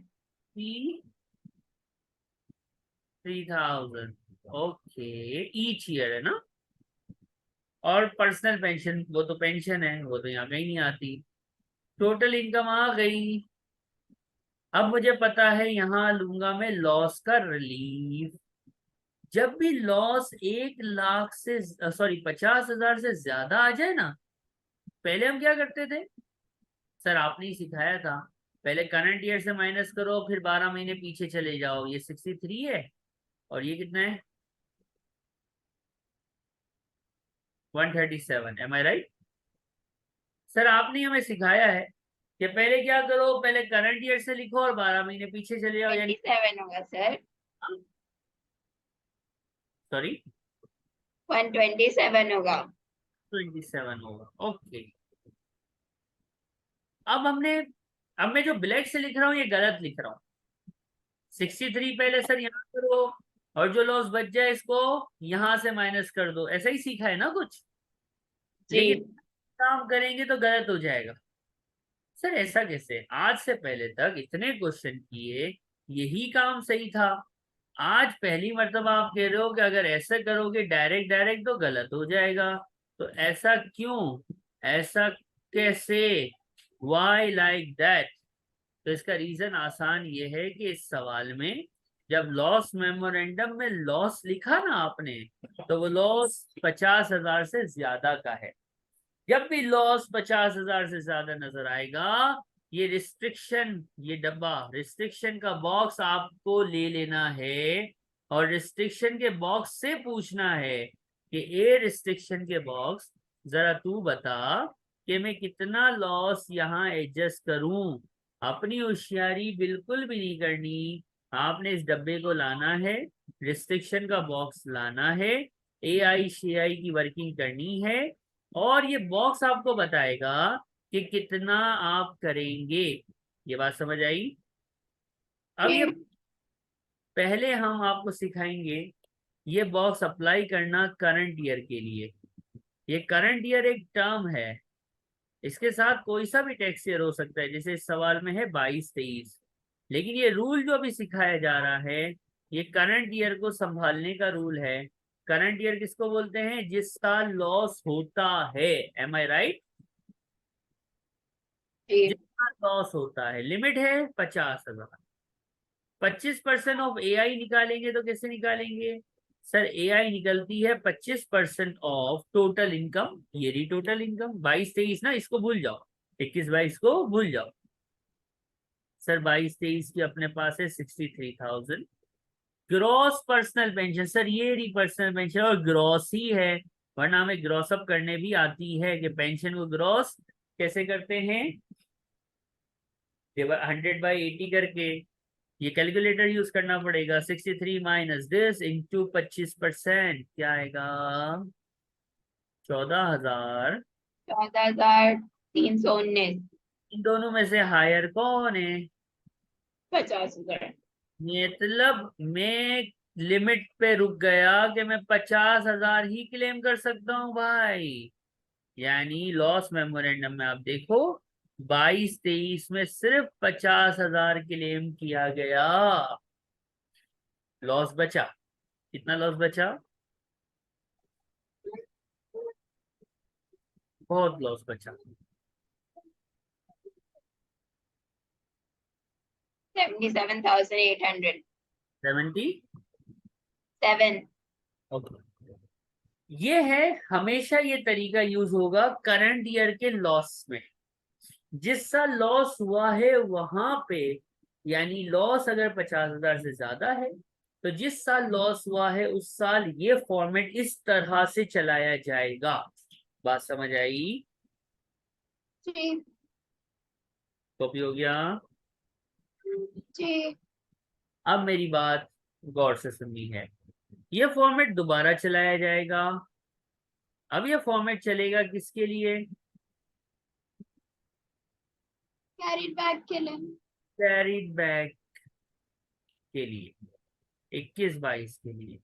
3,000। ओके, ईच ईयर है ना। और पर्सनल पेंशन, वो तो पेंशन है, वो तो यहाँ कहीं नहीं आती। टोटल इनकम आ गई। अब मुझे पता है यहाँ लूंगा मैं लॉस का रिलीफ। जब भी लॉस 1 लाख से सॉरी 50,000 से ज्यादा आ जाए ना, पहले हम क्या करते थे सर, आपने ही सिखाया था, पहले करंट ईयर से माइनस करो, फिर 12 महीने पीछे चले जाओ। ये 63 है और ये कितना है 137। M I right? सर आपने हमें सिखाया है कि पहले क्या करो, पहले करंट ईयर से लिखो और 12 महीने पीछे चले जाओ, यानी 27 होगा सर, सॉरी 127 होगा। 27 होगा। ओके, अब मैं जो ब्लैक से लिख रहा हूँ ये गलत लिख रहा हूँ। 63 पहले सर यहाँ करो और जो लॉस बच जाए इसको यहां से माइनस कर दो, ऐसा ही सीखा है ना कुछ, जी लेकिन काम करेंगे तो गलत हो जाएगा। सर ऐसा कैसे, आज से पहले तक इतने क्वेश्चन किए यही काम सही था, आज पहली मर्तबा आप कह रहे हो कि अगर ऐसा करोगे डायरेक्ट डायरेक्ट तो गलत हो जाएगा। तो ऐसा क्यों, ऐसा कैसे, वाई लाइक दैट? तो इसका रीजन आसान ये है कि इस सवाल में जब लॉस मेमोरेंडम में लॉस लिखा ना आपने, तो वो लॉस 50,000 से ज्यादा का है। जब भी लॉस 50,000 से ज्यादा नजर आएगा, ये रिस्ट्रिक्शन, ये डब्बा रिस्ट्रिक्शन का बॉक्स आपको ले लेना है और रिस्ट्रिक्शन के बॉक्स से पूछना है कि ए रिस्ट्रिक्शन के बॉक्स, जरा तू बता कि मैं कितना लॉस यहाँ एडजस्ट करूं। अपनी होशियारी बिल्कुल भी नहीं करनी, आपने इस डब्बे को लाना है, रिस्ट्रिक्शन का बॉक्स लाना है, ए आई शी आई की वर्किंग करनी है और ये बॉक्स आपको बताएगा कि कितना आप करेंगे। ये बात समझ आई? अब ये जी पहले हम आपको सिखाएंगे ये बॉक्स अप्लाई करना करंट ईयर के लिए। ये करंट ईयर एक टर्म है, इसके साथ कोई सा भी टैक्स ईयर हो सकता है, जैसे इस सवाल में है 22-23, लेकिन ये रूल जो अभी सिखाया जा रहा है ये करंट ईयर को संभालने का रूल है। करंट ईयर किसको बोलते हैं, जिस साल लॉस होता है। M I right? जी जितना लॉस होता है, लिमिट है 50,000। 25% ऑफ ए आई निकालेंगे तो कैसे निकालेंगे सर, ए आई निकलती है 25% ऑफ टोटल इनकम, ये रही टोटल इनकम 22-23 ना, इसको भूल जाओ, 21-22 को भूल जाओ। सर 22-23 की अपने पास है 63,000। ग्रॉस पर्सनल पेंशन, सर ये रही पर्सनल पेंशन और ग्रॉस ही है, वरना हमें ग्रॉस अप करने भी आती है कि पेंशन को ग्रॉस कैसे करते हैं, 100/80 करके। ये कैलकुलेटर यूज करना पड़ेगा, 63 माइनस दिस इंटू 25%, क्या आएगा 14,000। 14,319। इन दोनों में से हायर कौन है? 50,000। मतलब मैं लिमिट पे रुक गया कि मैं 50,000 ही क्लेम कर सकता हूँ भाई। यानी लॉस मेमोरेंडम में आप देखो 22-23 में सिर्फ 50,000 क्लेम किया गया, लॉस बचा, कितना लॉस बचा, बहुत लॉस बचा। 77,807। 70। ओके, ये है, हमेशा ये तरीका यूज होगा करंट ईयर के लॉस में। जिस साल लॉस हुआ है वहां पे, यानी लॉस अगर 50,000 से ज्यादा है तो जिस साल लॉस हुआ है उस साल ये फॉर्मेट इस तरह से चलाया जाएगा। बात समझ आई? जी कॉपी हो गया? जी अब मेरी बात गौर से सुननी है, ये फॉर्मेट दोबारा चलाया जाएगा। अब ये फॉर्मेट चलेगा किसके लिए, कैरिड बैक के लिए। कैरिड बैक के लिए, 21-22 के लिए।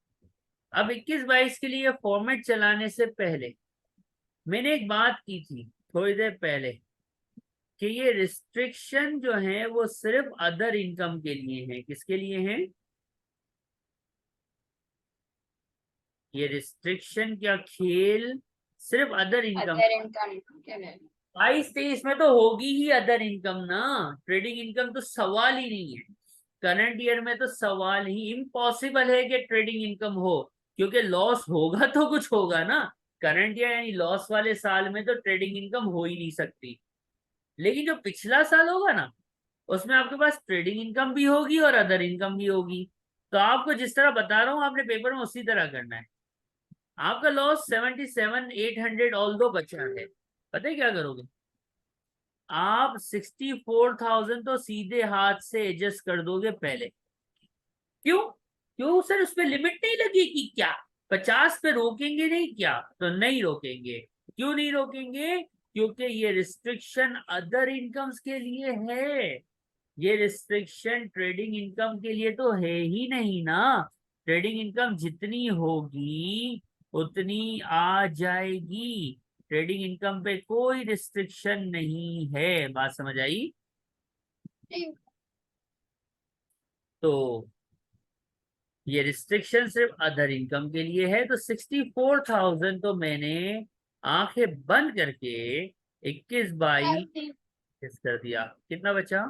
अब 21-22 के लिए फॉर्मेट चलाने से पहले मैंने एक बात की थी थोड़ी देर पहले कि ये रिस्ट्रिक्शन जो है वो सिर्फ अदर इनकम के लिए है। किसके लिए है ये रिस्ट्रिक्शन, क्या खेल सिर्फ अदर इनकम? अदर इनकम के लिए। 22-23 में तो होगी ही अदर इनकम ना, ट्रेडिंग इनकम तो सवाल ही नहीं है। करंट ईयर में तो सवाल ही इम्पॉसिबल है कि ट्रेडिंग इनकम हो, क्योंकि लॉस होगा तो कुछ होगा ना। करंट ईयर यानी लॉस वाले साल में तो ट्रेडिंग इनकम हो ही नहीं सकती। लेकिन जो पिछला साल होगा ना, उसमें आपके पास ट्रेडिंग इनकम भी होगी और अदर इनकम भी होगी। तो आपको जिस तरह बता रहा हूँ आपने पेपर में उसी तरह करना है। आपका लॉस 77,800 ऑल दो बचा है, पता है क्या करोगे आप? 64,000 तो सीधे हाथ से एडजस्ट कर दोगे पहले। क्यों? क्यों सर, उस पर लिमिट नहीं लगेगी क्या? 50 पे रोकेंगे नहीं क्या? तो नहीं रोकेंगे। क्यों नहीं रोकेंगे? क्योंकि ये रिस्ट्रिक्शन अदर इनकम्स के लिए है। ये रिस्ट्रिक्शन ट्रेडिंग इनकम के लिए तो है ही नहीं ना। ट्रेडिंग इनकम जितनी होगी उतनी आ जाएगी। ट्रेडिंग इनकम पे कोई रिस्ट्रिक्शन नहीं है। बात समझ आई? तो ये रिस्ट्रिक्शन सिर्फ अदर इनकम के लिए है। तो 64,000 तो मैंने आंखें बंद करके 21/22 कर दिया। कितना बचा?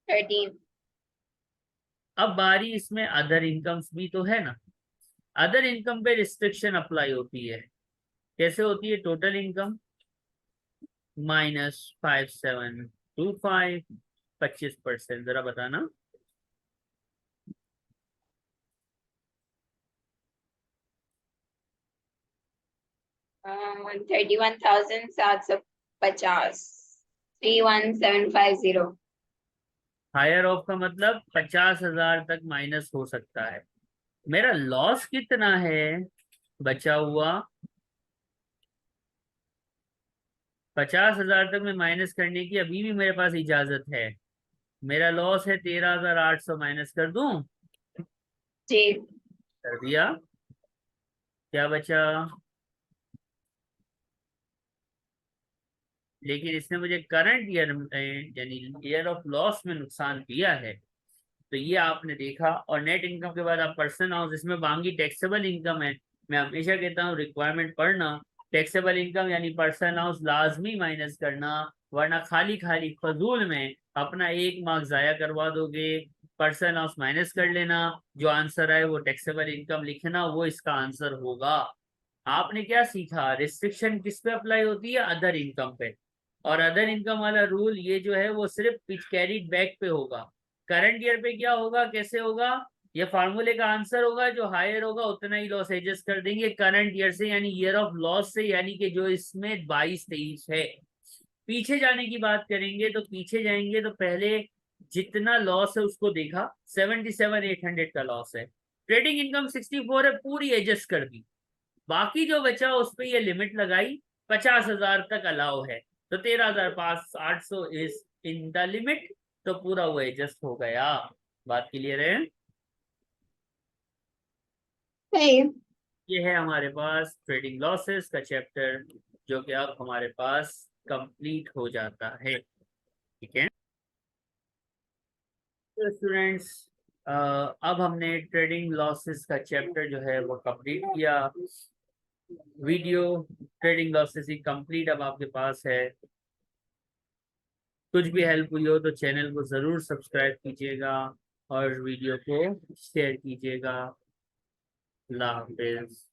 13. अब बारी इसमें अदर इनकम्स भी तो है ना। अदर इनकम पे रिस्ट्रिक्शन अप्लाई होती है। कैसे होती है? Total income -5725, 25%। जरा बताना। 31,750. 31,750. हायर ऑफ का मतलब 50,000 तक माइनस हो सकता है। मेरा लॉस कितना है बचा हुआ? 50,000 तक में माइनस करने की अभी भी मेरे पास इजाजत है। मेरा लॉस है 13,800, माइनस कर दूं? जी. कर दिया। क्या बचा? लेकिन इसने मुझे करंट ईयर यानी ईयर ऑफ लॉस में नुकसान दिया है। तो ये आपने देखा। और नेट इनकम के बाद आप पर्सन हाउस, इसमें बाकी टैक्सेबल इनकम है। मैं हमेशा कहता हूँ रिक्वायरमेंट पढ़ना। टैक्सेबल इनकम यानी पर्सन हाउस लाजमी माइनस करना, वरना खाली खाली फजूल में अपना 1 मार्क जाया करवा दोगे। पर्सन हाउस माइनस कर लेना, जो आंसर आए वो टैक्सेबल इनकम लिखना, वो इसका आंसर होगा। आपने क्या सीखा? रिस्ट्रिक्शन किस पे अप्लाई होती है? अदर इनकम पे। और अदर इनकम वाला रूल ये जो है वो सिर्फ पिच कैरीड बैक पे होगा। करंट ईयर पे क्या होगा, कैसे होगा? ये फार्मूले का आंसर होगा, जो हायर होगा उतना ही लॉस एडजस्ट कर देंगे करंट ईयर से, यानी ईयर ऑफ लॉस से, यानी कि जो इसमें 22-23 है। पीछे जाने की बात करेंगे तो पीछे जाएंगे तो पहले जितना लॉस है उसको देखा। 77,800 का लॉस है। ट्रेडिंग इनकम 64 है, पूरी एडजस्ट कर दी। बाकी जो बचा उस पर ये लिमिट लगाई, 50,000 तक अलाउ है। तो 13,800 इज इन द लिमिट। तो पूरा वो एडजस्ट हो गया। बात क्लियर है? सही. ये है हमारे पास ट्रेडिंग लॉसेस का चैप्टर, जो कि अब हमारे पास कंप्लीट हो जाता है। ठीक है तो स्टूडेंट्स, अब हमने ट्रेडिंग लॉसेस का चैप्टर जो है वो कंप्लीट किया। वीडियो ट्रेडिंग लॉसेस ही कंप्लीट अब आपके पास है। कुछ भी हेल्प हुई हो तो चैनल को ज़रूर सब्सक्राइब कीजिएगा और वीडियो को शेयर कीजिएगा। अल्लाह हाफिज़।